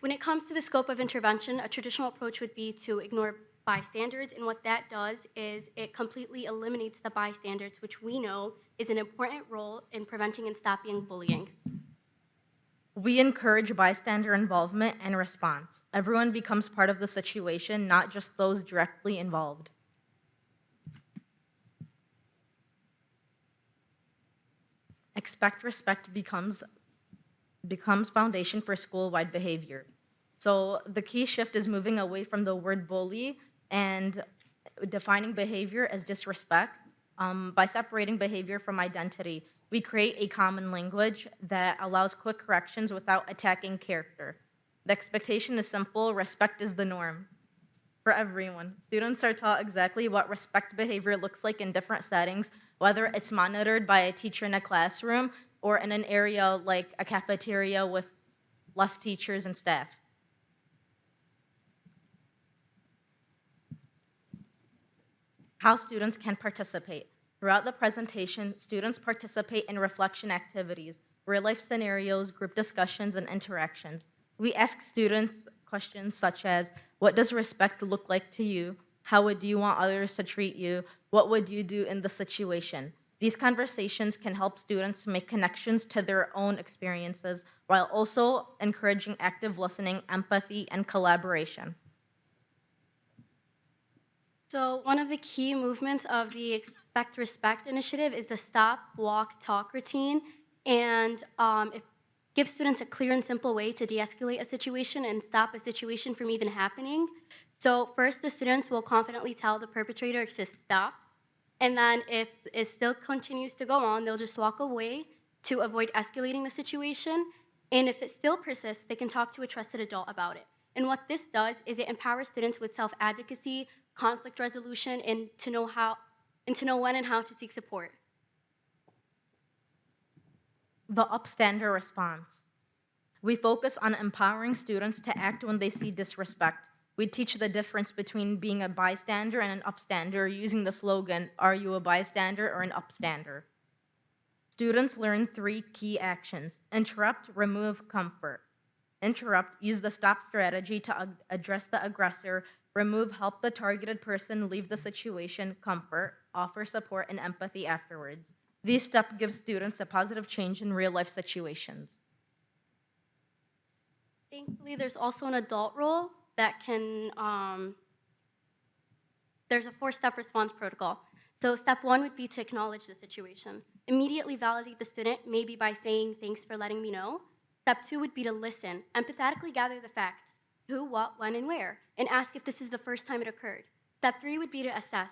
When it comes to the scope of intervention, a traditional approach would be to ignore bystanders, and what that does is it completely eliminates the bystanders, which we know is an important role in preventing and stopping bullying. We encourage bystander involvement and response. Everyone becomes part of the situation, not just those directly involved. Expect respect becomes foundation for school-wide behavior. So the key shift is moving away from the word bully and defining behavior as disrespect. By separating behavior from identity, we create a common language that allows quick corrections without attacking character. The expectation is simple: respect is the norm for everyone. Students are taught exactly what respect behavior looks like in different settings, whether it's monitored by a teacher in a classroom or in an area like a cafeteria with less teachers and staff. How students can participate. Throughout the presentation, students participate in reflection activities, real-life scenarios, group discussions, and interactions. We ask students questions such as, what does respect look like to you? How would you want others to treat you? What would you do in the situation? These conversations can help students make connections to their own experiences while also encouraging active listening, empathy, and collaboration. So one of the key movements of the Expect Respect initiative is the stop, walk, talk routine. And it gives students a clear and simple way to de-escalate a situation and stop a situation from even happening. So first, the students will confidently tell the perpetrator to stop. And then if it still continues to go on, they'll just walk away to avoid escalating the situation. And if it still persists, they can talk to a trusted adult about it. And what this does is it empowers students with self-advocacy, conflict resolution, and to know when and how to seek support. The upstander response. We focus on empowering students to act when they see disrespect. We teach the difference between being a bystander and an upstander using the slogan, "Are you a bystander or an upstander?" Students learn 3 key actions: interrupt, remove, comfort. Interrupt, use the stop strategy to address the aggressor. Remove, help the targeted person leave the situation. Comfort, offer support and empathy afterwards. These steps give students a positive change in real-life situations. Thankfully, there's also an adult role that can, there's a 4-step response protocol. So step 1 would be to acknowledge the situation. Immediately validate the student, maybe by saying, "Thanks for letting me know." Step 2 would be to listen, empathetically gather the facts, who, what, when, and where, and ask if this is the first time it occurred. Step 3 would be to assess.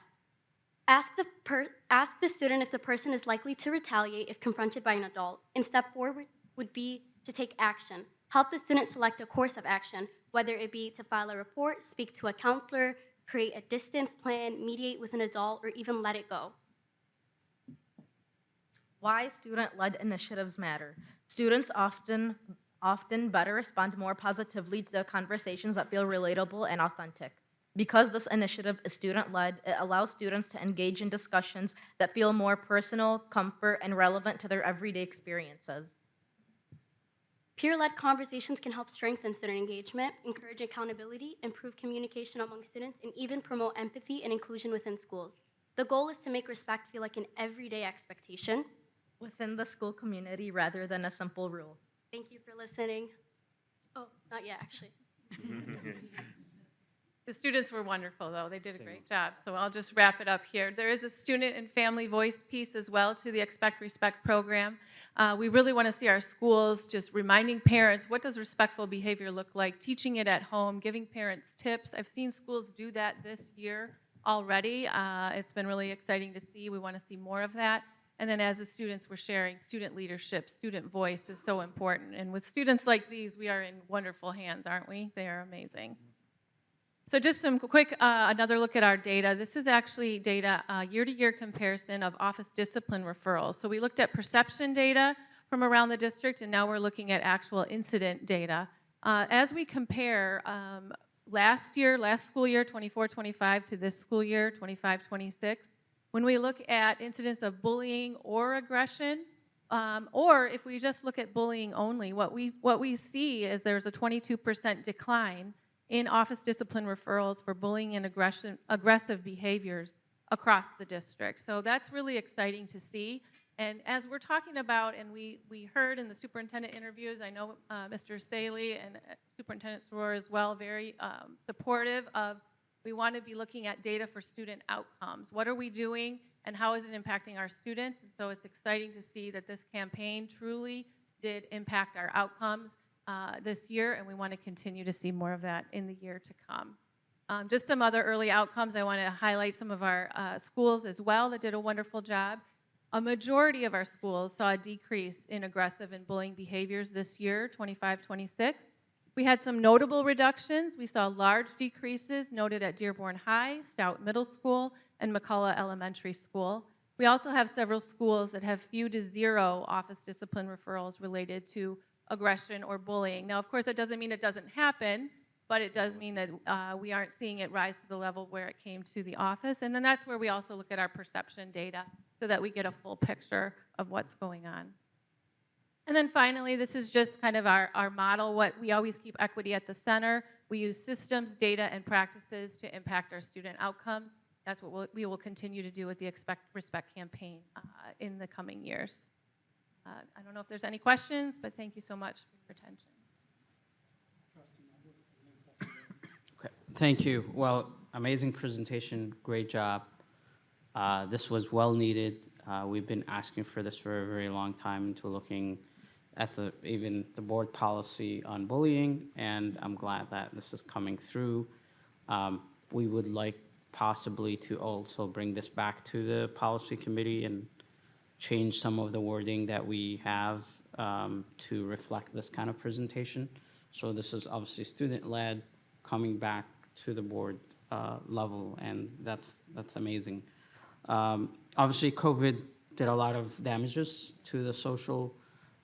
Ask the student if the person is likely to retaliate if confronted by an adult. And step 4 would be to take action. Help the student select a course of action, whether it be to file a report, speak to a counselor, create a distance plan, mediate with an adult, or even let it go. Why student-led initiatives matter. Students often better respond more positively to conversations that feel relatable and authentic. Because this initiative is student-led, it allows students to engage in discussions that feel more personal, comfort, and relevant to their everyday experiences. Peer-led conversations can help strengthen student engagement, encourage accountability, improve communication among students, and even promote empathy and inclusion within schools. The goal is to make respect feel like an everyday expectation within the school community rather than a simple rule. Thank you for listening. Oh, not yet, actually. The students were wonderful, though. They did a great job. So I'll just wrap it up here. There is a student and family voice piece as well to the Expect Respect program. We really want to see our schools just reminding parents, what does respectful behavior look like, teaching it at home, giving parents tips. I've seen schools do that this year already. It's been really exciting to see. We want to see more of that. And then as the students were sharing, student leadership, student voice is so important. And with students like these, we are in wonderful hands, aren't we? They are amazing. So just some quick, another look at our data. This is actually data, year-to-year comparison of office discipline referrals. So we looked at perception data from around the district, and now we're looking at actual incident data. As we compare last school year, 24-25, to this school year, 25-26, when we look at incidents of bullying or aggression, or if we just look at bullying only, what we see is there's a 22% decline in office discipline referrals for bullying and aggressive behaviors across the district. So that's really exciting to see. And as we're talking about, and we heard in the superintendent interviews, I know Mr. Saley and Superintendent Srour as well, very supportive of, we want to be looking at data for student outcomes. What are we doing and how is it impacting our students? And so it's exciting to see that this campaign truly did impact our outcomes this year, and we want to continue to see more of that in the year to come. Just some other early outcomes. I want to highlight some of our schools as well that did a wonderful job. A majority of our schools saw a decrease in aggressive and bullying behaviors this year, 25-26. We had some notable reductions. We saw large decreases noted at Dearborn High, Stout Middle School, and McCullough Elementary School. We also have several schools that have few to zero office discipline referrals related to aggression or bullying. Now, of course, that doesn't mean it doesn't happen, but it does mean that we aren't seeing it rise to the level where it came to the office. And then that's where we also look at our perception data so that we get a full picture of what's going on. And then finally, this is just kind of our model. What we always keep equity at the center. We use systems, data, and practices to impact our student outcomes. That's what we will continue to do with the Expect Respect campaign in the coming years. I don't know if there's any questions, but thank you so much for your attention. Okay, thank you. Well, amazing presentation, great job. This was well needed. We've been asking for this for a very long time into looking at even the board policy on bullying, and I'm glad that this is coming through. We would like possibly to also bring this back to the policy committee and change some of the wording that we have to reflect this kind of presentation. So this is obviously student-led, coming back to the board level, and that's amazing. Obviously, COVID did a lot of damages to the social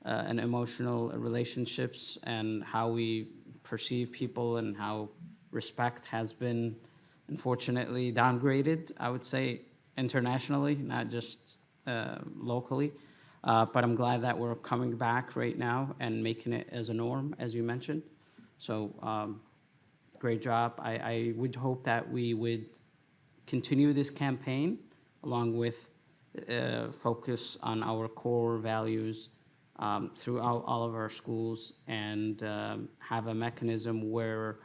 and emotional relationships and how we perceive people and how respect has been, unfortunately, downgraded, I would say, internationally, not just locally. But I'm glad that we're coming back right now and making it as a norm, as you mentioned. So great job. I would hope that we would continue this campaign along with focus on our core values throughout all of our schools and have a mechanism where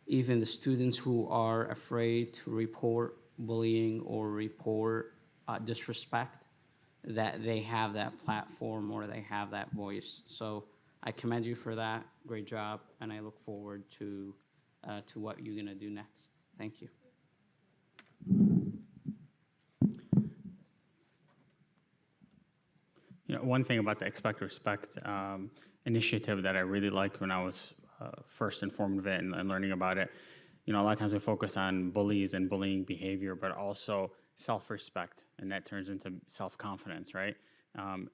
even the students who are afraid to report bullying or report disrespect, that they have that platform or they have that voice. So I commend you for that. Great job, and I look forward to what you're gonna do next. Thank you. You know, one thing about the Expect Respect initiative that I really liked when I was first informed of it and learning about it, you know, a lot of times we focus on bullies and bullying behavior, but also self-respect, and that turns into self-confidence, right?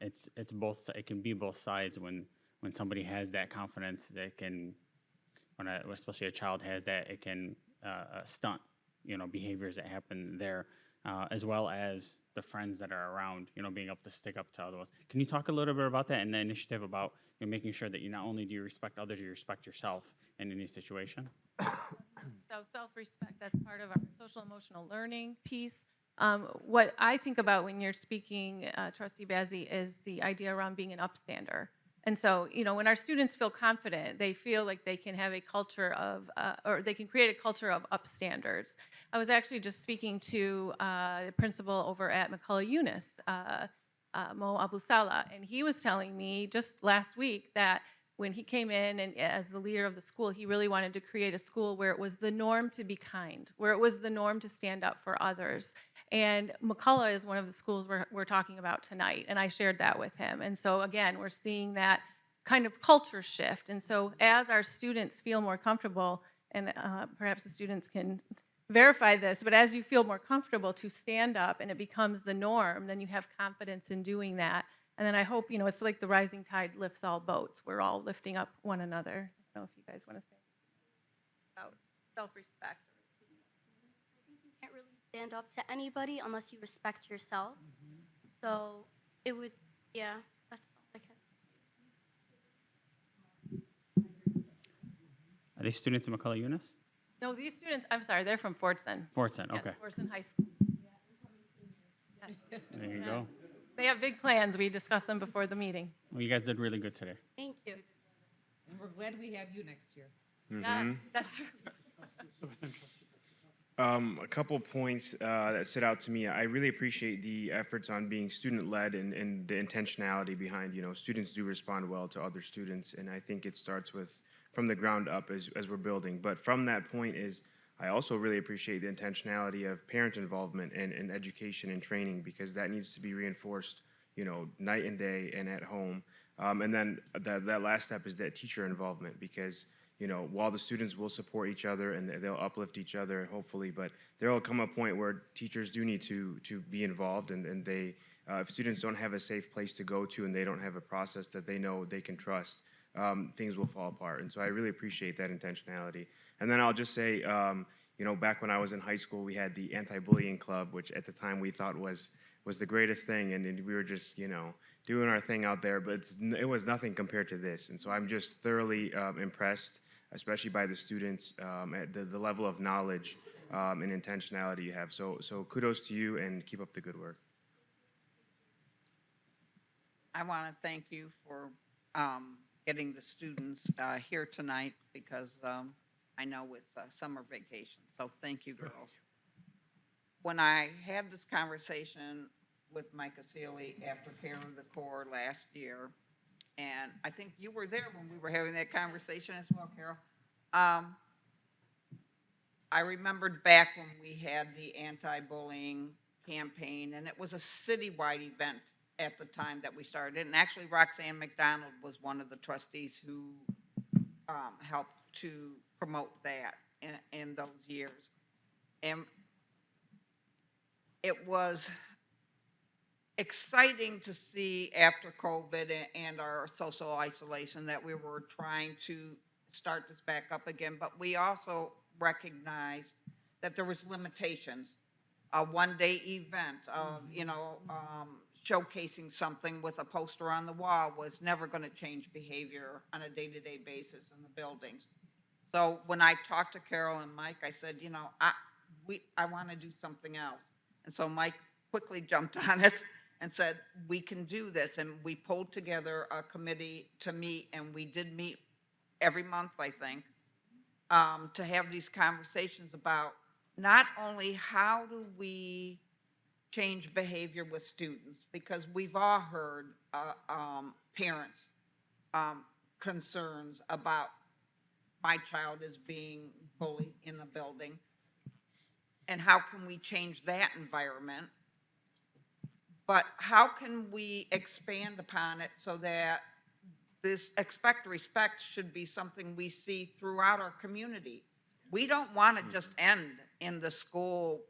it's both, it can be both sides when somebody has that confidence that can, especially a child has that, it can stunt, behaviors that happen there, as well as the friends that are around, being able to stick up to others. Can you talk a little bit about that and the initiative about making sure that you not only do you respect others, you respect yourself in any situation? So self-respect, that's part of our social emotional learning piece. What I think about when you're speaking, Trustee Bazzi, is the idea around being an upstander. And so, when our students feel confident, they feel like they can have a culture of, or they can create a culture of upstanders. I was actually just speaking to the principal over at McCullough Eunice, Mo Abu Salah, and he was telling me just last week that when he came in and as the leader of the school, he really wanted to create a school where it was the norm to be kind, where it was the norm to stand up for others. And McCullough is one of the schools we're talking about tonight, and I shared that with him. And so again, we're seeing that kind of culture shift. And so as our students feel more comfortable, and perhaps the students can verify this, but as you feel more comfortable to stand up and it becomes the norm, then you have confidence in doing that. And then I hope, it's like the rising tide lifts all boats. We're all lifting up one another. I don't know if you guys want to say about self-respect. You can't really stand up to anybody unless you respect yourself. So it would, yeah, that's all I can. Are they students in McCullough Eunice? No, these students, I'm sorry, they're from Fortson. Fortson, Yes, okay. Fortson High School. Yes. There you Yes. go. They have big plans. We discussed them before the meeting. Well, you guys did really good today. Thank you. And we're glad we have you next year. Yeah, that's true. A couple points that stood out to me. I really appreciate the efforts on being student-led and the intentionality behind, students do respond well to other students, and I think it starts from the ground up as we're building. But from that point I also really appreciate the intentionality of parent involvement and education and training, because that needs to be reinforced, night and day and at home. And then that last step is that teacher involvement, because while the students will support each other and they'll uplift each other, hopefully, but there will come a point where teachers do need to be involved, and they, if students don't have a safe place to go to and they don't have a process that they know they can trust, things will fall apart. And so I really appreciate that intentionality. And then I'll just say, back when I was in high school, we had the anti-bullying club, which at the time we thought was the greatest thing, and we were just, doing our thing out there, but it was nothing compared to this. And so I'm just thoroughly impressed, especially by the students, at the level of knowledge and intentionality you have. So kudos to you, and keep up the good work. I want to thank you for getting the students here tonight, because I know it's summer vacation. So thank you, girls. When I had this conversation with Micah Sealy after Care of the Corps last year, and I think you were there when we were having that conversation as well, Carol. I remembered back when we had the anti-bullying campaign, and it was a citywide event at the time that we started. And actually, Roxanne McDonald was one of the trustees who helped to promote that in those years. And it was exciting to see after COVID and our social isolation that we were trying to start this back up again, but we also recognized that there was limitations. A one-day event of, showcasing something with a poster on the wall was never going to change behavior on a day-to-day basis in the buildings. So when I talked to Carol and Mike, I said, I want to do something else. And so Mike quickly jumped on it and said, we can do this. And we pulled together a committee to meet, and we did meet every month, I think, to have these conversations about not only how do we change behavior with students, because we've all heard parents' concerns about my child is being bullied in a building, and how can we change that environment? But how can we expand upon it so that this expect respect should be something we see throughout our community? We don't want to just end in the school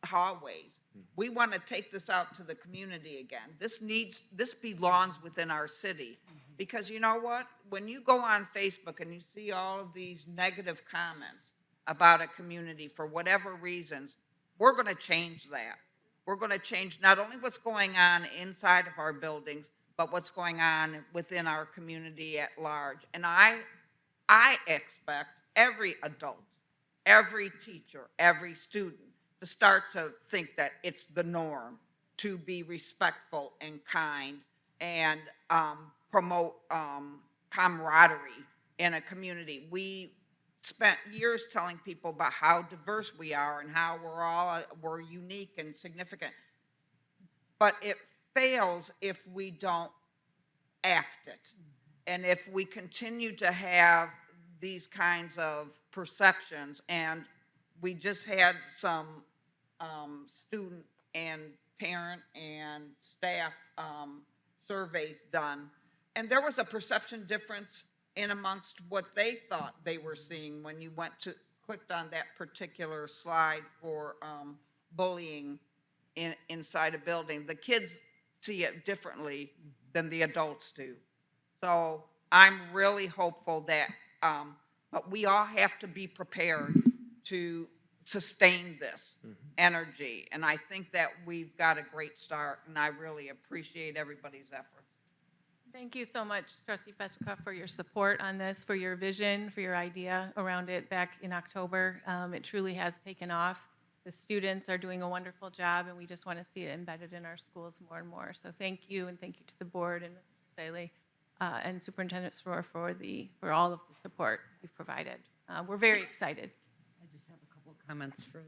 hallways. We want to take this out to the community again. This belongs within our city. Because you know what? When you go on Facebook and you see all of these negative comments about a community for whatever reasons, we're going to change that. We're going to change not only what's going on inside of our buildings, but what's going on within our community at large. And I expect every adult, every teacher, every student to start to think that it's the norm to be respectful and kind and promote camaraderie in a community. We spent years telling people about how diverse we are and how we're unique and significant. But it fails if we don't act it. And if we continue to have these kinds of perceptions, and we just had some student and parent and staff surveys done, and there was a perception difference in amongst what they thought they were seeing when you clicked on that particular slide for bullying inside a building. The kids see it differently than the adults do. So I'm really hopeful that, but we all have to be prepared to sustain this energy. And I think that we've got a great start, and I really appreciate everybody's efforts. Thank you so much, Trustee Petchka, for your support on this, for your vision, for your idea around it back in October. It truly has taken off. The students are doing a wonderful job, and we just want to see it embedded in our schools more and more. So thank you, and thank you to the board and Mr. Saleh and Superintendent Srour for all of the support you've provided. We're very excited. I just have a couple of comments for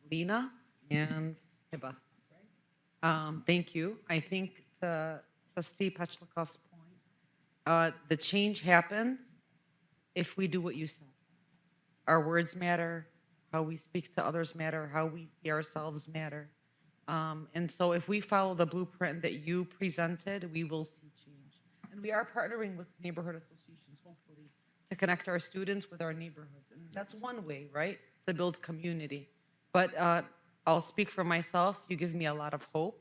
Lena and Hiba. Thank you. I think to Trustee Petchlikov's point, the change happens if we do what you said. Our words matter, how we speak to others matter, how we see ourselves matter. And so if we follow the blueprint that you presented, we will see change. And we are partnering with neighborhood associations, hopefully, to connect our students with our neighborhoods. And that's one way, right, to build community. But I'll speak for myself. You give me a lot of hope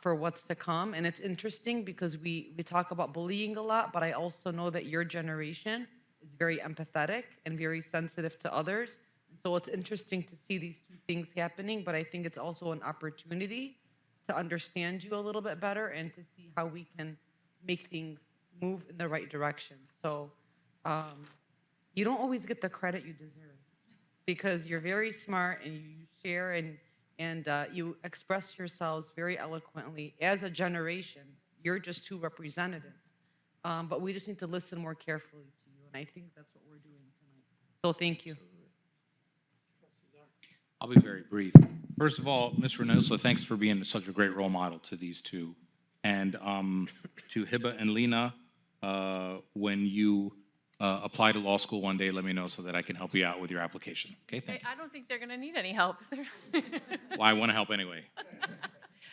for what's to come. And it's interesting because we talk about bullying a lot, but I also know that your generation is very empathetic and very sensitive to others. And so it's interesting to see these two things happening, but I think it's also an opportunity to understand you a little bit better and to see how we can make things move in the right direction. So you don't always get the credit you deserve because you're very smart and you share and you express yourselves very eloquently. As a generation, you're just two representatives. But we just need to listen more carefully to you, and I think that's what we're doing tonight. So thank you. I'll be very brief. First of all, Ms. Reynoso, thanks for being such a great role model to these two. And to Hiba and Lena, when you apply to law school one day, let me know so that I can help you out with your application. Okay, thank you. I don't think they're going to need any help. Well, I want to help anyway.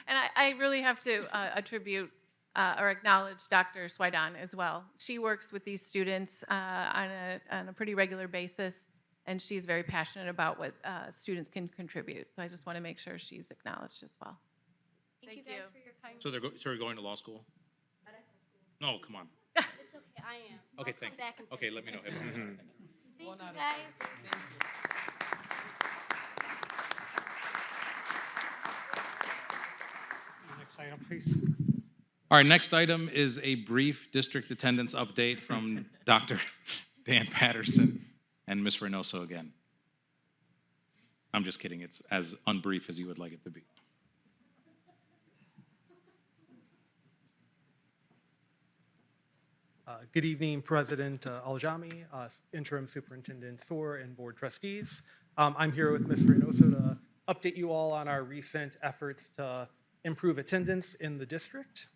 And I really have to attribute or acknowledge Dr. Swaidan as well. She works with these students on a pretty regular basis, and she's very passionate about what students can contribute. So I just want to make sure she's acknowledged as well. Thank you guys for your kind. So you're going to law school? No, come on. It's okay, I am. Okay, thank you. Okay, let me know. Thank you. Thank you guys. Next item, please. All right, next item is a brief district attendance update from Dr. Dan Patterson and Ms. Reynoso again. I'm just kidding. It's as unbrief as you would like it to be. Good evening, President Aljami, Interim Superintendent Srour, and Board Trustees. I'm here with Ms. Reynoso to update you all on our recent efforts to improve attendance in the district.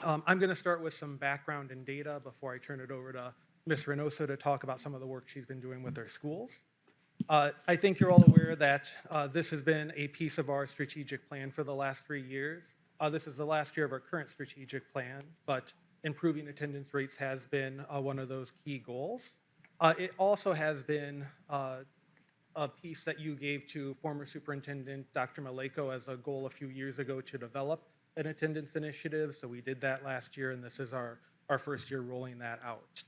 I'm going to start with some background and data before I turn it over to Ms. Reynoso to talk about some of the work she's been doing with our schools. I think you're all aware that this has been a piece of our strategic plan for the last 3 years. This is the last year of our current strategic plan, but improving attendance rates has been one of those key goals. It also has been a a piece that you gave to former Superintendent Dr. Maleko as a goal a few years ago to develop an attendance initiative. So we did that last year, and this is our first year rolling that out.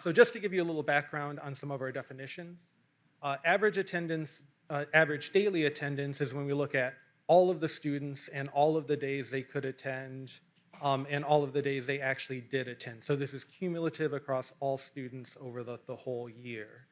So just to give you a little background on some of our definitions, average attendance, average daily attendance is when we look at all of the students and all of the days they could attend and all of the days they actually did attend. So this is cumulative across all students over the whole year.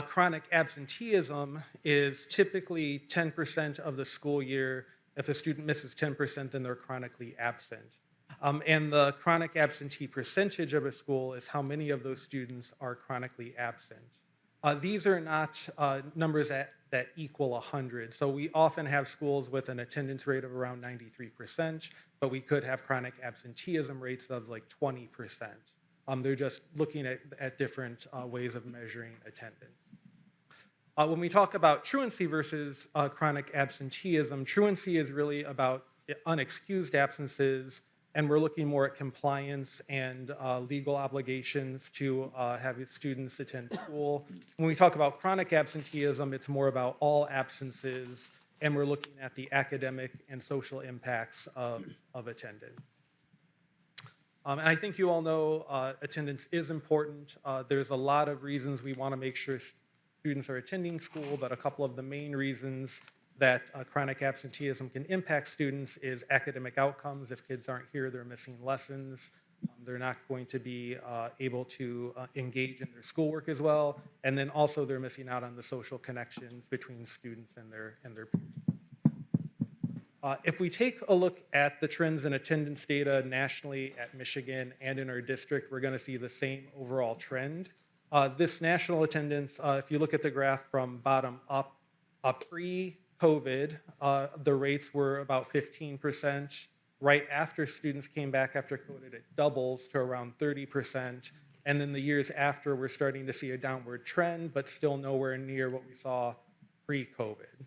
Chronic absenteeism is typically 10% of the school year. If a student misses 10%, then they're chronically absent. And the chronic absentee percentage of a school is how many of those students are chronically absent. These are not numbers that equal 100. So we often have schools with an attendance rate of around 93%, but we could have chronic absenteeism rates of like 20%. They're just looking at different ways of measuring attendance. When we talk about truancy versus chronic absenteeism, truancy is really about unexcused absences, and we're looking more at compliance and legal obligations to have students attend school. When we talk about chronic absenteeism, it's more about all absences, and we're looking at the academic and social impacts of attendance. And I think you all know attendance is important. There's a lot of reasons we want to make sure students are attending school, but a couple of the main reasons that chronic absenteeism can impact students is academic outcomes. If kids aren't here, they're missing lessons. They're not going to be able to engage in their schoolwork as well. And then also they're missing out on the social connections between students and their peers. If we take a look at the trends in attendance data nationally at Michigan and in our district, we're going to see the same overall trend. This national attendance, if you look at the graph from bottom up, pre-COVID, the rates were about 15%. Right after students came back after COVID, it doubles to around 30%. And then the years after, we're starting to see a downward trend, but still nowhere near what we saw pre-COVID.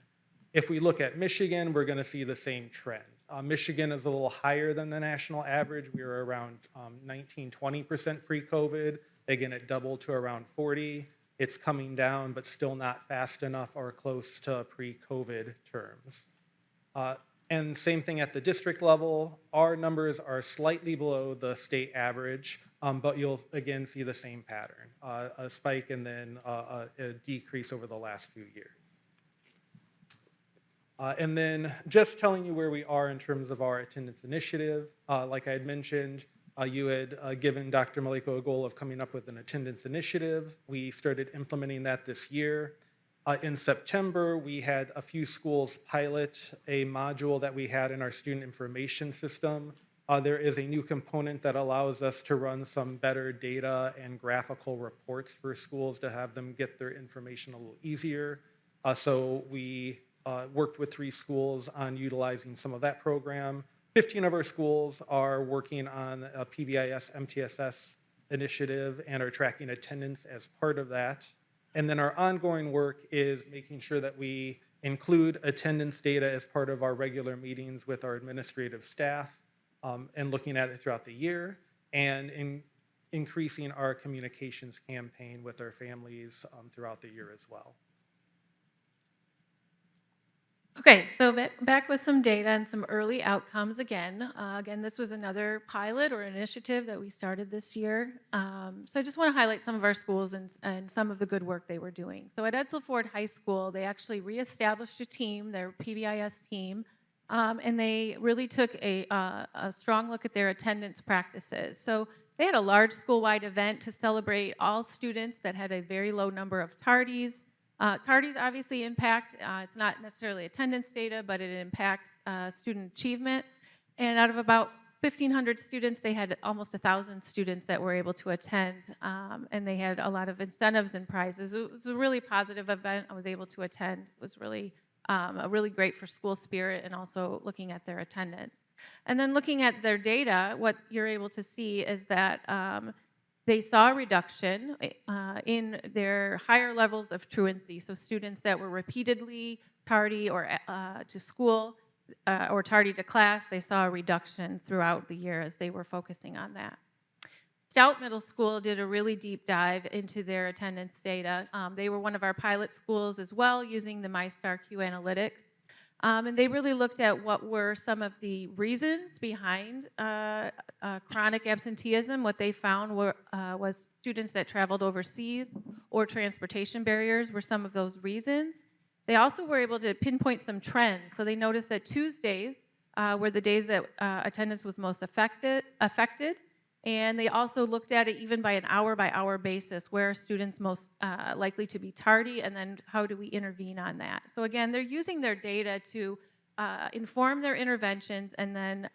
If we look at Michigan, we're going to see the same trend. Michigan is a little higher than the national average. We were around 19-20% pre-COVID. Again, it doubled to around 40. It's coming down, but still not fast enough or close to pre-COVID terms. And same thing at the district level. Our numbers are slightly below the state average, but you'll again see the same pattern, a spike and then a decrease over the last few years. And then just telling you where we are in terms of our attendance initiative. Like I had mentioned, you had given Dr. Maleko a goal of coming up with an attendance initiative. We started implementing that this year. In September, we had a few schools pilot a module that we had in our student information system. There is a new component that allows us to run some better data and graphical reports for schools to have them get their information a little easier. So we worked with 3 schools on utilizing some of that program. 15 of our schools are working on a PBIS MTSS initiative and are tracking attendance as part of that. And then our ongoing work is making sure that we include attendance data as part of our regular meetings with our administrative staff and looking at it throughout the year and increasing our communications campaign with our families throughout the year as well. Okay, so back with some data and some early outcomes again. Again, this was another pilot or initiative that we started this year. So I just want to highlight some of our schools and some of the good work they were doing. So at Edsel Ford High School, they actually reestablished a team, their PBIS team, and they really took a strong look at their attendance practices. So they had a large school-wide event to celebrate all students that had a very low number of tardies. Tardies obviously impact, it's not necessarily attendance data, but it impacts student achievement. And out of about 1,500 students, they had almost 1,000 students that were able to attend, and they had a lot of incentives and prizes. It was a really positive event. I was able to attend. It was really, really great for school spirit and also looking at their attendance. And then looking at their data, what you're able to see is that they saw a reduction in their higher levels of truancy. So students that were repeatedly tardy or to school or tardy to class, they saw a reduction throughout the year as they were focusing on that. Stout Middle School did a really deep dive into their attendance data. They were one of our pilot schools as well, using the MyStar Q Analytics. And they really looked at what were some of the reasons behind chronic absenteeism. What they found was students that traveled overseas or transportation barriers were some of those reasons. They also were able to pinpoint some trends. So they noticed that Tuesdays were the days that attendance was most affected. And they also looked at it even by an hour-by-hour basis, where are students most likely to be tardy, and then how do we intervene on that? So again, they're using their data to inform their interventions and then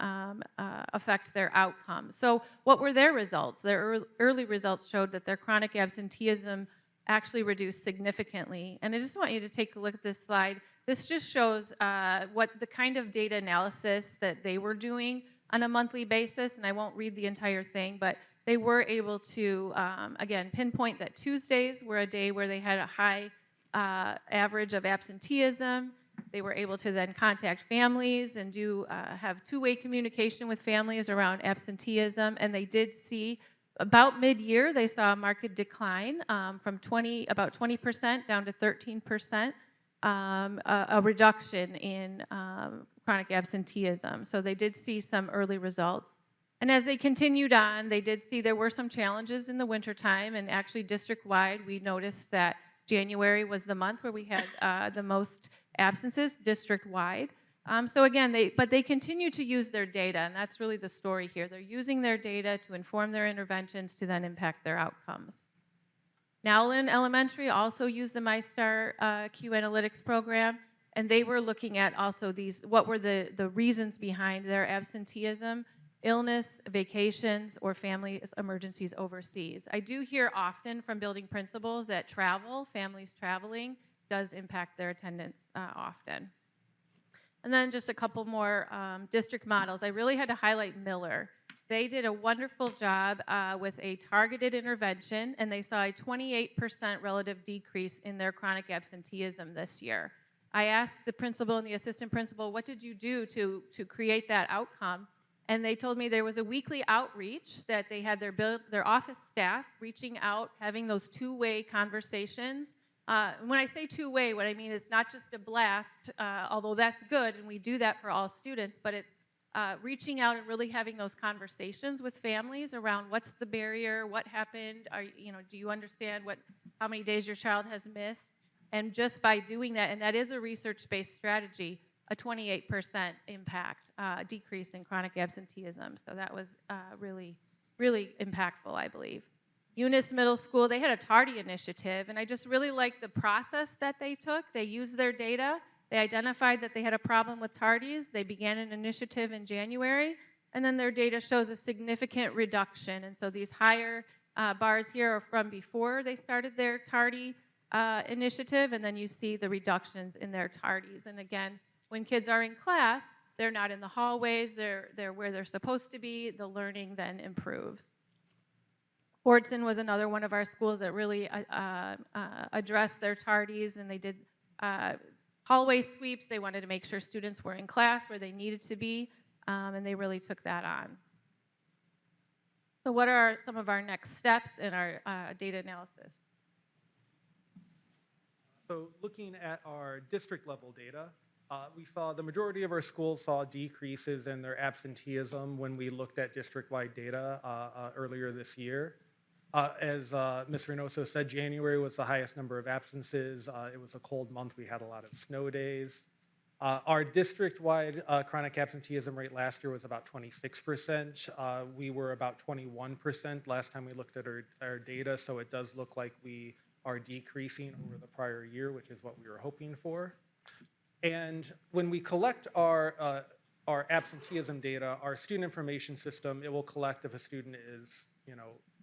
affect their outcomes. So what were their results? Their early results showed that their chronic absenteeism actually reduced significantly. And I just want you to take a look at this slide. This just shows what the kind of data analysis that they were doing on a monthly basis, and I won't read the entire thing, but they were able to, again, pinpoint that Tuesdays were a day where they had a high average of absenteeism. They were able to then contact families and have two-way communication with families around absenteeism, and they did see about mid-year, they saw a marked decline from about 20% down to 13%, a reduction in chronic absenteeism. So they did see some early results. And as they continued on, they did see there were some challenges in the wintertime, and actually district-wide, we noticed that January was the month where we had the most absences district-wide. So again, they continue to use their data, and that's really the story here. They're using their data to inform their interventions to then impact their outcomes. Nowlin Elementary also used the MyStar Q Analytics program, and they were looking at also what were the reasons behind their absenteeism: illness, vacations, or family emergencies overseas. I do hear often from building principals that families traveling, does impact their attendance often. And then just a couple more district models. I really had to highlight Miller. They did a wonderful job with a targeted intervention, and they saw a 28% relative decrease in their chronic absenteeism this year. I asked the principal and the assistant principal, what did you do to create that outcome? And they told me there was a weekly outreach that they had their office staff reaching out, having those two-way conversations. When I say two-way, what I mean is not just a blast, although that's good, and we do that for all students, but it's reaching out and really having those conversations with families around what's the barrier, what happened, do you understand how many days your child has missed? And just by doing that, and that is a research-based strategy, a 28% impact, decrease in chronic absenteeism. So that was really, really impactful, I believe. Eunice Middle School, they had a tardy initiative, and I just really liked the process that they took. They used their data. They identified that they had a problem with tardies. They began an initiative in January, and then their data shows a significant reduction. And so these higher bars here are from before they started their tardy initiative, and then you see the reductions in their tardies. And again, when kids are in class, they're not in the hallways, they're where they're supposed to be, the learning then improves. Fordson was another one of our schools that really addressed their tardies, and they did hallway sweeps. They wanted to make sure students were in class where they needed to be, and they really took that on. So what are some of our next steps in our data analysis? So looking at our district level data, we saw the majority of our schools saw decreases in their absenteeism when we looked at district-wide data earlier this year. As Ms. Reynoso said, January was the highest number of absences. It was a cold month. We had a lot of snow days. Our district-wide chronic absenteeism rate last year was about 26%. We were about 21% last time we looked at our data, so it does look like we are decreasing over the prior year, which is what we were hoping for. And when we collect our absenteeism data, our student information system, it will collect if a student is,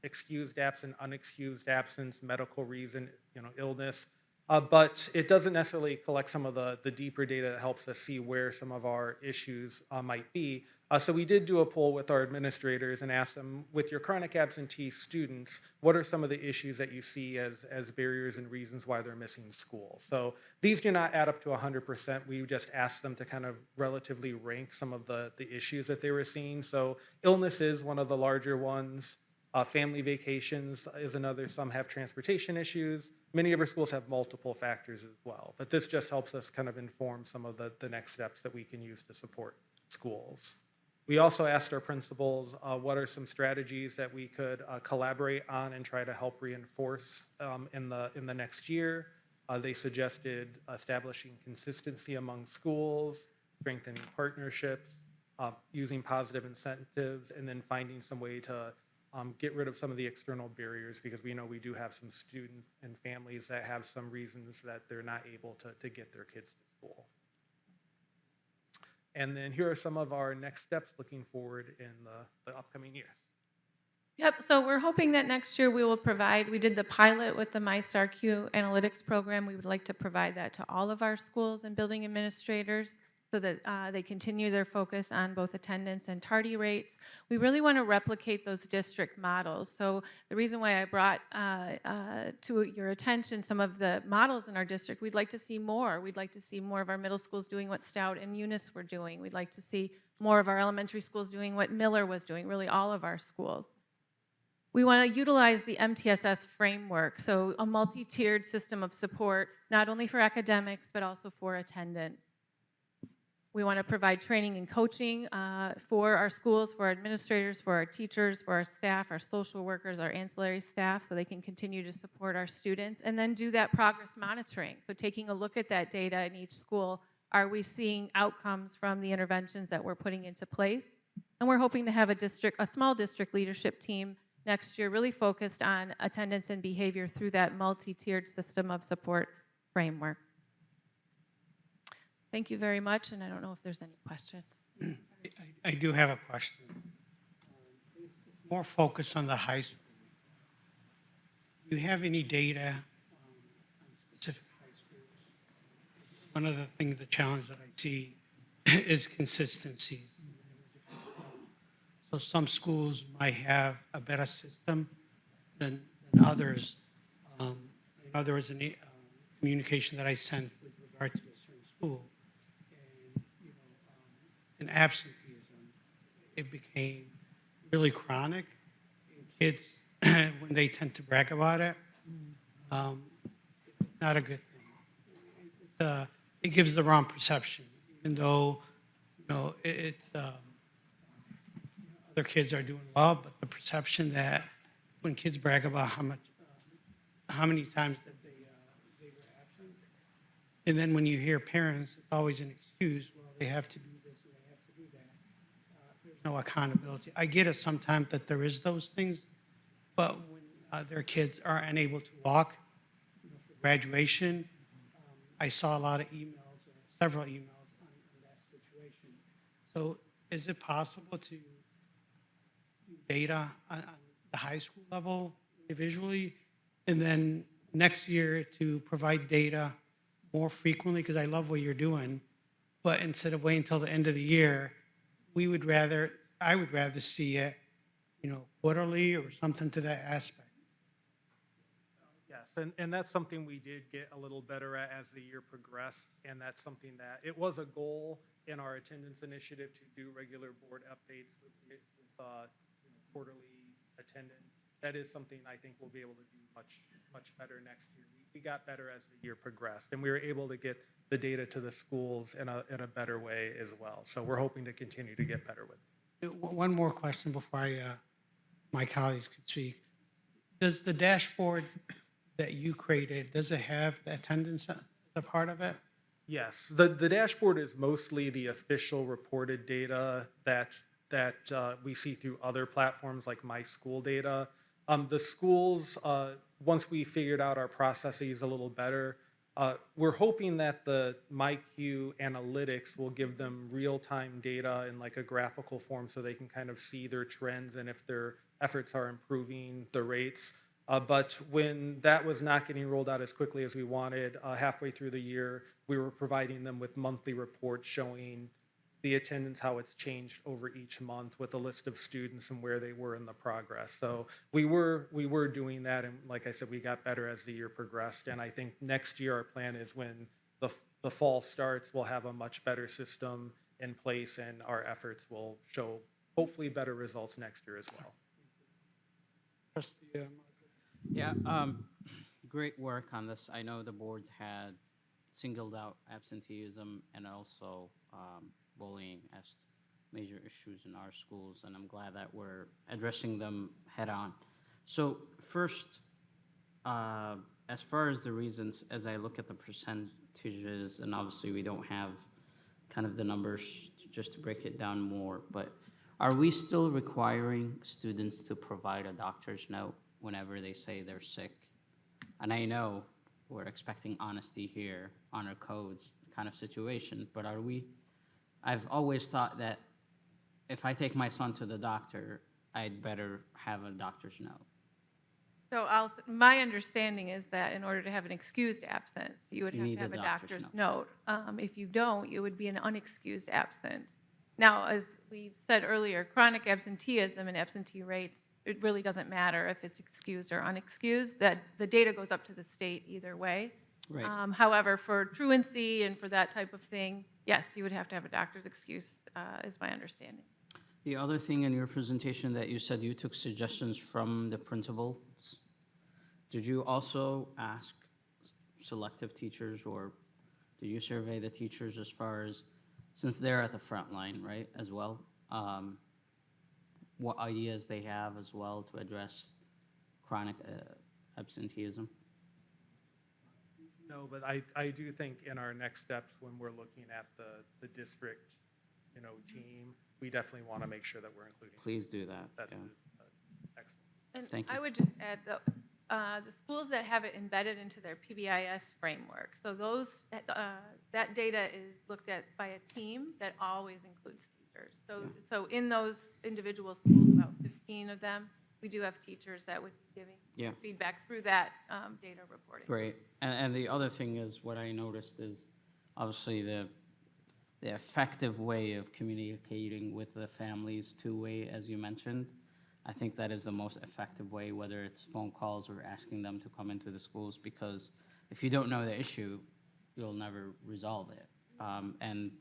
excused absent, unexcused absence, medical reason, illness. But it doesn't necessarily collect some of the deeper data that helps us see where some of our issues might be. So we did do a poll with our administrators and asked them, with your chronic absentee students, what are some of the issues that you see as barriers and reasons why they're missing school? So these do not add up to 100%. We just asked them to kind of relatively rank some of the issues that they were seeing. So illness is one of the larger ones. Family vacations is another. Some have transportation issues. Many of our schools have multiple factors as well, but this just helps us kind of inform some of the next steps that we can use to support schools. We also asked our principals what are some strategies that we could collaborate on and try to help reinforce in the next year. They suggested establishing consistency among schools, strengthening partnerships, using positive incentives, and then finding some way to get rid of some of the external barriers, because we know we do have some students and families that have some reasons that they're not able to get their kids to school. And then here are some of our next steps looking forward in the upcoming years. Yep, so we're hoping that next year we will provide, we did the pilot with the MyStarQ analytics program. We would like to provide that to all of our schools and building administrators so that they continue their focus on both attendance and tardy rates. We really want to replicate those district models. So the reason why I brought to your attention some of the models in our district, we'd like to see more. We'd like to see more of our middle schools doing what Stout and Eunice were doing. We'd like to see more of our elementary schools doing what Miller was doing, really all of our schools. We want to utilize the MTSS framework, so a multi-tiered system of support, not only for academics, but also for attendance. We want to provide training and coaching for our schools, for our administrators, for our teachers, for our staff, our social workers, our ancillary staff, so they can continue to support our students, and then do that progress monitoring. So taking a look at that data in each school, are we seeing outcomes from the interventions that we're putting into place? And we're hoping to have a small district leadership team next year really focused on attendance and behavior through that multi-tiered system of support framework. Thank you very much, and I don't know if there's any questions. I do have a question. More focus on the high school. Do you have any data on specific high schools? One of the things, the challenge that I see is consistency. So some schools might have a better system than others. There was a communication that I sent with regard to a certain school. And absenteeism, it became really chronic. And kids, when they tend to brag about it, it's not a good thing. It gives the wrong perception, even though other kids are doing well, but the perception that when kids brag about how many times that they were absent, and then when you hear parents, it's always an excuse. Well, they have to do this and they have to do that. There's no accountability. I get it sometimes that there is those things, but when their kids are unable to walk for graduation, I saw a lot of emails, or several emails on that situation. So is it possible to data on the high school level individually, and then next year to provide data more frequently? Because I love what you're doing, but instead of waiting until the end of the year, I would rather see it, quarterly or something to that aspect. Yes, and that's something we did get a little better at as the year progressed, and that's something that it was a goal in our attendance initiative to do regular board updates with quarterly attendance. That is something I think we'll be able to do much better next year. We got better as the year progressed, and we were able to get the data to the schools in a better way as well. So we're hoping to continue to get better with it. One more question before my colleagues could speak. Does the dashboard that you created, does it have the attendance as a part of it? Yes, the dashboard is mostly the official reported data that we see through other platforms like My School Data. The schools, once we figured out our processes a little better, we're hoping that the MyQ analytics will give them real-time data in like a graphical form so they can kind of see their trends and if their efforts are improving the rates. But when that was not getting rolled out as quickly as we wanted, halfway through the year, we were providing them with monthly reports showing the attendance, how it's changed over each month with a list of students and where they were in the progress. So we were doing that, and like I said, we got better as the year progressed. And I think next year our plan is when the fall starts, we'll have a much better system in place, and our efforts will show hopefully better results next year as well. Trustee, Yeah, great work on this. I know the board had singled out absenteeism and also bullying as major issues in our schools, and I'm glad that we're addressing them head on. So first, as far as the reasons, as I look at the percentages, and obviously we don't have kind of the numbers just to break it down more, but are we still requiring students to provide a doctor's note whenever they say they're sick? And I know we're expecting honesty here, honor codes kind of situation, but are we? I've always thought that if I take my son to the doctor, I'd better have a doctor's note. So my understanding is that in order to have an excused absence, you would have to have a doctor's note. If you don't, it would be an unexcused absence. Now, as we said earlier, chronic absenteeism and absentee rates, it really doesn't matter if it's excused or unexcused. That the data goes up to the state either way. Right. However, for truancy and for that type of thing, yes, you would have to have a doctor's excuse, is my understanding. The other thing in your presentation that you said you took suggestions from the principals. Did you also ask selective teachers, or did you survey the teachers as far as, since they're at the front line, right, as well? What ideas they have as well to address chronic absenteeism? No, but I do think in our next steps, when we're looking at the district, team, we definitely want to make sure that we're including. Please do that. That's yeah. excellent. And Thank you. I would just add, the schools that have it embedded into their PBIS framework, so those, that data is looked at by a team that always includes teachers. So in those individual schools, about 15 of them, we do have teachers that would be giving feedback through that data reporting. Great. And the other thing is, what I noticed is obviously the effective way of communicating with the families, two-way, as you mentioned. I think that is the most effective way, whether it's phone calls or asking them to come into the schools, because if you don't know the issue, you'll never resolve it. And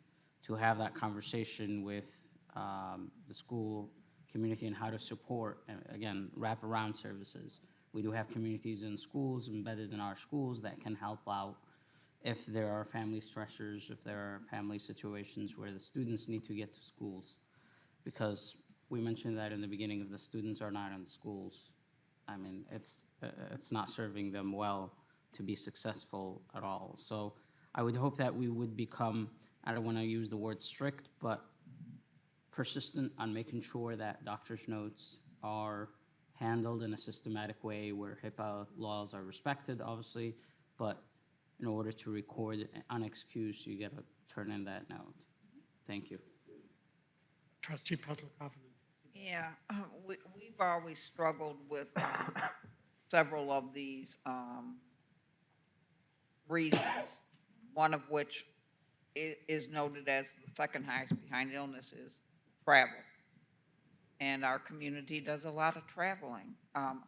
to have that conversation with the school community and how to support, again, wraparound services. We do have communities in schools, embedded in our schools, that can help out if there are family stressors, if there are family situations where the students need to get to schools. Because we mentioned that in the beginning, if the students are not in the schools, I mean, it's not serving them well to be successful at all. So I would hope that we would become, I don't want to use the word strict, but persistent on making sure that doctor's notes are handled in a systematic way where HIPAA laws are respected, obviously, but in order to record unexcused, you got to turn in that note. Thank you. Trustee Petlikov. Yeah, we've always struggled with several of these reasons, one of which is noted as the second highest behind illness is travel. And our community does a lot of traveling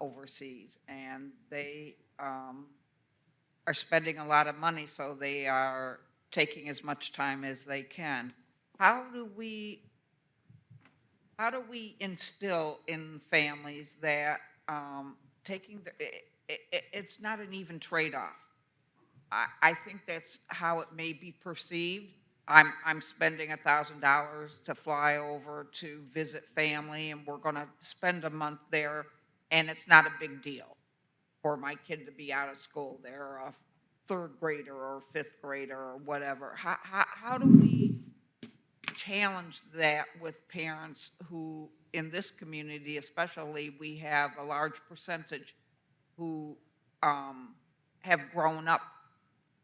overseas, and they are spending a lot of money, so they are taking as much time as they can. How do we instill in families that it's not an even trade-off? I think that's how it may be perceived. I'm spending $1,000 to fly over to visit family, and we're going to spend a month there, and it's not a big deal for my kid to be out of school. They're a third grader or fifth grader or whatever. How do we challenge that with parents who, in this community especially, we have a large percentage who have grown up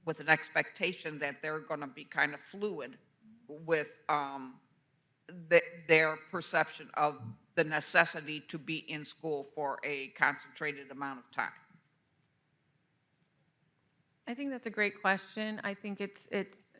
with an expectation that they're going to be kind of fluid with their perception of the necessity to be in school for a concentrated amount of time? I think that's a great question. I think it's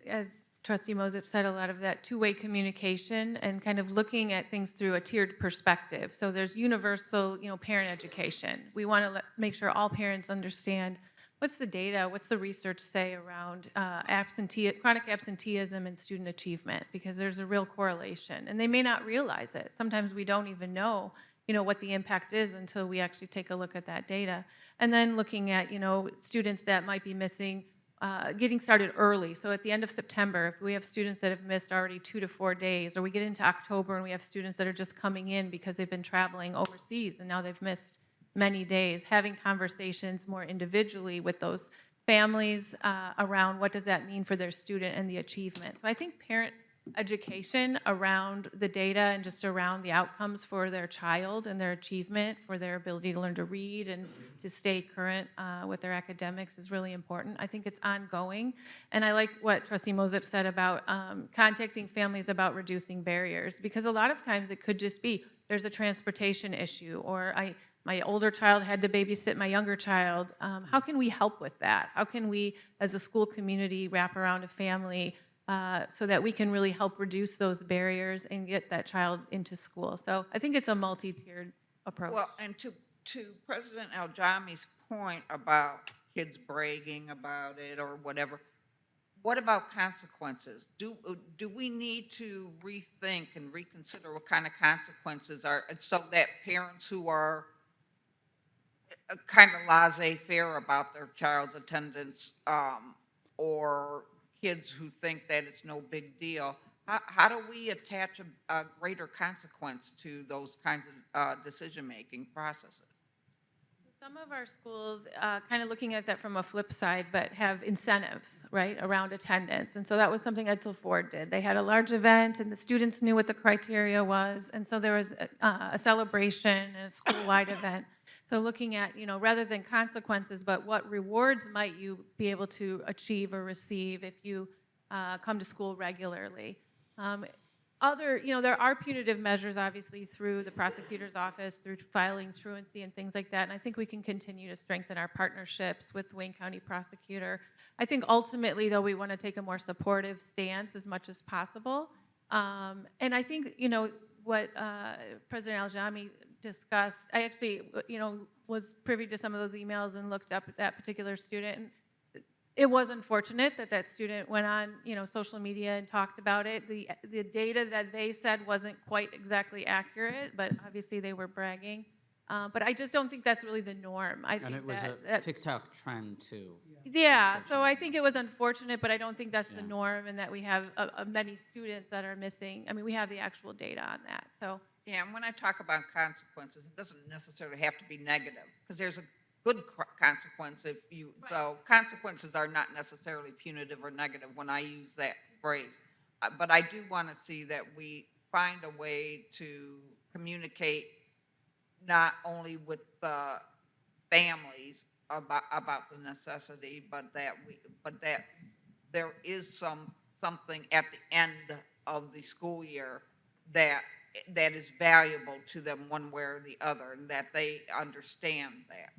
as Trustee Mosip said, a lot of that two-way communication and kind of looking at things through a tiered perspective. So there's universal, parent education. We want to make sure all parents understand what's the data, what's the research say around chronic absenteeism and student achievement, because there's a real correlation, and they may not realize it. Sometimes we don't even know what the impact is until we actually take a look at that data. And then looking at, students that might be missing, getting started early. So at the end of September, if we have students that have missed already 2 to 4 days, or we get into October and we have students that are just coming in because they've been traveling overseas and now they've missed many days, having conversations more individually with those families around what does that mean for their student and the achievement. So I think parent education around the data and just around the outcomes for their child and their achievement, for their ability to learn to read and to stay current with their academics is really important. I think it's ongoing. And I like what Trustee Mosip said about contacting families about reducing barriers, because a lot of times it could just be there's a transportation issue, or my older child had to babysit my younger child. How can we help with that? How can we, as a school community, wrap around a family so that we can really help reduce those barriers and get that child into school? So I think it's a multi-tiered approach. Well, and to President Aljami's point about kids bragging about it or whatever, what about consequences? Do we need to rethink and reconsider what kind of consequences are, so that parents who are kind of laissez-faire about their child's attendance, or kids who think that it's no big deal, how do we attach a greater consequence to those kinds of decision-making processes? Some of our schools, kind of looking at that from a flip side, but have incentives, right, around attendance. And so that was something Edsel Ford did. They had a large event, and the students knew what the criteria was. And so there was a celebration and a school-wide event. So looking at, rather than consequences, but what rewards might you be able to achieve or receive if you come to school regularly. There are punitive measures, obviously, through the prosecutor's office, through filing truancy and things like that. And I think we can continue to strengthen our partnerships with the Wayne County prosecutor. I think ultimately, though, we want to take a more supportive stance as much as possible. And I think, what President Aljami discussed, I actually, was privy to some of those emails and looked up at that particular student. And it was unfortunate that that student went on, social media and talked about it. The data that they said wasn't quite exactly accurate, but obviously they were bragging. But I just don't think that's really the norm. I think And it was that a TikTok trend too. Yeah, so I think it was unfortunate, but I don't think that's the norm, and that we have many students that are missing. I mean, we have the actual data on that. So Yeah, and when I talk about consequences, it doesn't necessarily have to be negative, because there's a good consequence if you, so consequences are not necessarily punitive or negative when I use that phrase. But I do want to see that we find a way to communicate not only with the families about the necessity, but that there is something at the end of the school year that is valuable to them one way or the other, and that they understand that.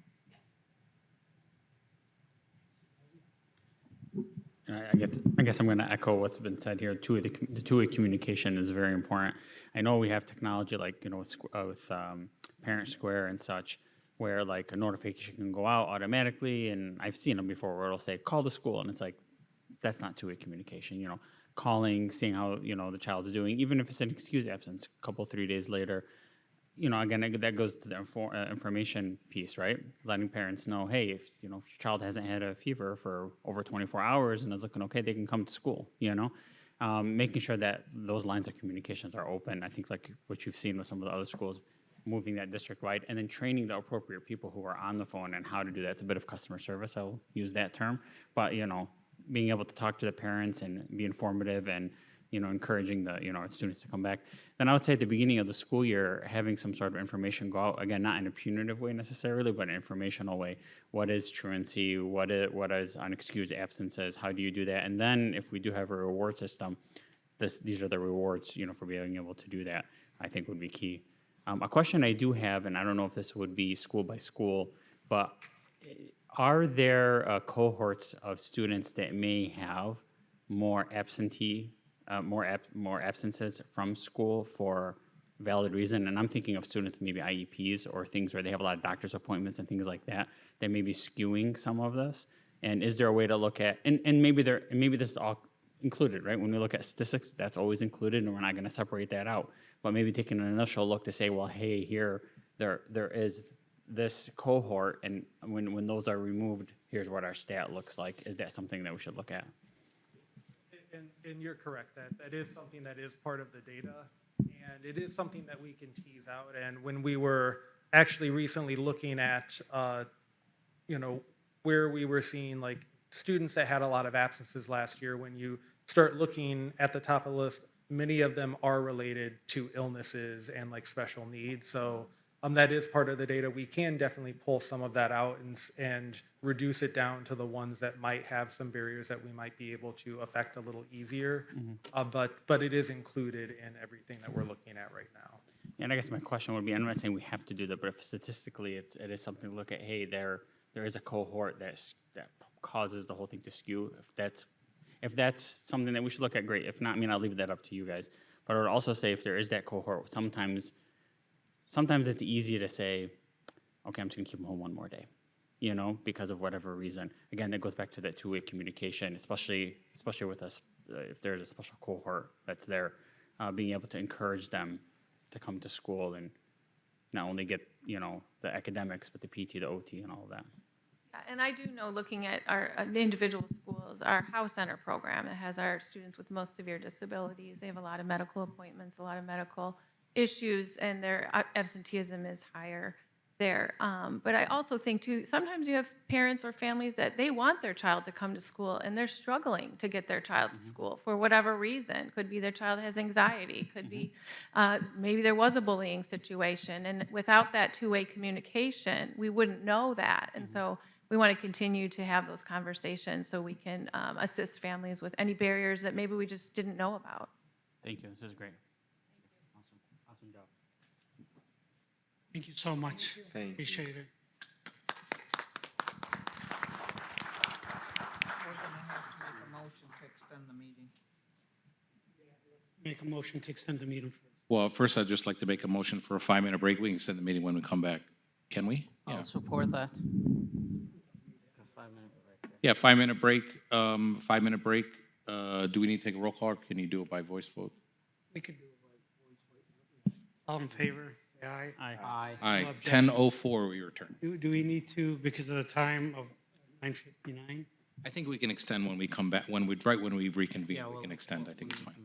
I guess I'm going to echo what's been said here. The two-way communication is very important. I know we have technology like, with Parent Square and such, where like a notification can go out automatically, and I've seen them before where it'll say, call the school, and it's like, that's not two-way communication, calling, seeing how, the child's doing, even if it's an excused absence, a couple, 3 days later, again, that goes to the information piece, right? Letting parents know, hey, if your child hasn't had a fever for over 24 hours and is looking okay, they can come to school, making sure that those lines of communications are open. I think like what you've seen with some of the other schools, moving that district-wide, and then training the appropriate people who are on the phone and how to do that. It's a bit of customer service, I'll use that term, but, being able to talk to the parents and be informative and, encouraging the, our students to come back. Then I would say at the beginning of the school year, having some sort of information go out, again, not in a punitive way necessarily, but an informational way. What is truancy? What is unexcused absences? How do you do that? And then if we do have a reward system, these are the rewards, for being able to do that, I think would be key. A question I do have, and I don't know if this would be school by school, but are there cohorts of students that may have more more absences from school for valid reason? And I'm thinking of students with maybe IEPs or things where they have a lot of doctor's appointments and things like that may be skewing some of this. And is there a way to look at, and maybe this is all included, right? When we look at statistics, that's always included, and we're not going to separate that out. But maybe taking an initial look to say, well, hey, here, there is this cohort, and when those are removed, here's what our stat looks like. Is that something that we should look at? And you're correct, that is something that is part of the data, and it is something that we can tease out. And when we were actually recently looking at, where we were seeing like students that had a lot of absences last year, when you start looking at the top of the list, many of them are related to illnesses and like special needs. So that is part of the data. We can definitely pull some of that out and reduce it down to the ones that might have some barriers that we might be able to affect a little easier. But it is included in everything that we're looking at right now. And I guess my question would be, I'm not saying we have to do that, but if statistically it is something to look at, hey, there is a cohort that causes the whole thing to skew. If that's something that we should look at, great. If not, I'll leave that up to you guys. But I would also say if there is that cohort, sometimes it's easy to say, okay, I'm just gonna keep them home one more day, because of whatever reason. Again, that goes back to that two-way communication, especially with us, if there's a special cohort that's there, being able to encourage them to come to school and not only get, the academics, but the PT, the OT, and all of that. Yeah, and I do know, looking at our individual schools, our House Center program that has our students with the most severe disabilities, they have a lot of medical appointments, a lot of medical issues, and their absenteeism is higher there. But I also think too, sometimes you have parents or families that they want their child to come to school and they're struggling to get their child to school for whatever reason. Could be their child has anxiety, could be maybe there was a bullying situation, and without that two-way communication, we wouldn't know that. And so we want to continue to have those conversations so we can assist families with any barriers that maybe we just didn't know about. Thank you, this is great. Awesome job. Thank you so much. Thank you. Appreciate it. We're gonna have to make a motion to extend the meeting. Make a motion to extend the meeting. Well, first, I'd just like to make a motion for a 5-minute break. We can extend the meeting when we come back. Can we? I'll support that. A 5-minute break. Yeah, 5-minute break, 5-minute break. Do we need to take a roll call, or can you do it by voice vote? We could do it. All in favor? Say aye. Aye. Aye, No objection. 10:04 we return. Do we need to, because of the time of 9:59? I think we can extend when we come back, when we reconvene, Yeah, we we'll- can extend. I think it's fine.